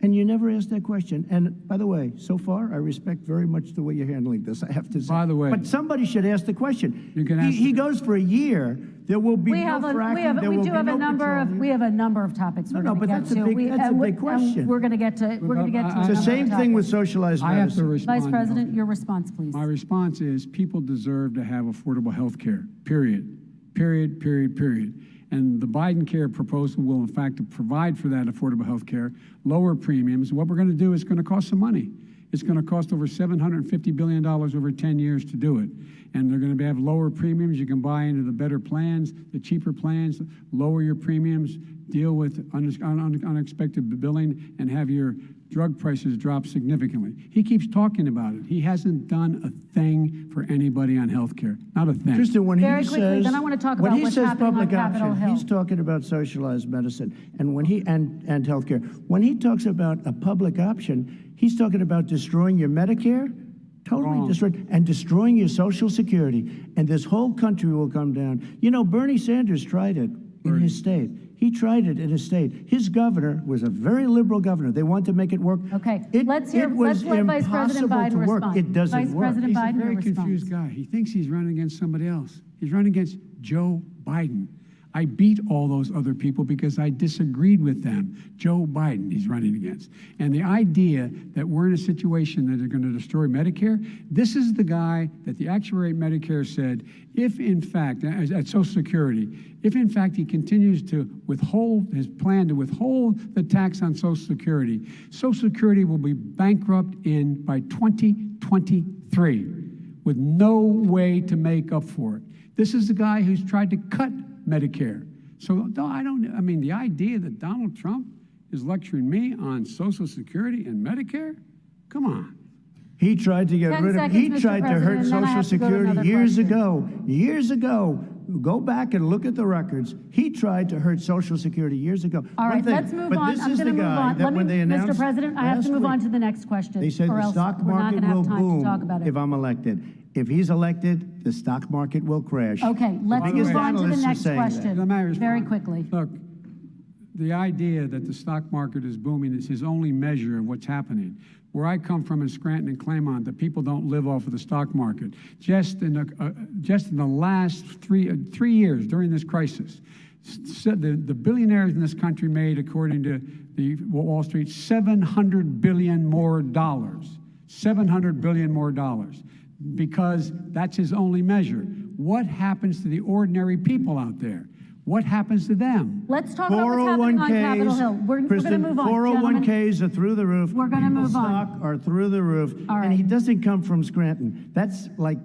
And you never asked that question. And by the way, so far, I respect very much the way you're handling this, I have to say. By the way. But somebody should ask the question. You can ask he goes for a year. There will be no fracking. We have a number of topics. No, but that's a big question. We're going to get to. It's the same thing with socialized medicine. I have to respond. Vice President, your response, please. My response is people deserve to have affordable health care, period. Period, period, period. And the Biden care proposal will, in fact, provide for that affordable health care, lower premiums. What we're going to do is going to cost some money. It's going to cost over $750 billion over 10 years to do it. and they're going to have lower premiums. You can buy into the better plans, the cheaper plans, lower your premiums, deal with unexpected billing, and have your drug prices drop significantly. He keeps talking about it. He hasn't done a thing for anybody on health care. Not a thing. Kristen, when Very he quickly, says, then I want to talk when about he what's says happening on public Capitol option, Hill. he's talking about socialized medicine, and when he and healthcare. When he talks about a public option, he's talking about destroying your Medicare, totally destroyed, and destroying your Social Security, and this whole country will come down. You know, Bernie Sanders tried it in his state. He tried it in his state. His governor was a very liberal governor. They wanted to make it work. Okay, let's let Vice President Biden respond. It doesn't Vice work. President He's Biden a very responds. confused guy. He thinks he's running against somebody else. He's running against Joe Biden. I beat all those other people because I disagreed with them. Joe Biden he's running against. And the idea that we're in a situation that they're going to destroy Medicare, this is the guy that the actuary at Medicare said, if in fact, at Social Security, if in fact he continues to withhold his plan to withhold the tax on Social Security will be bankrupt by 2023 with no way to make up for it. This is the guy who's tried to cut Medicare. So the idea that Donald Trump is lecturing me on Social Security and Medicare, come on. He tried to get rid of, he tried to hurt Social Security years ago. Years ago. Go back and look at the records. He tried to hurt Social Security years ago. All right, let's move on. I'm going to move on. Mr. President, I have to move on to the next question. They said the stock market will boom if I'm elected. If he's elected, the stock market will crash. Okay, let's move on to the next question. Very Very quickly. Look, the idea that the stock market is booming is his only measure of what's happening. Where I come from in Scranton and Claymont, the people don't live off of the stock market. Just in the last three years during this crisis, the billionaires in this country made, according to the Wall Street, $700 billion more dollars. $700 billion more dollars. Because that's his only measure. What happens to the ordinary people out there? What happens to them? Let's talk about what's happening on Capitol Hill. We're going to move on. 401ks are through the roof. We're going to move on. Stock are through the roof. All right. And he doesn't come from Scranton. That's like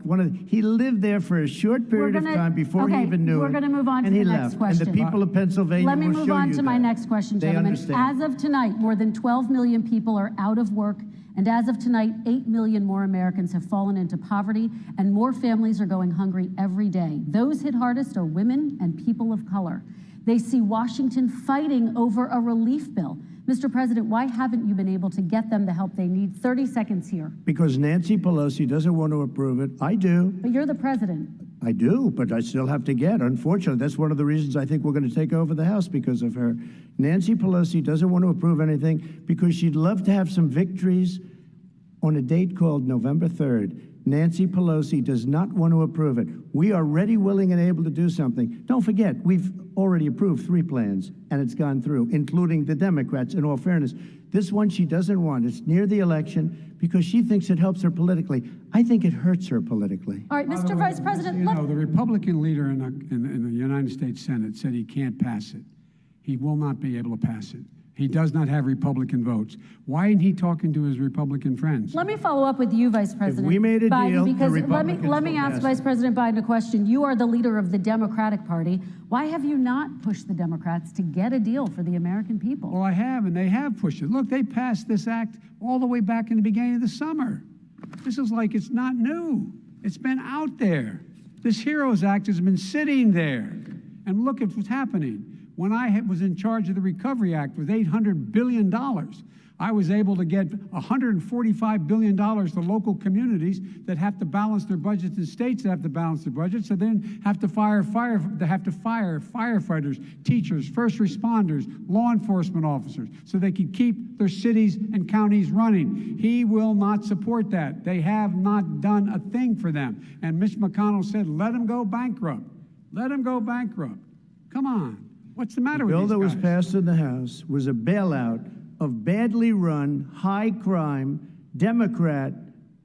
he lived there for a short period of time before he even knew it. We're going to move on to the next question. And the people of Pennsylvania Let me will move show on you to my that. next question, They gentlemen. understand. As of tonight, more than 12 million people are out of work. And as of tonight, 8 million more Americans have fallen into poverty, and more families are going hungry every day. Those hit hardest are women and people of color. They see Washington fighting over a relief bill. Mr. President, why haven't you been able to get them the help they need? 30 seconds here. Because Nancy Pelosi doesn't want to approve it. I do. But you're the president. I do, but I still have to get. Unfortunately, that's one of the reasons I think we're going to take over the House, because of her. Nancy Pelosi doesn't want to approve anything because she'd love to have some victories on a date called November 3rd. Nancy Pelosi does not want to approve it. We are ready, willing, and able to do something. Don't forget, we've already approved 3 plans, and it's gone through, including the Democrats, in all fairness. This one she doesn't want. It's near the election because she thinks it helps her politically. I think it hurts her politically. All right, Mr. Vice President. You know, the Republican leader in the United States Senate said he can't pass it. He will not be able to pass it. He does not have Republican votes. Why isn't he talking to his Republican friends? Let me follow up with you, Vice President we made a Biden, deal, the because Republicans let me ask Vice President Biden a question. You are the leader of the Democratic Party. Why have you not pushed the Democrats to get a deal for the American people? Well, I have, and they have pushed it. Look, they passed this act all the way back in the beginning of the summer. This is like it's not new. It's been out there. This HEROES Act has been sitting there. And look at what's happening. When I was in charge of the Recovery Act with $800 billion, I was able to get $145 billion to local communities that have to balance their budgets and states that have to balance their budgets, so then have to fire firefighters, teachers, first responders, law enforcement officers, so they can keep their cities and counties running. He will not support that. They have not done a thing for them. And Mitch McConnell said, let them go bankrupt. Let them go bankrupt. Come on. What's the matter with these guys? The bill that was passed in the House was a bailout of badly run, high-crime, Democrat,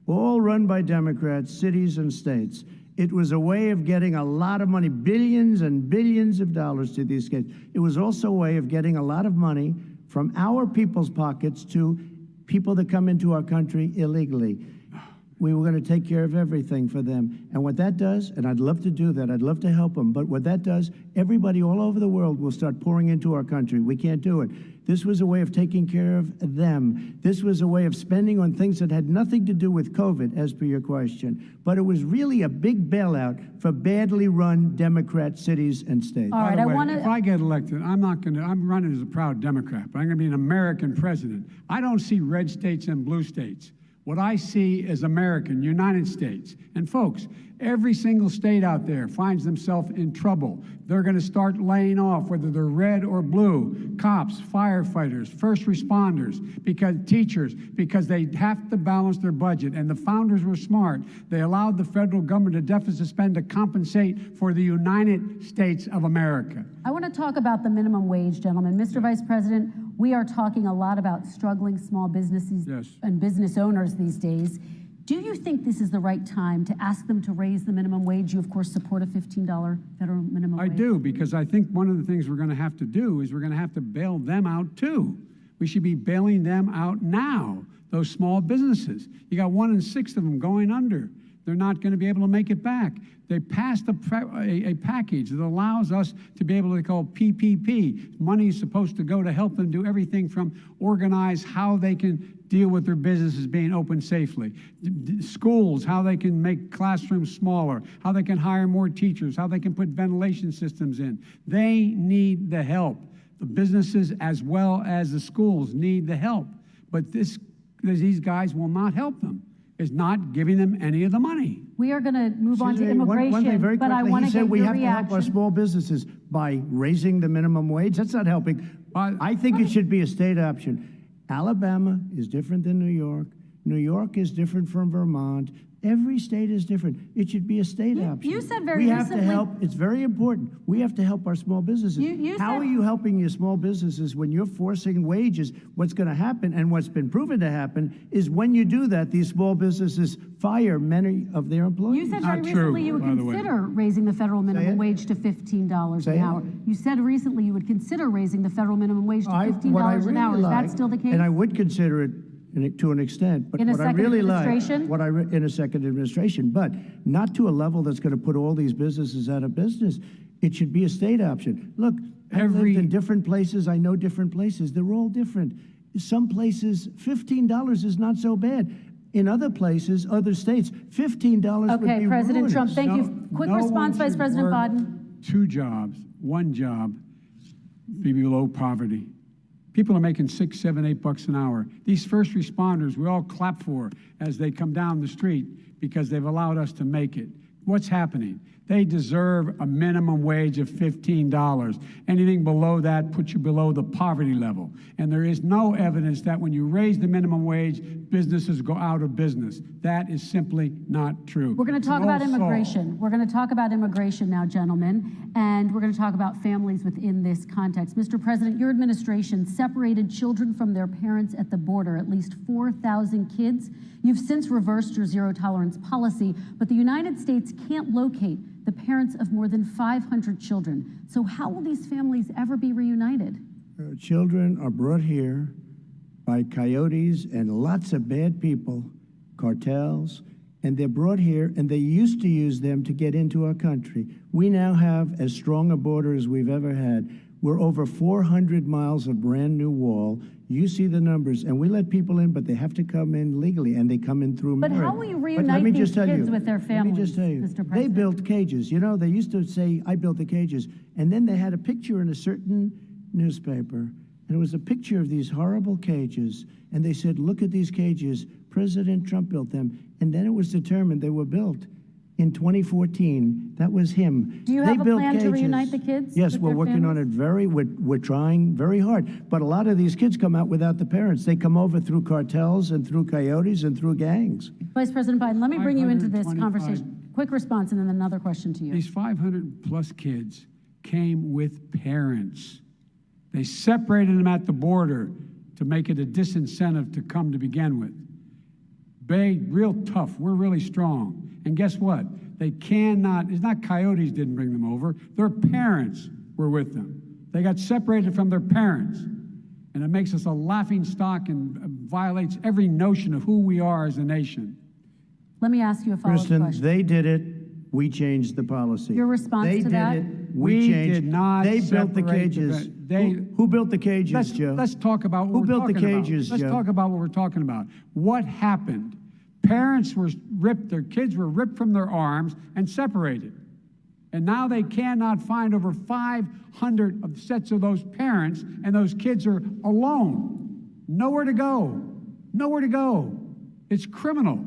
all run by Democrats, cities and states. It was a way of getting a lot of money, billions and billions of dollars to these states. It was also a way of getting a lot of money from our people's pockets to people that come into our country illegally. we were going to take care of everything for them. And what that does, and I'd love to do that, I'd love to help them, but what that does, everybody all over the world will start pouring into our country. We can't do it. This was a way of taking care of them. This was a way of spending on things that had nothing to do with COVID, as per your question. But it was really a big bailout for badly run Democrat cities and states. All right, By the I way, want if to. I get elected, I'm running as a proud Democrat, but I'm going to be an American president. I don't see red states and blue states. What I see is American, United States. And folks, every single state out there finds themselves in trouble. They're going to start laying off, whether they're red or blue, cops, firefighters, first responders, because teachers, because they have to balance their budget. And the founders were smart. They allowed the federal government a deficit spend to compensate for the United States of America. I want to talk about the minimum wage, gentlemen. Mr. Vice President, we are talking a lot about struggling small businesses and business owners these days. Do you think this is the right time to ask them to raise the minimum wage? You, of course, support a $15 federal minimum wage. I do, because I think one of the things we're going to have to do is we're going to have to bail them out, too. We should be bailing them out now, those small businesses. You got 1 in 6 of them going under. They're not going to be able to make it back. They passed a package that allows us to be able to call PPP. Money is supposed to go to help them do everything from organize how they can deal with their businesses being open safely. Schools, how they can make classrooms smaller, how they can hire more teachers, how they can put ventilation systems in. They need the help. The businesses as well as the schools need the help. But these guys will not help them. Is not giving them any of the money. We are going to move on to immigration, one thing very but I quickly, want he to said get we your have to help our reaction. small businesses by raising the minimum wage. That's not helping. I think it should be a state option. Alabama is different than New York. New York is different from Vermont. Every state is different. It should be a state option. You said very we have recently. to help. It's very important. We have to help our small businesses. How are you helping your small businesses when you're forcing wages? What's going to happen, and what's been proven to happen, is when you do that, these small businesses fire many of their employees. You said very recently you would consider raising the federal minimum wage to $15 an hour. You said recently you would consider raising the federal minimum wage to $15 an hour. Is that still the case? And I would consider it to an extent, but in a what I second really administration? like, in a second administration, but not to a level that's going to put all these businesses out of business. It should be a state option. Look, I've lived in different places. I know different places. They're all different. Some places, $15 is not so bad. In other places, other states, $15 would be Okay, President ruinous. Trump, thank you. Quick response, Vice President Biden. 2 jobs, 1 job, be below poverty. People are making $6, $7, $8 an hour. These first responders, we all clap for as they come down the street because they've allowed us to make it. What's happening? They deserve a minimum wage of $15. Anything below that puts you below the poverty level. And there is no evidence that when you raise the minimum wage, businesses go out of business. That is simply not true. We're going to talk about immigration. We're going to talk about immigration now, gentlemen, and we're going to talk about families within this context. Mr. President, your administration separated children from their parents at the border, at least 4,000 kids. You've since reversed your zero-tolerance policy, but the United States can't locate the parents of more than 500 children. So how will these families ever be reunited? Children are brought here by coyotes and lots of bad people, cartels, and they're brought here, and they used to use them to get into our country. We now have as strong a border as we've ever had. We're over 400 miles of brand new wall. You see the numbers, and we let people in, but they have to come in legally, and they come in through But merit. how will you But reunite let me these just tell kids you, with their families, Let me just tell you, Mr. they President? built cages. You know, they used to say, I built the cages, and then they had a picture in a certain newspaper, and it was a picture of these horrible cages, and they said, look at these cages, President Trump built them, and then it was determined they were built in 2014. That was him. Do you They have a built plan to cages. reunite the kids? Yes, with we're their working on families? it we're trying very hard. But a lot of these kids come out without the parents. They come over through cartels and through coyotes and through gangs. Vice President Biden, let me bring you into this 525. conversation. Quick response and then another question to you. These 500-plus kids came with parents. They separated them at the border to make it a disincentive to come to begin with. Real tough. We're really strong. And guess what? They cannot, it's not coyotes didn't bring them over. Their parents were with them. They got separated from their parents. And it makes us a laughing stock and violates every notion of who we are as a nation. Let me ask you a follow-up Kristen, question. they did it. We changed the policy. Your response they to that? They did it. We changed. did not They built the separate cages. they, who built the cages, Joe? Let's talk about what Who we're built the talking about. cages, Let's Joe? talk about what we're talking about. What happened? Parents were ripped, their kids were ripped from their arms and separated. And now they cannot find over 500 of sets of those parents, and those kids are alone. Nowhere to go. Nowhere to go. It's criminal.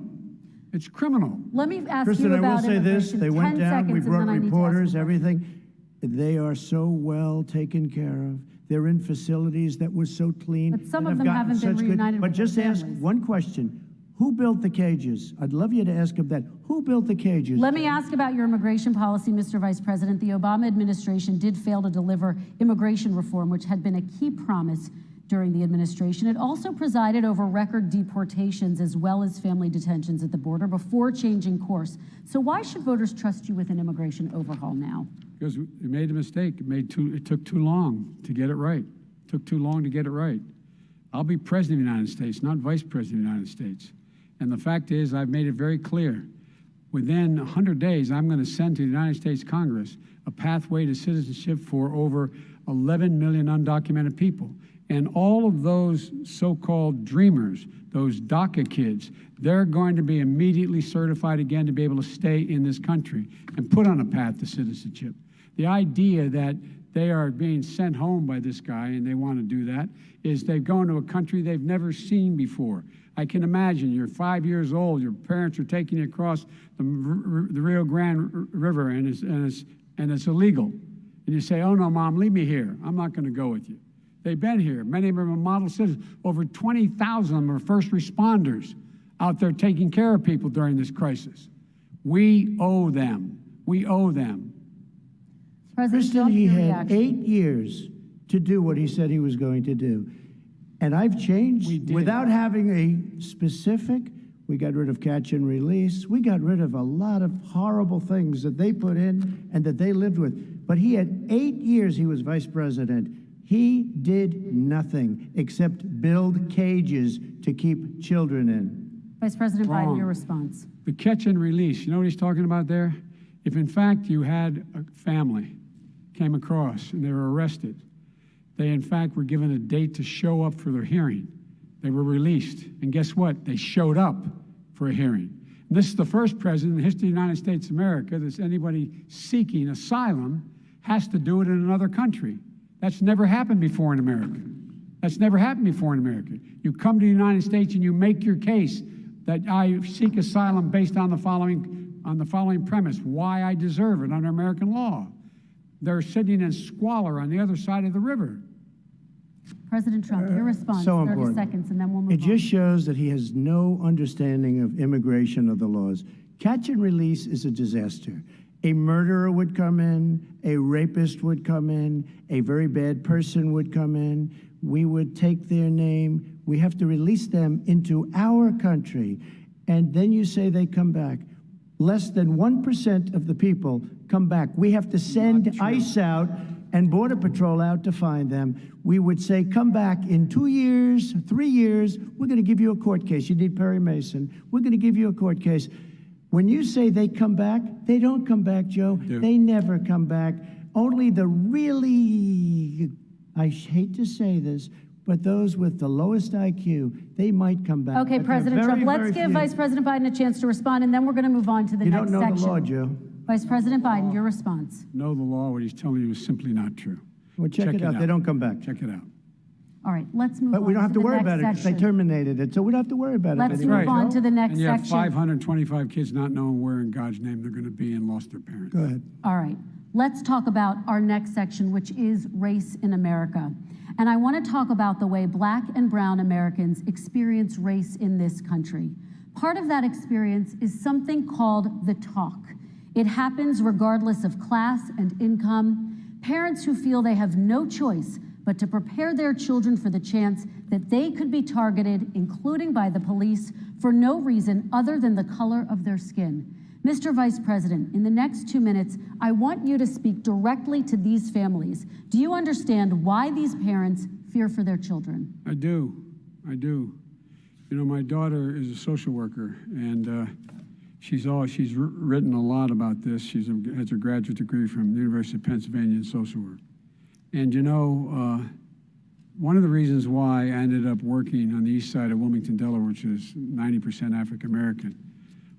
It's criminal. Let me ask Kristen, you I will about say this. immigration. They went 10 down. We seconds, and brought then I need to ask reporters, you. everything. They are so well taken care of. They're in facilities that were so clean. But some and of have them gotten haven't been such good- reunited But with their just ask families. one question. Who built the cages? I'd love you to ask him that. Who built the cages? Let me ask about your immigration policy, Mr. Vice President. The Obama administration did fail to deliver immigration reform, which had been a key promise during the administration. It also presided over record deportations as well as family detentions at the border before changing course. So why should voters trust you with an immigration overhaul now? Because we made a mistake. It took too long to get it right. It took too long to get it right. I'll be president of the United States, not vice president of the United States. And the fact is, I've made it very clear. Within 100 days, I'm going to send to the United States Congress a pathway to citizenship for over 11 million undocumented people. And all of those so-called dreamers, those DACA kids, they're going to be immediately certified again to be able to stay in this country and put on a path to citizenship. The idea that they are being sent home by this guy and they want to do that is they've gone to a country they've never seen before. I can imagine you're 5 years old, your parents are taking you across the Rio Grande River and it's illegal. And you say, oh no, Mom, leave me here. I'm not going to go with you. They've been here. Many of them are model citizens. Over 20,000 of them are first responders out there taking care of people during this crisis. We owe them. We owe them. President Kristen, Trump, he your had reaction. 8 years to do what he said he was going to do. And I've changed without having a specific. We got rid of catch and release. We got rid of a lot of horrible things that they put in and that they lived with. But he had 8 years he was vice president. He did nothing except build cages to keep children in. Vice President Wrong. Biden, your response. The catch and release, you know what he's talking about there? If in fact you had a family came across and they were arrested, they in fact were given a date to show up for their hearing. They were released. And guess what? They showed up for a hearing. And this is the first president in the history of the United States of America that anybody seeking asylum has to do it in another country. That's never happened before in America. That's never happened before in America. You come to the United States and you make your case that I seek asylum based on the following premise, why I deserve it under American law. They're sitting in squalor on the other side of the river. President Trump, your response, So 30 important. seconds, and then we'll move It on. just shows that he has no understanding of immigration or the laws. Catch and release is a disaster. A murderer would come in, a rapist would come in, a very bad person would come in. We would take their name. We have to release them into our country. And then you say they come back. Less than 1% of the people come back. We have to send ICE out and Border Patrol out to find them. We would say, come back in 2 years, 3 years. We're going to give you a court case. You need Perry Mason. We're going to give you a court case. When you say they come back, they don't come back, Joe. They never come back. Only the really, I hate to say this, but those with the lowest IQ, they might come back. Okay, But they're President very, Trump, let's very give few. Vice President Biden a chance to respond, and then we're going to move on to the You next don't know section. the law, Joe. Vice President Biden, your response. Know the law, what he's telling you is simply not true. Well, check it out. They don't come back. Check it out. All right, let's move on. But we don't have to the worry next about it because they section. terminated it, so we don't have to worry about Let's it move anymore. on to the next And you have section. 525 kids not knowing where in God's name they're going to be and lost their parents. Go ahead. All right, let's talk about our next section, which is race in America. And I want to talk about the way Black and brown Americans experience race in this country. Part of that experience is something called the talk. It happens regardless of class and income. Parents who feel they have no choice but to prepare their children for the chance that they could be targeted, including by the police, for no reason other than the color of their skin. Mr. Vice President, in the next 2 minutes, I want you to speak directly to these families. Do you understand why these parents fear for their children? I do. I do. You know, my daughter is a social worker, and She's written a lot about this. She has a graduate degree from the University of Pennsylvania in social work. And you know, one of the reasons why I ended up working on the east side of Wilmington, Delaware, which is 90% African American,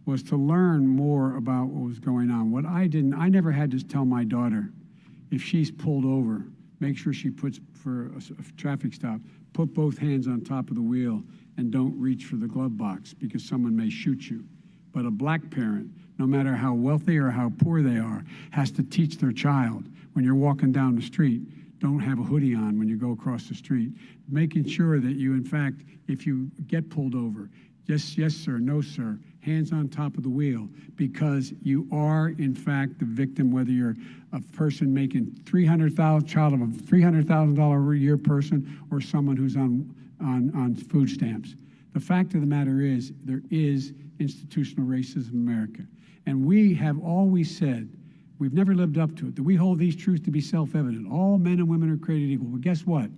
was to learn more about what was going on. I never had to tell my daughter, if she's pulled over, make sure she puts, for a traffic stop, put both hands on top of the wheel and don't reach for the glove box because someone may shoot you. But a black parent, no matter how wealthy or how poor they are, has to teach their child, when you're walking down the street, don't have a hoodie on when you go across the street. Making sure that you, in fact, if you get pulled over, yes, yes, sir, no, sir, hands on top of the wheel, because you are, in fact, the victim, whether you're a person making child of a $300,000 a year person or someone who's on food stamps. The fact of the matter is, there is institutional racism in America. And we have always said, we've never lived up to it, that we hold these truths to be self-evident. All men and women are created equal. Well, guess what?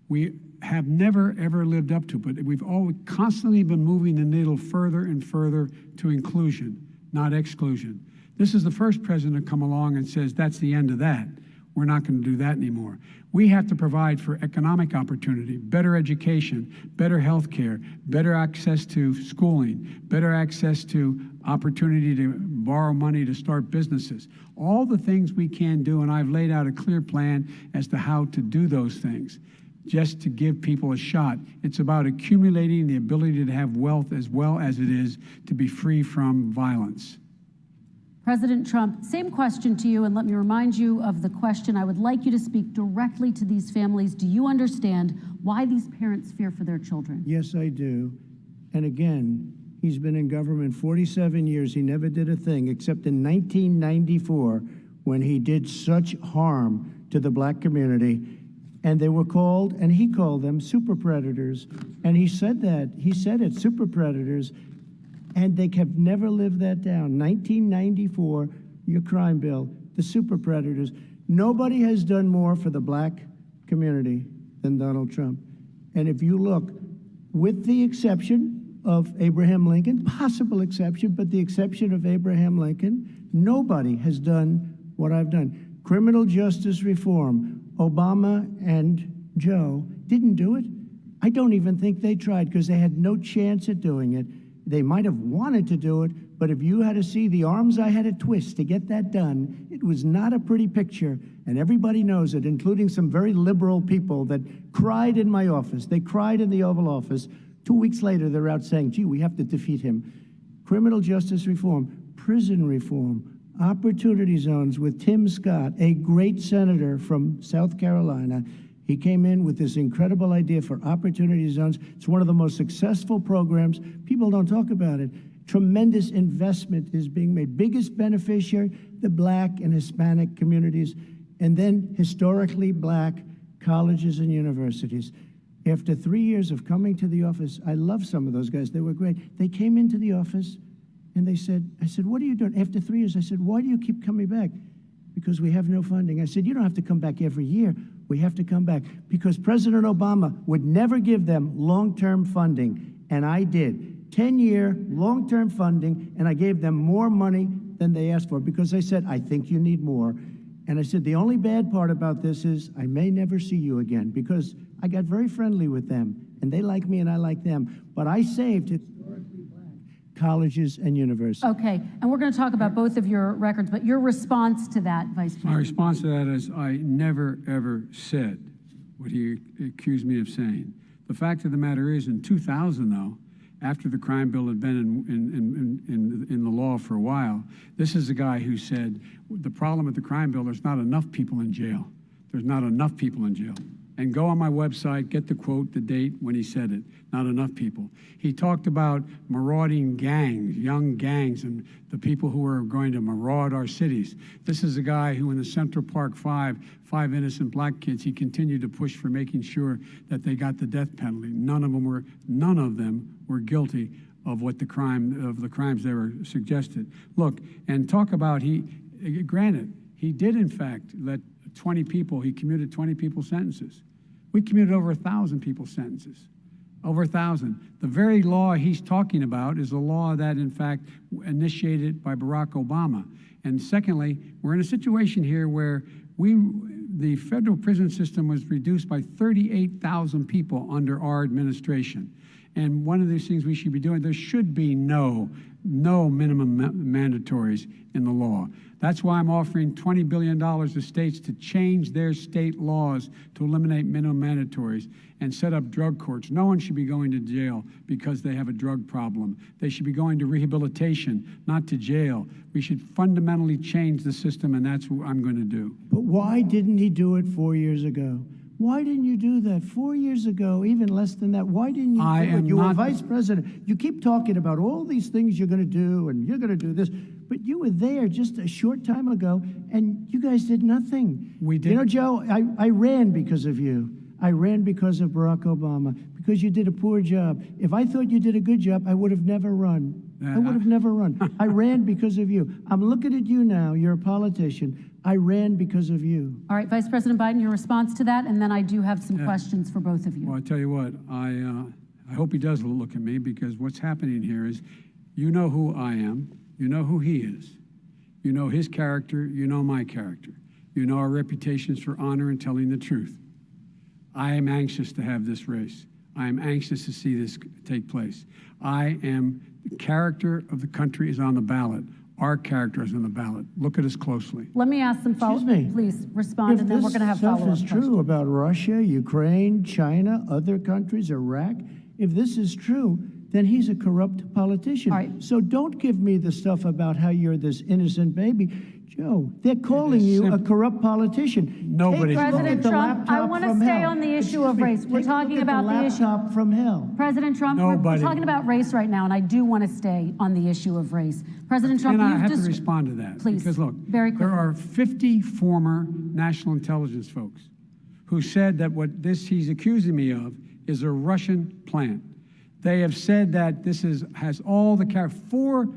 We have never, ever lived up to it, but we've always constantly been moving the needle further and further to inclusion, not exclusion. This is the first president to come along and says, that's the end of that. We're not going to do that anymore. We have to provide for economic opportunity, better education, better health care, better access to schooling, better access to opportunity to borrow money to start businesses. All the things we can do, and I've laid out a clear plan as to how to do those things, just to give people a shot. It's about accumulating the ability to have wealth as well as it is to be free from violence. President Trump, same question to you, and let me remind you of the question. I would like you to speak directly to these families. Do you understand why these parents fear for their children? Yes, I do. And again, he's been in government 47 years. He never did a thing except in 1994 when he did such harm to the black community. And they were called, and he called them super predators. And he said that. He said it, super predators. And they have never lived that down. 1994, your crime bill, the super predators. Nobody has done more for the black community than Donald Trump. And if you look, with the exception of Abraham Lincoln, possible exception, but the exception of Abraham Lincoln, nobody has done what I've done. Criminal justice reform, Obama and Joe didn't do it. I don't even think they tried because they had no chance at doing it. They might have wanted to do it, but if you had to see the arms I had to twist to get that done, it was not a pretty picture, and everybody knows it, including some very liberal people that cried in my office. They cried in the Oval Office. 2 weeks later, they're out saying, gee, we have to defeat him. Criminal justice reform, prison reform, opportunity zones with Tim Scott, a great senator from South Carolina. He came in with this incredible idea for opportunity zones. It's one of the most successful programs. People don't talk about it. Tremendous investment is being made. Biggest beneficiary, the black and Hispanic communities, and then historically black colleges and universities. After 3 years of coming to the office, I love some of those guys. They were great. They came into the office and they said, I said, what are you doing? After 3 years, I said, why do you keep coming back? Because we have no funding. I said, you don't have to come back every year. We have to come back because President Obama would never give them long-term funding, and I did. 10-year long-term funding, and I gave them more money than they asked for because I said, I think you need more. And I said, the only bad part about this is I may never see you again because I got very friendly with them, and they like me and I like them. But I saved historically black colleges and universities. Okay, and we're going to talk about both of your records, but your response to that, Vice President? My response to that is I never, ever said what he accused me of saying. The fact of the matter is, in 2000, though, after the crime bill had been in the law for a while, this is a guy who said, the problem with the crime bill, there's not enough people in jail. There's not enough people in jail. And go on my website, get the quote, the date when he said it. Not enough people. He talked about marauding gangs, young gangs, and the people who are going to maraud our cities. This is a guy who in the Central Park five innocent black kids, he continued to push for making sure that they got the death penalty. None of them were guilty of the crimes they were suggested. Look, and talk about granted, he did in fact let 20 people, he commuted 20 people's sentences. We commuted over 1,000 people's sentences. Over 1,000. The very law he's talking about is a law that, in fact, initiated by Barack Obama. And secondly, we're in a situation here where the federal prison system was reduced by 38,000 people under our administration. And one of these things we should be doing, there should be no minimum mandatories in the law. That's why I'm offering $20 billion to states to change their state laws to eliminate minimum mandatories and set up drug courts. No one should be going to jail because they have a drug problem. They should be going to rehabilitation, not to jail. We should fundamentally change the system, and that's what I'm going to do. But why didn't he do it 4 years ago? Why didn't you do that 4 years ago, even less than that? Why didn't you do it? You were vice president. You keep talking about all these things you're going to do, and you're going to do this. But you were there just a short time ago, and you guys did nothing. We did. You know, Joe, I ran because of you. I ran because of Barack Obama, because you did a poor job. If I thought you did a good job, I would have never run. I would have never run. I ran because of you. I'm looking at you now. You're a politician. I ran because of you. All right, Vice President Biden, your response to that, and then I do have some questions for both of you. Well, I tell you what, I hope he does look at me, because what's happening here is, you know who I am, you know who he is, you know his character, you know my character, you know our reputations for honor and telling the truth. I am anxious to have this race. I am anxious to see this take place. The character of the country is on the ballot. Our character is on the ballot. Look at us closely. Let me ask some follow-up. Please respond, and then we're going to have follow-up questions. If this stuff is true about Russia, Ukraine, China, other countries, Iraq, if this is true, then he's a corrupt politician. All right. So don't give me the stuff about how you're this innocent baby. Joe, they're calling you a corrupt politician. Nobody's President Trump, I want to stay on the issue of race. We're talking about the issue. Laptop from hell. President Trump, we're talking about race right now, and I do want to stay on the issue of race. President Trump, I have to respond to that. Please, because look, very quickly. There are 50 former national intelligence folks who said that what he's accusing me of is a Russian plant. They have said that this has all the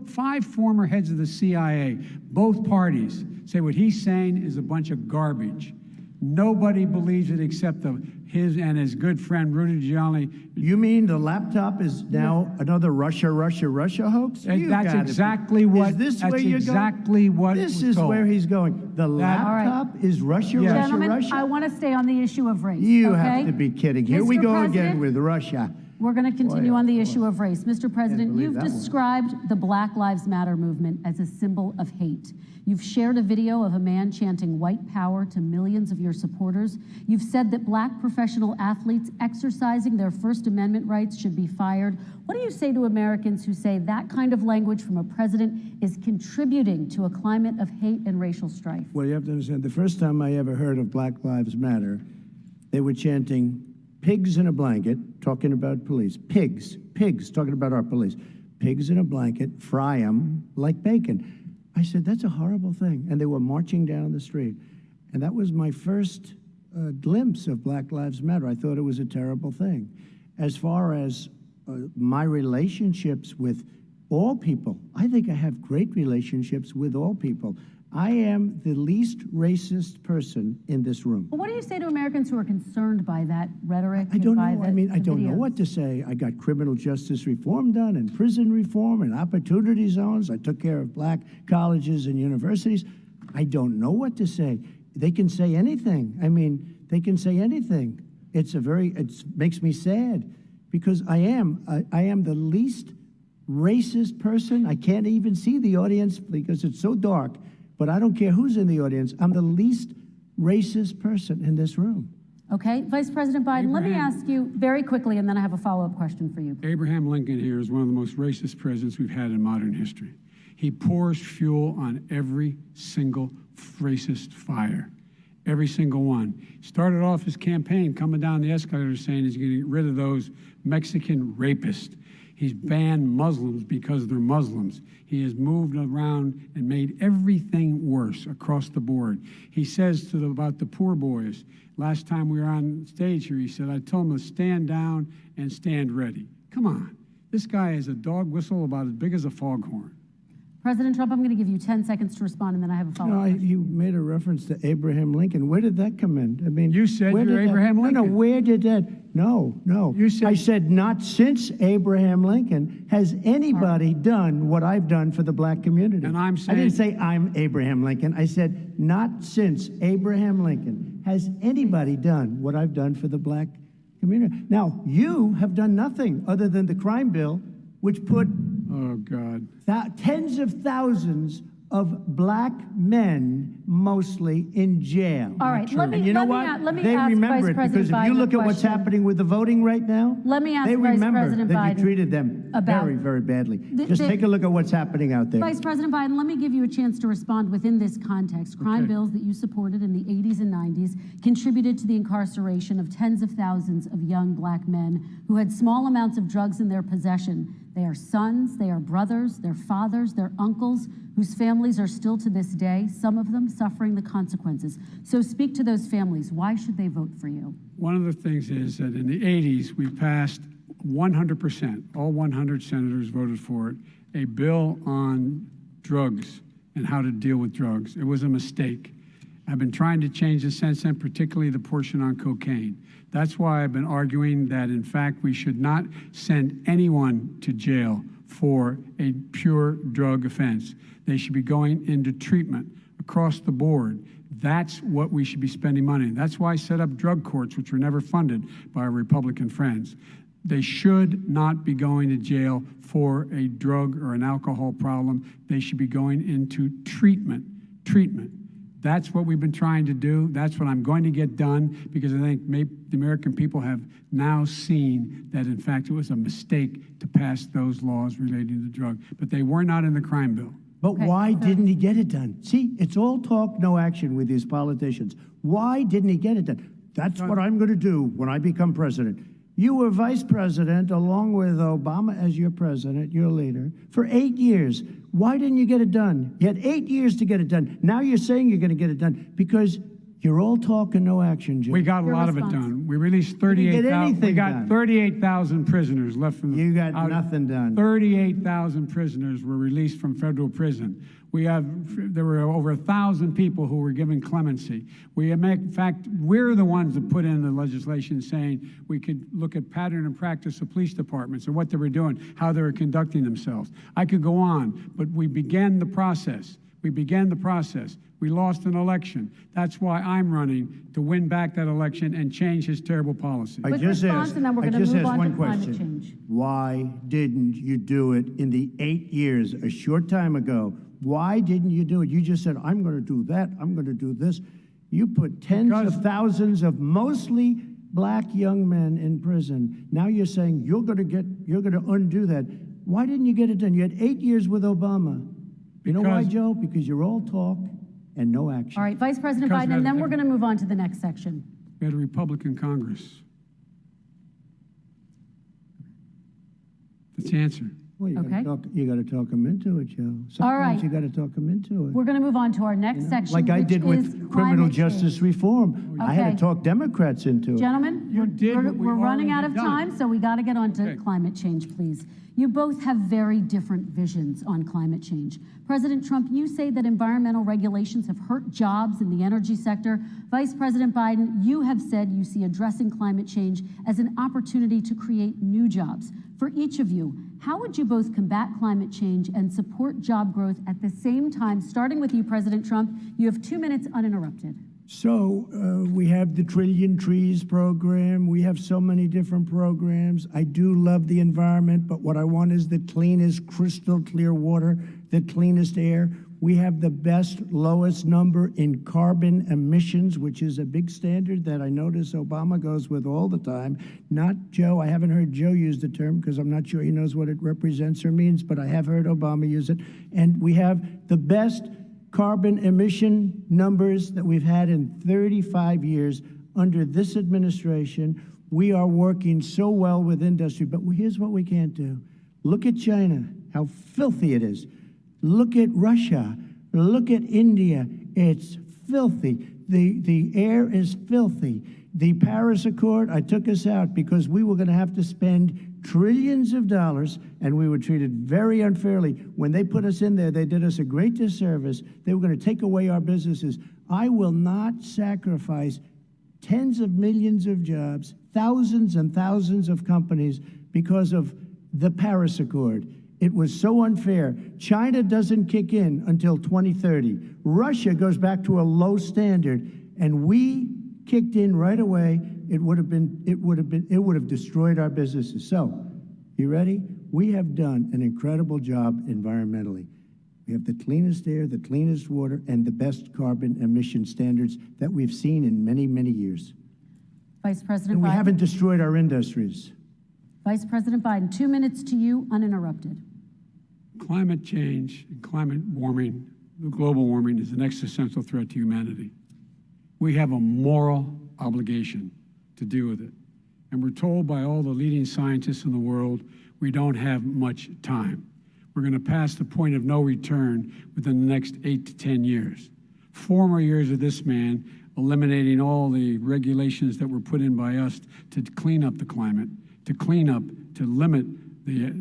five former heads of the CIA, both parties, say what he's saying is a bunch of garbage. Nobody believes it except his and his good friend Rudy Giuliani. You mean the laptop is now another Russia hoax? That's exactly what. Is this that's where you're exactly going? what. This is where he's going. The laptop is Russia, Gentlemen, Russia. I want to stay on the issue of race. You have to be kidding. Here we go again with Russia. We're going to continue on the issue of race. Mr. President, you've described the Black Lives Matter movement as a symbol of hate. You've shared a video of a man chanting white power to millions of your supporters. You've said that black professional athletes exercising their First Amendment rights should be fired. What do you say to Americans who say that kind of language from a president is contributing to a climate of hate and racial strife? Well, you have to understand, the first time I ever heard of Black Lives Matter, they were chanting pigs in a blanket, talking about police. Pigs, talking about our police. Pigs in a blanket, fry them like bacon. I said, that's a horrible thing. And they were marching down the street. And that was my first glimpse of Black Lives Matter. I thought it was a terrible thing. As far as my relationships with all people, I think I have great relationships with all people. I am the least racist person in this room. Well, what do you say to Americans who are concerned by that rhetoric? I don't know. I don't know what to say. I got criminal justice reform done and prison reform and opportunity zones. I took care of black colleges and universities. I don't know what to say. They can say anything. They can say anything. It makes me sad because I am the least racist person. I can't even see the audience because it's so dark. But I don't care who's in the audience. I'm the least racist person in this room. Okay, Vice President Biden, let me ask you very quickly, and then I have a follow-up question for you. Abraham Lincoln here is one of the most racist presidents we've had in modern history. He pours fuel on every single racist fire, every single one. He started off his campaign coming down the escalator saying he's going to get rid of those Mexican rapists. He's banned Muslims because they're Muslims. He has moved around and made everything worse across the board. He says about the poor boys, last time we were on stage here, he said, I told them to stand down and stand ready. Come on. This guy has a dog whistle about as big as a foghorn. President Trump, I'm going to give you 10 seconds to respond, and then I have a follow-up. You made a reference to Abraham Lincoln. Where did that come in? I mean, You said where you're did that- Abraham Lincoln. No, where did that? No. You said- I said not since Abraham Lincoln has anybody done what I've done for the black community. And I'm I didn't saying- say I'm Abraham Lincoln. I said not since Abraham Lincoln has anybody done what I've done for the black community. Now, you have done nothing other than the crime bill, which put Oh, God. tens of thousands of black men, mostly, in jail. All right, let me- And you know let me what? a- let me They ask remember Vice it because President if you Biden look a at what's question. happening with the voting right now, Let me ask they Vice remember President that Biden you treated them about- very, very badly. The- Just the- take a look at what's happening out there. Vice President Biden, let me give you a chance to respond within this context. Crime bills that you supported in the 80s and 90s contributed to the incarceration of tens of thousands of young black men who had small amounts of drugs in their possession. They are sons, they are brothers, they're fathers, they're uncles, whose families are still to this day, some of them suffering the consequences. So speak to those families. Why should they vote for you? One of the things is that in the 80s, we passed 100%, all 100 senators voted for it, a bill on drugs and how to deal with drugs. It was a mistake. I've been trying to change it since then, particularly the portion on cocaine. That's why I've been arguing that, in fact, we should not send anyone to jail for a pure drug offense. They should be going into treatment across the board. That's what we should be spending money. That's why I set up drug courts, which were never funded by our Republican friends. They should not be going to jail for a drug or an alcohol problem. They should be going into treatment. That's what we've been trying to do. That's what I'm going to get done, because I think maybe the American people have now seen that, in fact, it was a mistake to pass those laws relating to drug. But they were not in the crime bill. But why didn't he get it done? See, it's all talk, no action with these politicians. Why didn't he get it done? That's what I'm going to do when I become president. You were vice president along with Obama as your president, your leader, for 8 years. Why didn't you get it done? You had 8 years to get it done. Now you're saying you're going to get it done because you're all talk and no action, Jim. We got a lot of it done. We released 38,000. We got 38,000 prisoners left from the. You got nothing done. 38,000 prisoners were released from federal prison. There were over 1,000 people who were given clemency. In fact, we're the ones that put in the legislation saying we could look at pattern and practice of police departments and what they were doing, how they were conducting themselves. I could go on, but we began the process. We lost an election. That's why I'm running, to win back that election and change his terrible policy. I just asked one question. Why didn't you do it in the 8 years, a short time ago? Why didn't you do it? You just said, I'm going to do that, I'm going to do this. You put tens of thousands of mostly black young men in prison. Now you're saying you're going to undo that. Why didn't you get it done? You had 8 years with Obama. You know why, Joe? Because you're all talk and no action. All right, Vice President Biden, and then we're going to move on to the next section. We had a Republican Congress. That's the answer. Well, you got to talk them into it, Joe. Sometimes All right. you got to talk them into it. We're going to move on to our next section, Like I which did is with criminal climate justice change. reform. I had Okay. to talk Democrats into it. Gentlemen, we're running out of time, so we got to get on to climate change, please. You both have very different visions on climate change. President Trump, you say that environmental regulations have hurt jobs in the energy sector. Vice President Biden, you have said you see addressing climate change as an opportunity to create new jobs. For each of you, how would you both combat climate change and support job growth at the same time? Starting with you, President Trump, you have 2 minutes uninterrupted. So we have the Trillion Trees program. We have so many different programs. I do love the environment, but what I want is the cleanest, crystal clear water, the cleanest air. We have the best, lowest number in carbon emissions, which is a big standard that I notice Obama goes with all the time. Not Joe. I haven't heard Joe use the term because I'm not sure he knows what it represents or means, but I have heard Obama use it. And we have the best carbon emission numbers that we've had in 35 years under this administration. We are working so well with industry, but here's what we can't do. Look at China, how filthy it is. Look at Russia. Look at India. It's filthy. The air is filthy. The Paris Accord, I took us out because we were going to have to spend trillions of dollars, and we were treated very unfairly. When they put us in there, they did us a great disservice. They were going to take away our businesses. I will not sacrifice tens of millions of jobs, thousands and thousands of companies because of the Paris Accord. It was so unfair. China doesn't kick in until 2030. Russia goes back to a low standard, and we kicked in right away. It would have destroyed our businesses. So, you ready? We have done an incredible job environmentally. We have the cleanest air, the cleanest water, and the best carbon emission standards that we've seen in many, many years. Vice President And we Biden. haven't destroyed our industries. Vice President Biden, 2 minutes to you, uninterrupted. Climate change, climate warming, global warming is an existential threat to humanity. We have a moral obligation to deal with it. And we're told by all the leading scientists in the world, we don't have much time. We're going to pass the point of no return within the next 8 to 10 years. 4 more years of this man eliminating all the regulations that were put in by us to clean up the climate, to limit the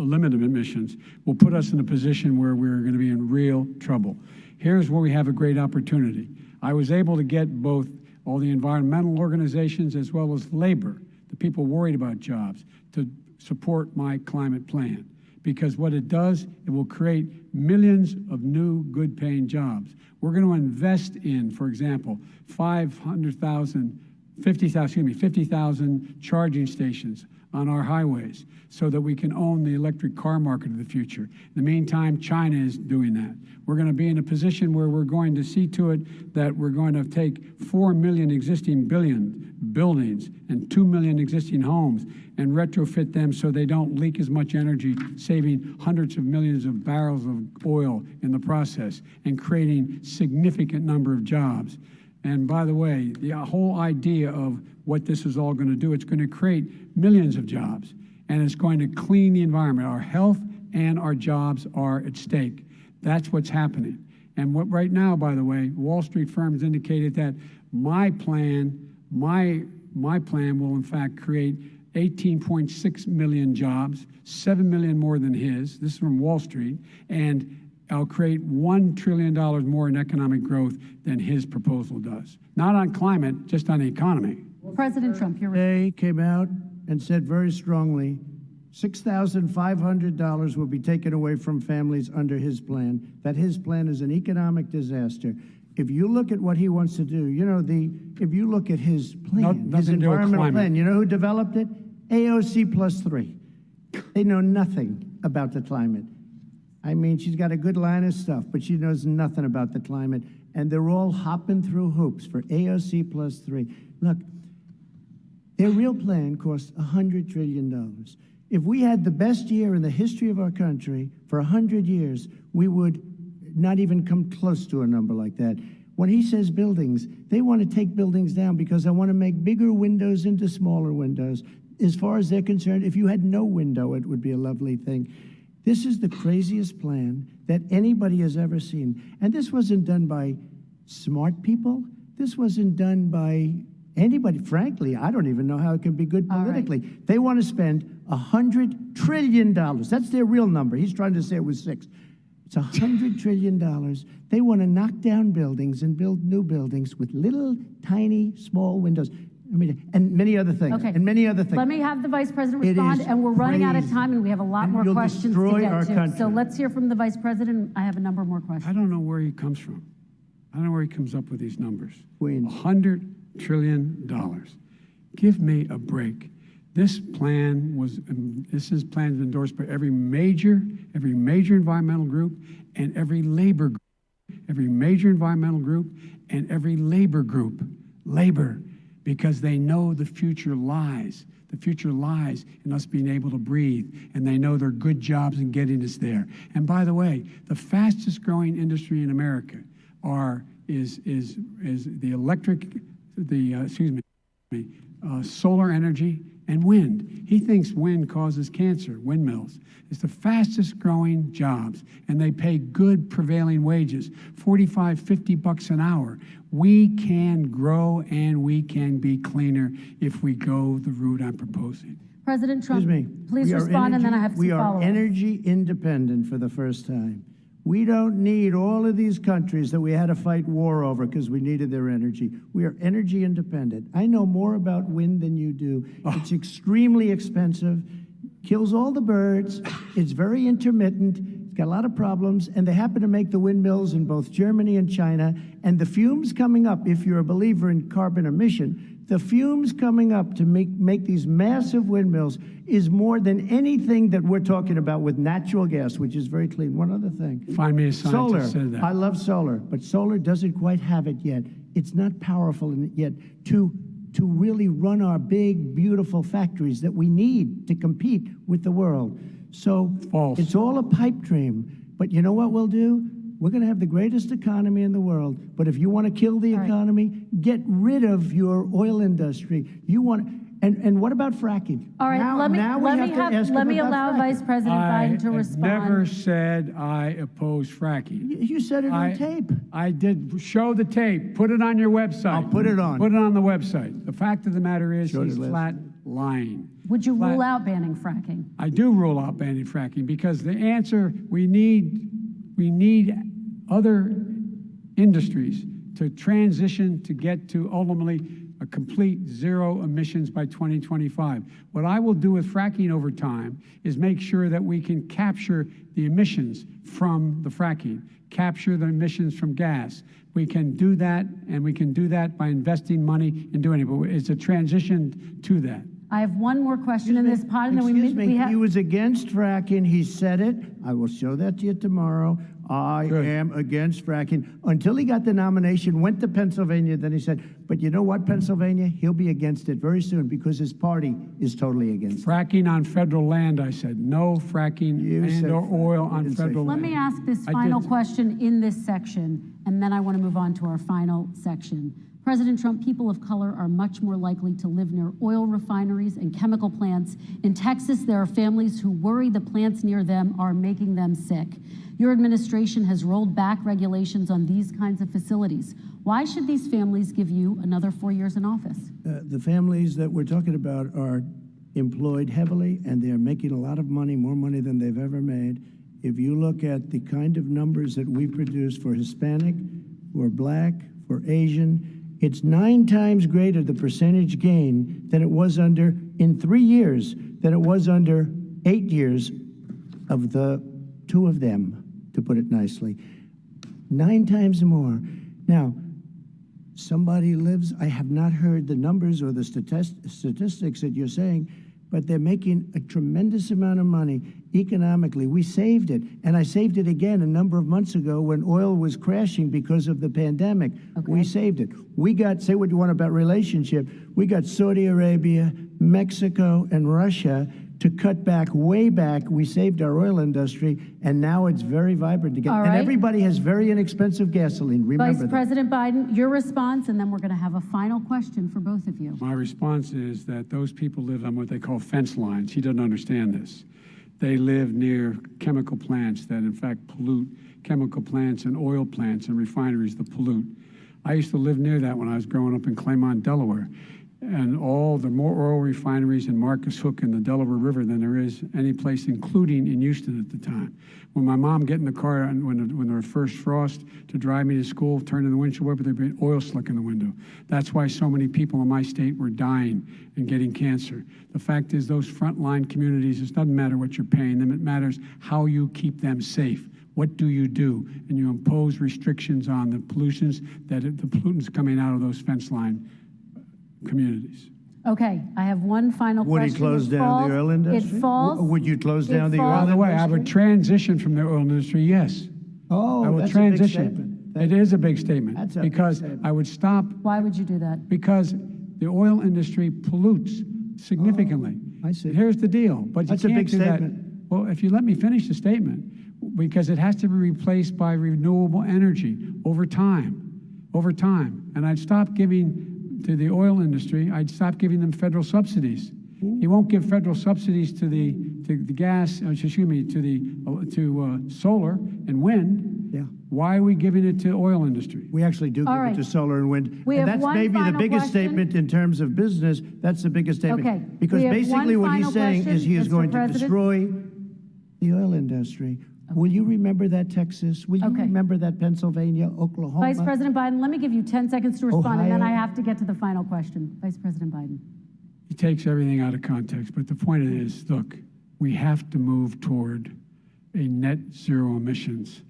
limit of emissions, will put us in a position where we're going to be in real trouble. Here's where we have a great opportunity. I was able to get both all the environmental organizations as well as labor, the people worried about jobs, to support my climate plan. Because what it does, it will create millions of new good-paying jobs. We're going to invest in, for example, 50,000 charging stations on our highways so that we can own the electric car market of the future. In the meantime, China is doing that. We're going to be in a position where we're going to see to it that we're going to take 4 million existing buildings and 2 million existing homes and retrofit them so they don't leak as much energy, saving hundreds of millions of barrels of oil in the process and creating significant number of jobs. And by the way, the whole idea of what this is all going to do, it's going to create millions of jobs, and it's going to clean the environment. Our health and our jobs are at stake. That's what's happening. And what right now, by the way, Wall Street firms indicated that my plan will in fact create 18.6 million jobs, 7 million more than his. This is from Wall Street. And I'll create $1 trillion more in economic growth than his proposal does. Not on climate, just on the economy. President Trump, you're Today came out and said very strongly, $6,500 will be taken away from families under his plan, that his plan is an economic disaster. If you look at what he wants to do, if you look at his plan, his environmental plan, you know who developed it? AOC +3. They know nothing about the climate. I mean, she's got a good line of stuff, but she knows nothing about the climate. And they're all hopping through hoops for AOC +3. Look, their real plan cost $100 trillion. If we had the best year in the history of our country for 100 years, we would not even come close to a number like that. When he says buildings, they want to take buildings down because they want to make bigger windows into smaller windows. As far as they're concerned, if you had no window, it would be a lovely thing. This is the craziest plan that anybody has ever seen. And this wasn't done by smart people. This wasn't done by anybody. Frankly, I don't even know how it can be good politically. Right. They want to spend $100 trillion. That's their real number. He's trying to say it was 6. It's $100 trillion. They want to knock down buildings and build new buildings with little, tiny, small windows. I mean, and many other things. Okay. And many other things. Let me have the Vice President respond, and we're running out of time, and we have a lot more questions to get to. Country. So let's hear from the Vice President. I have a number more questions. I don't know where he comes from. I don't know where he comes up with these numbers. Queens. $100 trillion. Give me a break. This plan was endorsed by every major environmental group and every labor group, every major environmental group and every labor group, because they know the future lies. The future lies in us being able to breathe, and they know there are good jobs in getting us there. And by the way, the fastest growing industry in America is the solar energy and wind. He thinks wind causes cancer, windmills. It's the fastest growing jobs, and they pay good prevailing wages, 45, 50 bucks an hour. We can grow and we can be cleaner if we go the route I'm proposing. President Trump, Excuse me. please We are respond, and then I have some We are follow-ups. energy independent for the first time. We don't need all of these countries that we had to fight war over because we needed their energy. We are energy independent. I know more about wind than you do. It's extremely expensive, kills all the birds, it's very intermittent, it's got a lot of problems, and they happen to make the windmills in both Germany and China. And the fumes coming up, if you're a believer in carbon emission, the fumes coming up to make these massive windmills is more than anything that we're talking about with natural gas, which is very clean. One other thing. Find me a scientist Solar. who said that. I love solar, but solar doesn't quite have it yet. It's not powerful yet to really run our big, beautiful factories that we need to compete with the world. So False. It's all a pipe dream. But you know what we'll do? We're going to have the greatest economy in the world. But if you want to kill the economy, get rid of your oil industry. You want, and what about fracking? All right, Now- let me now we have to ask let him me about allow fracking. Vice President Biden to respond. I never said I oppose fracking. You said it on tape. I did. Show the tape. Put it on your website. I'll put it on. Put it on the website. The fact of the matter is, Showed he's it last flat lying. Would you Flat- rule out banning fracking? I do rule out banning fracking because the answer, we need other industries to transition to get to ultimately a complete zero emissions by 2025. What I will do with fracking over time is make sure that we can capture the emissions from the fracking, capture the emissions from gas. We can do that, and we can do that by investing money in doing it, but it's a transition to that. I have one more question in this pod, and then Excuse we me, have. he was against fracking. He said it. I will show that to you tomorrow. I am against fracking. Until he got the nomination, went to Pennsylvania, then he said, but you know what, Pennsylvania? He'll be against it very soon because his party is totally against it. Fracking on federal land, I said. No fracking and or oil on federal Let land. me ask this I final did. question in this section, and then I want to move on to our final section. President Trump, people of color are much more likely to live near oil refineries and chemical plants. In Texas, there are families who worry the plants near them are making them sick. Your administration has rolled back regulations on these kinds of facilities. Why should these families give you another 4 years in office? The families that we're talking about are employed heavily, and they're making a lot of money, more money than they've ever made. If you look at the kind of numbers that we produce for Hispanic, for Black, for Asian, it's 9 times greater, the percentage gain, than it was under, in 3 years, than it was under 8 years of the 2 of them, to put it nicely. 9 times more. Now, somebody lives, I have not heard the numbers or the statistics that you're saying, but they're making a tremendous amount of money economically. We saved it, and I saved it again a number of months ago when oil was crashing because of the pandemic. We saved it. We got, say what you want about relationship, we got Saudi Arabia, Mexico, and Russia to cut back, way back. We saved our oil industry, and now it's very vibrant again. All And right. everybody has very inexpensive gasoline. Remember Vice that. President Biden, your response, and then we're going to have a final question for both of you. My response is that those people live on what they call fence lines. He doesn't understand this. They live near chemical plants that, in fact, pollute, chemical plants and oil plants and refineries that pollute. I used to live near that when I was growing up in Claymont, Delaware. And all the more oil refineries in Marcus Hook and the Delaware River than there is any place, including in Houston at the time. When my mom get in the car and when there was first frost to drive me to school, turn in the windshield wiper, there'd be oil slick in the window. That's why so many people in my state were dying and getting cancer. The fact is, those frontline communities, it doesn't matter what you're paying them, it matters how you keep them safe. What do? And you impose restrictions on the pollutions the pollutants coming out of those fence line communities. Okay, I have one final Would question. he close It down falls- the oil industry? It falls. Would you close it down the oil falls- By the way, I would industry? transition from the oil industry, yes. Oh, I will that's transition. a big statement. It is a big statement That's a big because statement. I would stop Why would you do that? because the oil industry pollutes significantly. I see. Here's the deal, but That's you a can't big do that. statement. Well, if you let me finish the statement, because it has to be replaced by renewable energy over time. And I'd stop giving to the oil industry, I'd stop giving them federal subsidies. He won't give federal subsidies to the gas, excuse me, to solar and wind. Yeah. Why are we giving it to oil industry? We actually do give it to solar and wind. We and have that's one maybe the final biggest question. statement in terms of business. That's the biggest statement. Okay. Because We have basically one what he's final saying is question, he is Mr. going to President. destroy the oil industry. Will you remember that, Texas? Will you remember that, Pennsylvania, Oklahoma? Vice President Biden, let me give you 10 seconds to respond, and then Ohio. I have to get to the final question. Vice President Biden. He takes everything out of context, but the point is, look, we have to move toward a net zero emissions.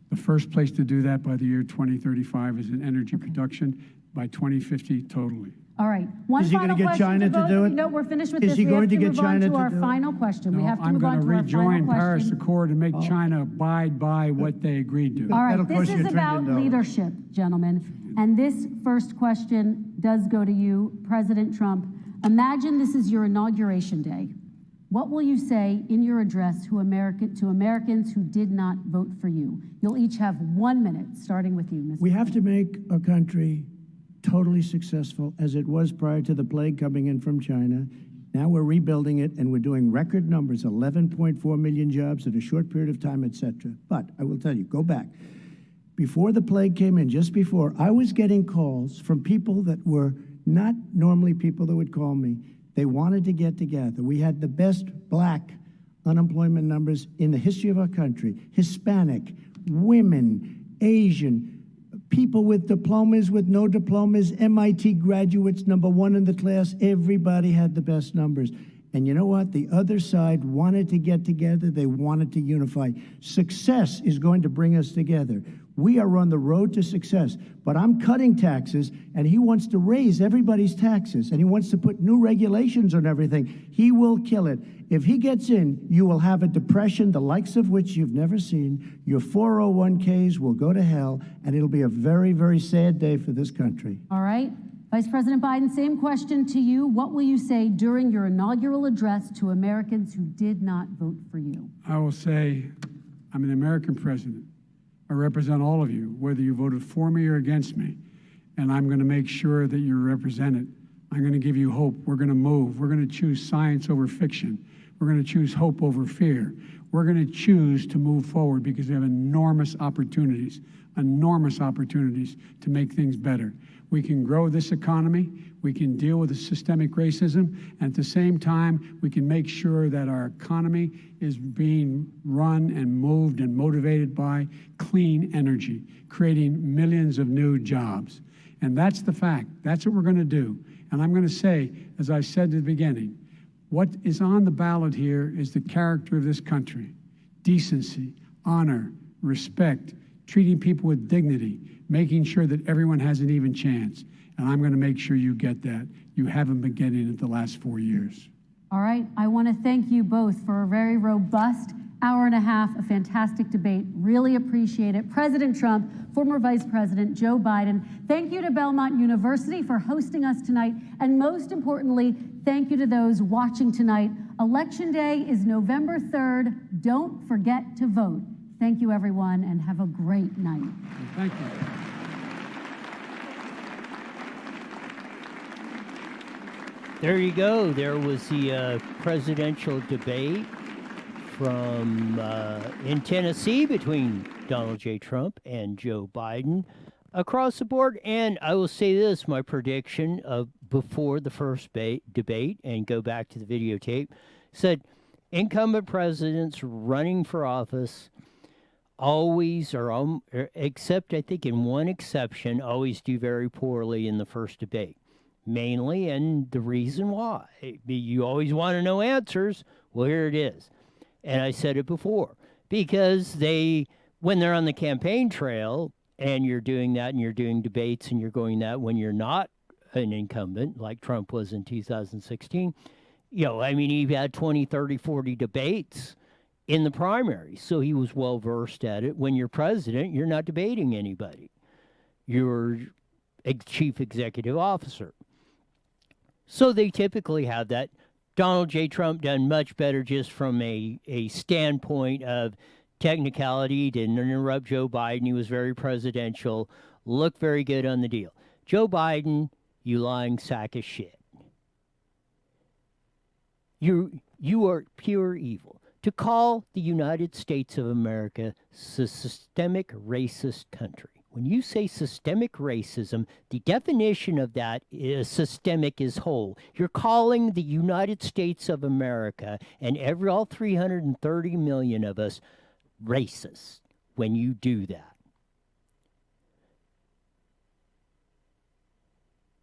The first place to do that by the year 2035 is in energy production, by 2050 totally. All right. One Is he gonna final get question China to both do of you. it? No, we're finished with Is this. he We have going to get move on China to to our do it? final question. We have to I'm move going on to to our final rejoin Paris question. Accord and make China abide by what they agreed to. All right, That'll this cost you is $1 about trillion. leadership, gentlemen. And this first question does go to you, President Trump. Imagine this is your inauguration day. What will you say in your address to Americans who did not vote for you? You'll each have 1 minute, starting with you, Mr. We have to make a country totally successful as it was prior to the plague coming in from China. Now we're rebuilding it, and we're doing record numbers, 11.4 million jobs in a short period of time, et cetera. But I will tell you, go back. Before the plague came in, just before, I was getting calls from people that were not normally people that would call me. They wanted to get together. We had the best black unemployment numbers in the history of our country. Hispanic, women, Asian, people with diplomas, with no diplomas, MIT graduates, #1 in the class. Everybody had the best numbers. And you know what? The other side wanted to get together. They wanted to unify. Success is going to bring us together. We are on the road to success. But I'm cutting taxes, and he wants to raise everybody's taxes, and he wants to put new regulations on everything. He will kill it. If he gets in, you will have a depression, the likes of which you've never seen. Your 401ks will go to hell, and it'll be a very, very sad day for this country. All right. Vice President Biden, same question to you. What will you say during your inaugural address to Americans who did not vote for you? I will say, I'm an American president. I represent all of you, whether you voted for me or against me. And I'm going to make sure that you're represented. I'm going to give you hope. We're going to move. We're going to choose science over fiction. We're going to choose hope over fear. We're going to choose to move forward because we have enormous opportunities to make things better. We can grow this economy. We can deal with the systemic racism. And at the same time, we can make sure that our economy is being run and moved and motivated by clean energy, creating millions of new jobs. And that's the fact. That's what we're going to do. And I'm going to say, as I said at the beginning, what is on the ballot here is the character of this country: decency, honor, respect, treating people with dignity, making sure that everyone has an even chance. And I'm going to make sure you get that. You haven't been getting it the last 4 years. All right. I want to thank you both for a very robust hour and a half, a fantastic debate. Really appreciate it. President Trump, former Vice President Joe Biden, thank you to Belmont University for hosting us tonight. And most importantly, thank you to those watching tonight. Election Day is November 3rd. Don't forget to vote. Thank you, everyone, and have a great night. Thank you. There you go. There was the presidential debate from in Tennessee between Donald J. Trump and Joe Biden across the board. And I will say this, my prediction of before the first debate, and go back to the videotape, said incumbent presidents running for office always, or except I think in one exception, always do very poorly in the first debate. Mainly, and the reason why. You always want to know answers. Well, here it is. And I said it before. Because when they're on the campaign trail, and you're doing that, and you're doing debates, and you're going that when you're not an incumbent, like Trump was in 2016, he had 20, 30, 40 debates in the primary. So he was well versed at it. When you're president, you're not debating anybody. You're a chief executive officer. So they typically have that. Donald J. Trump done much better just from a standpoint of technicality. He didn't interrupt Joe Biden. He was very presidential. Looked very good on the deal. Joe Biden, you lying sack of shit. You are pure evil. To call the United States of America a systemic racist country. When you say systemic racism, the definition of that is systemic is whole. You're calling the United States of America and all 330 million of us racist when you do that.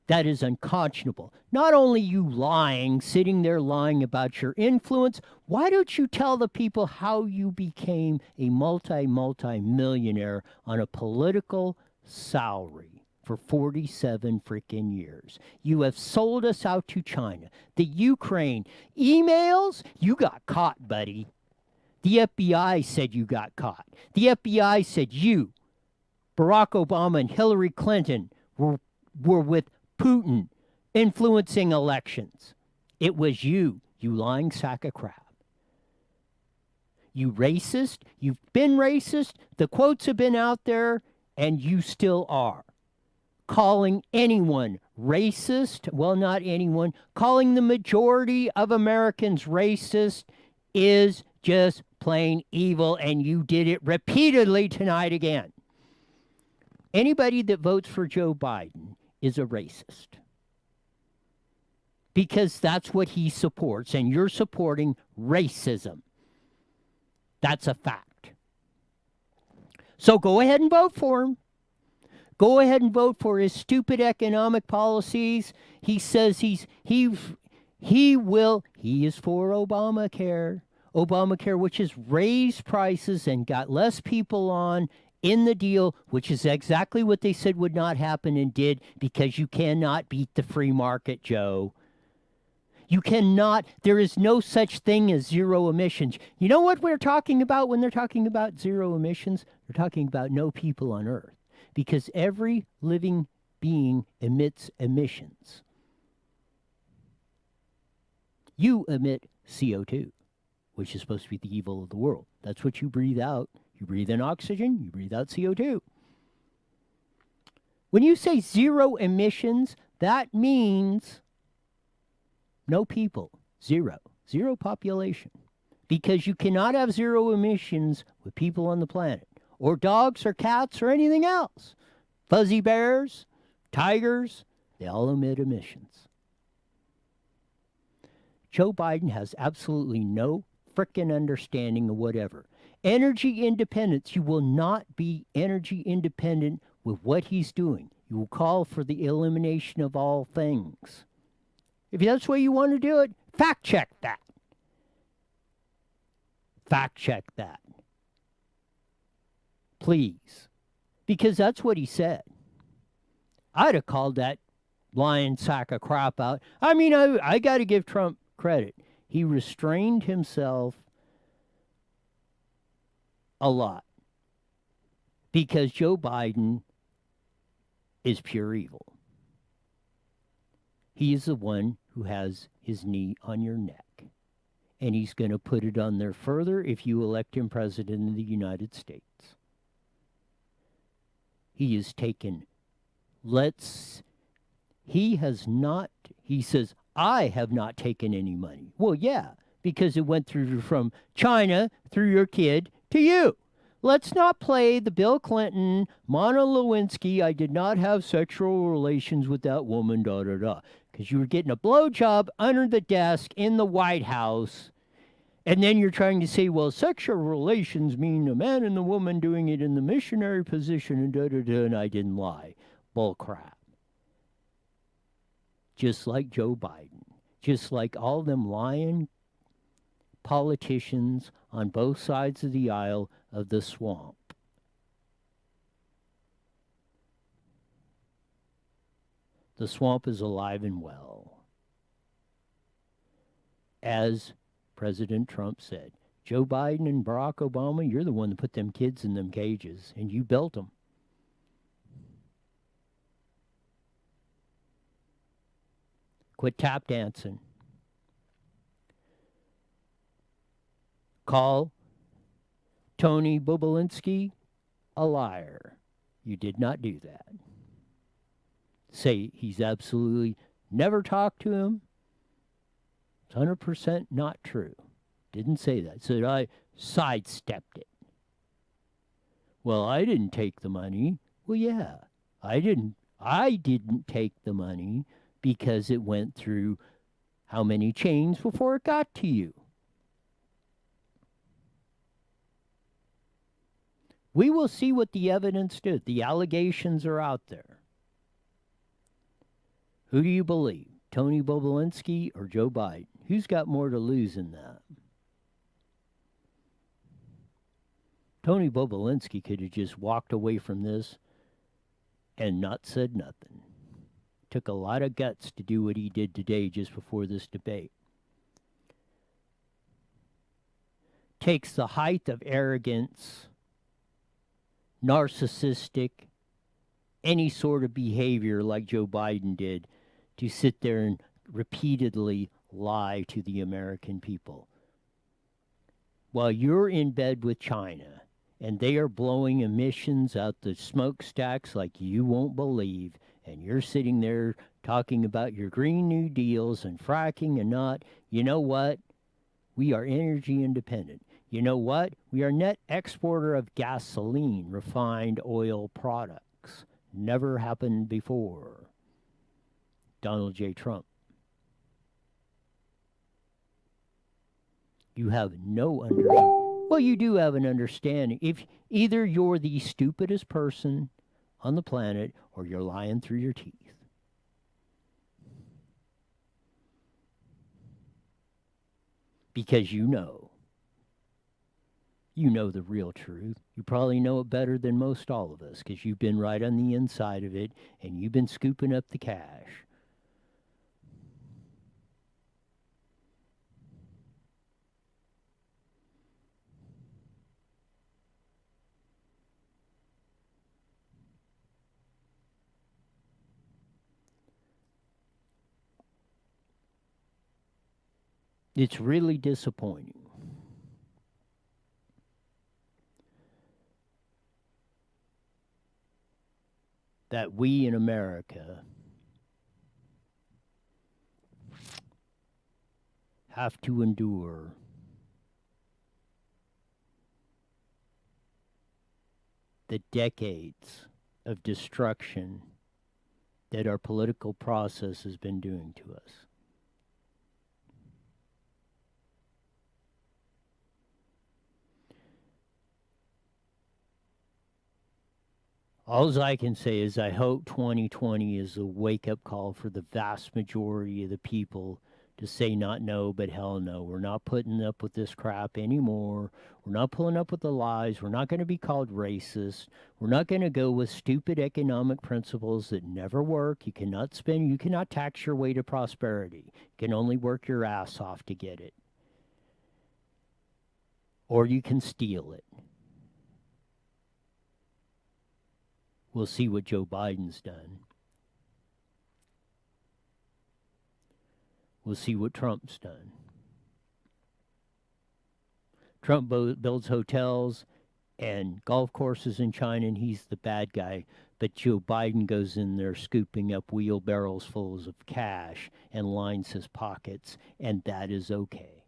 That is unconscionable. Not only you lying, sitting there lying about your influence, why don't you tell the people how you became a multi-millionaire on a political salary for 47 freaking years? You have sold us out to China. The Ukraine emails, you got caught, buddy. The FBI said you got caught. The FBI said you, Barack Obama and Hillary Clinton, were with Putin influencing elections. It was you lying sack of crap. You racist. You've been racist. The quotes have been out there, and you still are. Calling anyone racist, well, not anyone, calling the majority of Americans racist is just plain evil, and you did it repeatedly tonight again. Anybody that votes for Joe Biden is a racist. Because that's what he supports, and you're supporting racism. That's a fact. So go ahead and vote for him. Go ahead and vote for his stupid economic policies. He says he is for Obamacare. Obamacare, which has raised prices and got less people on in the deal, which is exactly what they said would not happen and did, because you cannot beat the free market, Joe. You cannot. There is no such thing as zero emissions. You know what we're talking about when they're talking about zero emissions? They're talking about no people on Earth, because every living being emits emissions. You emit CO2, which is supposed to be the evil of the world. That's what you breathe out. You breathe in oxygen, you breathe out CO2. When you say zero emissions, that means no people, zero population. Because you cannot have zero emissions with people on the planet, or dogs or cats or anything else. Fuzzy bears, tigers, they all emit emissions. Joe Biden has absolutely no frickin' understanding of whatever. Energy independence. You will not be energy independent with what he's doing. You will call for the elimination of all things. If that's the way you want to do it, fact check that. Fact check that. Please. Because that's what he said. I'd have called that lying sack of crap out. I mean, I got to give Trump credit. He restrained himself a lot, because Joe Biden is pure evil. He is the one who has his knee on your neck, and he's going to put it on there further if you elect him president of the United States. He has taken, he says, I have not taken any money. Well, yeah, because it went through from China, through your kid, to you. Let's not play the Bill Clinton, Monica Lewinsky, I did not have sexual relations with that woman, because you were getting a blowjob under the desk in the White House, and then you're trying to say, well, sexual relations mean a man and the woman doing it in the missionary position, and and I didn't lie. Bull crap. Just like Joe Biden. Just like all them lying politicians on both sides of the aisle of the swamp. The swamp is alive and well. As President Trump said, Joe Biden and Barack Obama, you're the one that put them kids in them cages, and you built them. Quit tap dancing. Call Toni Bobulinski a liar. You did not do that. Say he's absolutely never talked to him. It's 100% not true. Didn't say that. Said I sidestepped it. Well, I didn't take the money. Well, yeah, I didn't take the money because it went through how many chains before it got to you. We will see what the evidence did. The allegations are out there. Who do you believe? Toni Bobulinski or Joe Biden? Who's got more to lose in that? Toni Bobulinski could have just walked away from this and not said nothing. Took a lot of guts to do what he did today just before this debate. Takes the height of arrogance, narcissistic, any sort of behavior like Joe Biden did to sit there and repeatedly lie to the American people. While you're in bed with China and they are blowing emissions out the smokestacks like you won't believe, and you're sitting there talking about your Green New Deals and fracking and not, you know what? We are energy independent. You know what? We are net exporter of gasoline, refined oil products. Never happened before. Donald J. Trump. You have no understanding. Well, you do have an understanding. If either you're the stupidest person on the planet or you're lying through your teeth. Because you know the real truth. You probably know it better than most all of us because you've been right on the inside of it and you've been scooping up the cash. It's really disappointing. That we in America have to endure the decades of destruction that our political process has been doing to us. All I can say is I hope 2020 is a wake-up call for the vast majority of the people to say not no, but hell no. We're not putting up with this crap anymore. We're not pulling up with the lies. We're not going to be called racist. We're not going to go with stupid economic principles that never work. You cannot tax your way to prosperity. You can only work your ass off to get it. Or you can steal it. We'll see what Joe Biden's done. We'll see what Trump's done. Trump builds hotels and golf courses in China, and he's the bad guy. But Joe Biden goes in there scooping up wheelbarrows full of cash and lines his pockets, and that is okay.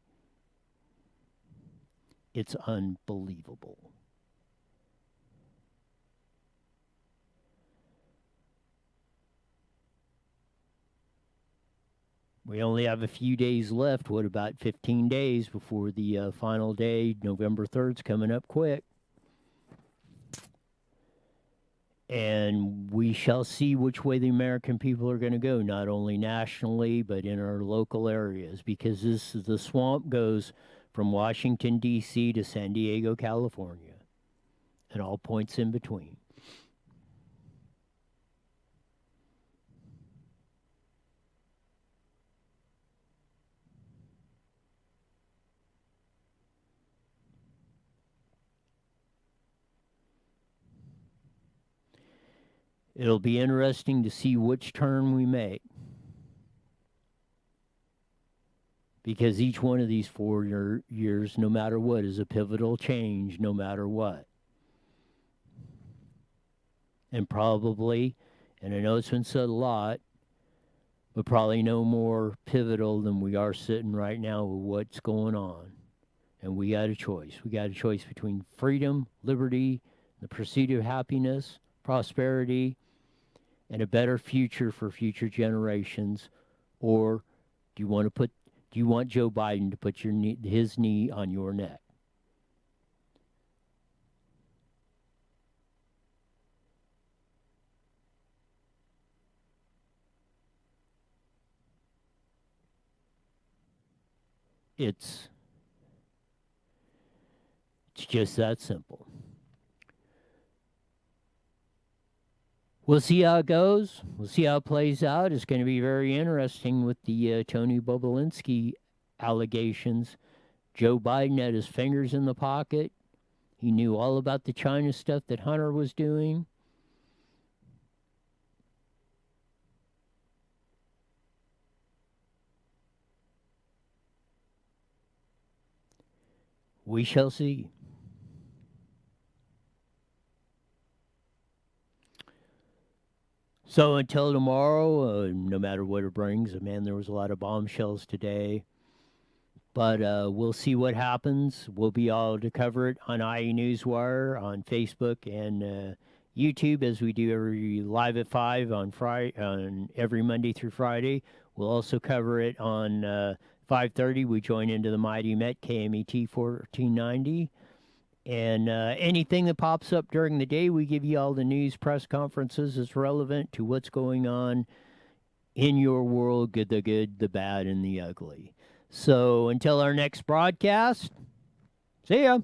It's unbelievable. We only have a few days left. What, about 15 days before the final day? November 3rd's coming up quick. And we shall see which way the American people are going to go, not only nationally, but in our local areas, because the swamp goes from Washington, D.C. to San Diego, California, and all points in between. It'll be interesting to see which turn we make. Because each one of these 4 years, no matter what, is a pivotal change, no matter what. And probably, and I know it's been said a lot, but probably no more pivotal than we are sitting right now with what's going on. And we got a choice. We got a choice between freedom, liberty, the pursuit of happiness, prosperity, and a better future for future generations. Or do you want Joe Biden to put his knee on your neck? It's just that simple. We'll see how it goes. We'll see how it plays out. It's going to be very interesting with the Toni Bobulinski allegations. Joe Biden had his fingers in the pocket. He knew all about the China stuff that Hunter was doing. We shall see. So until tomorrow, no matter what it brings, man, there was a lot of bombshells today. But we'll see what happens. We'll be all to cover it on IE Newswire, on Facebook, and YouTube, as we do every live at 5 on Friday, on every Monday through Friday. We'll also cover it on 5:30. We join into the Mighty Met KMET 1490. And anything that pops up during the day, we give you all the news, press conferences that's relevant to what's going on in your world, the good, the bad, and the ugly. So until our next broadcast, see ya.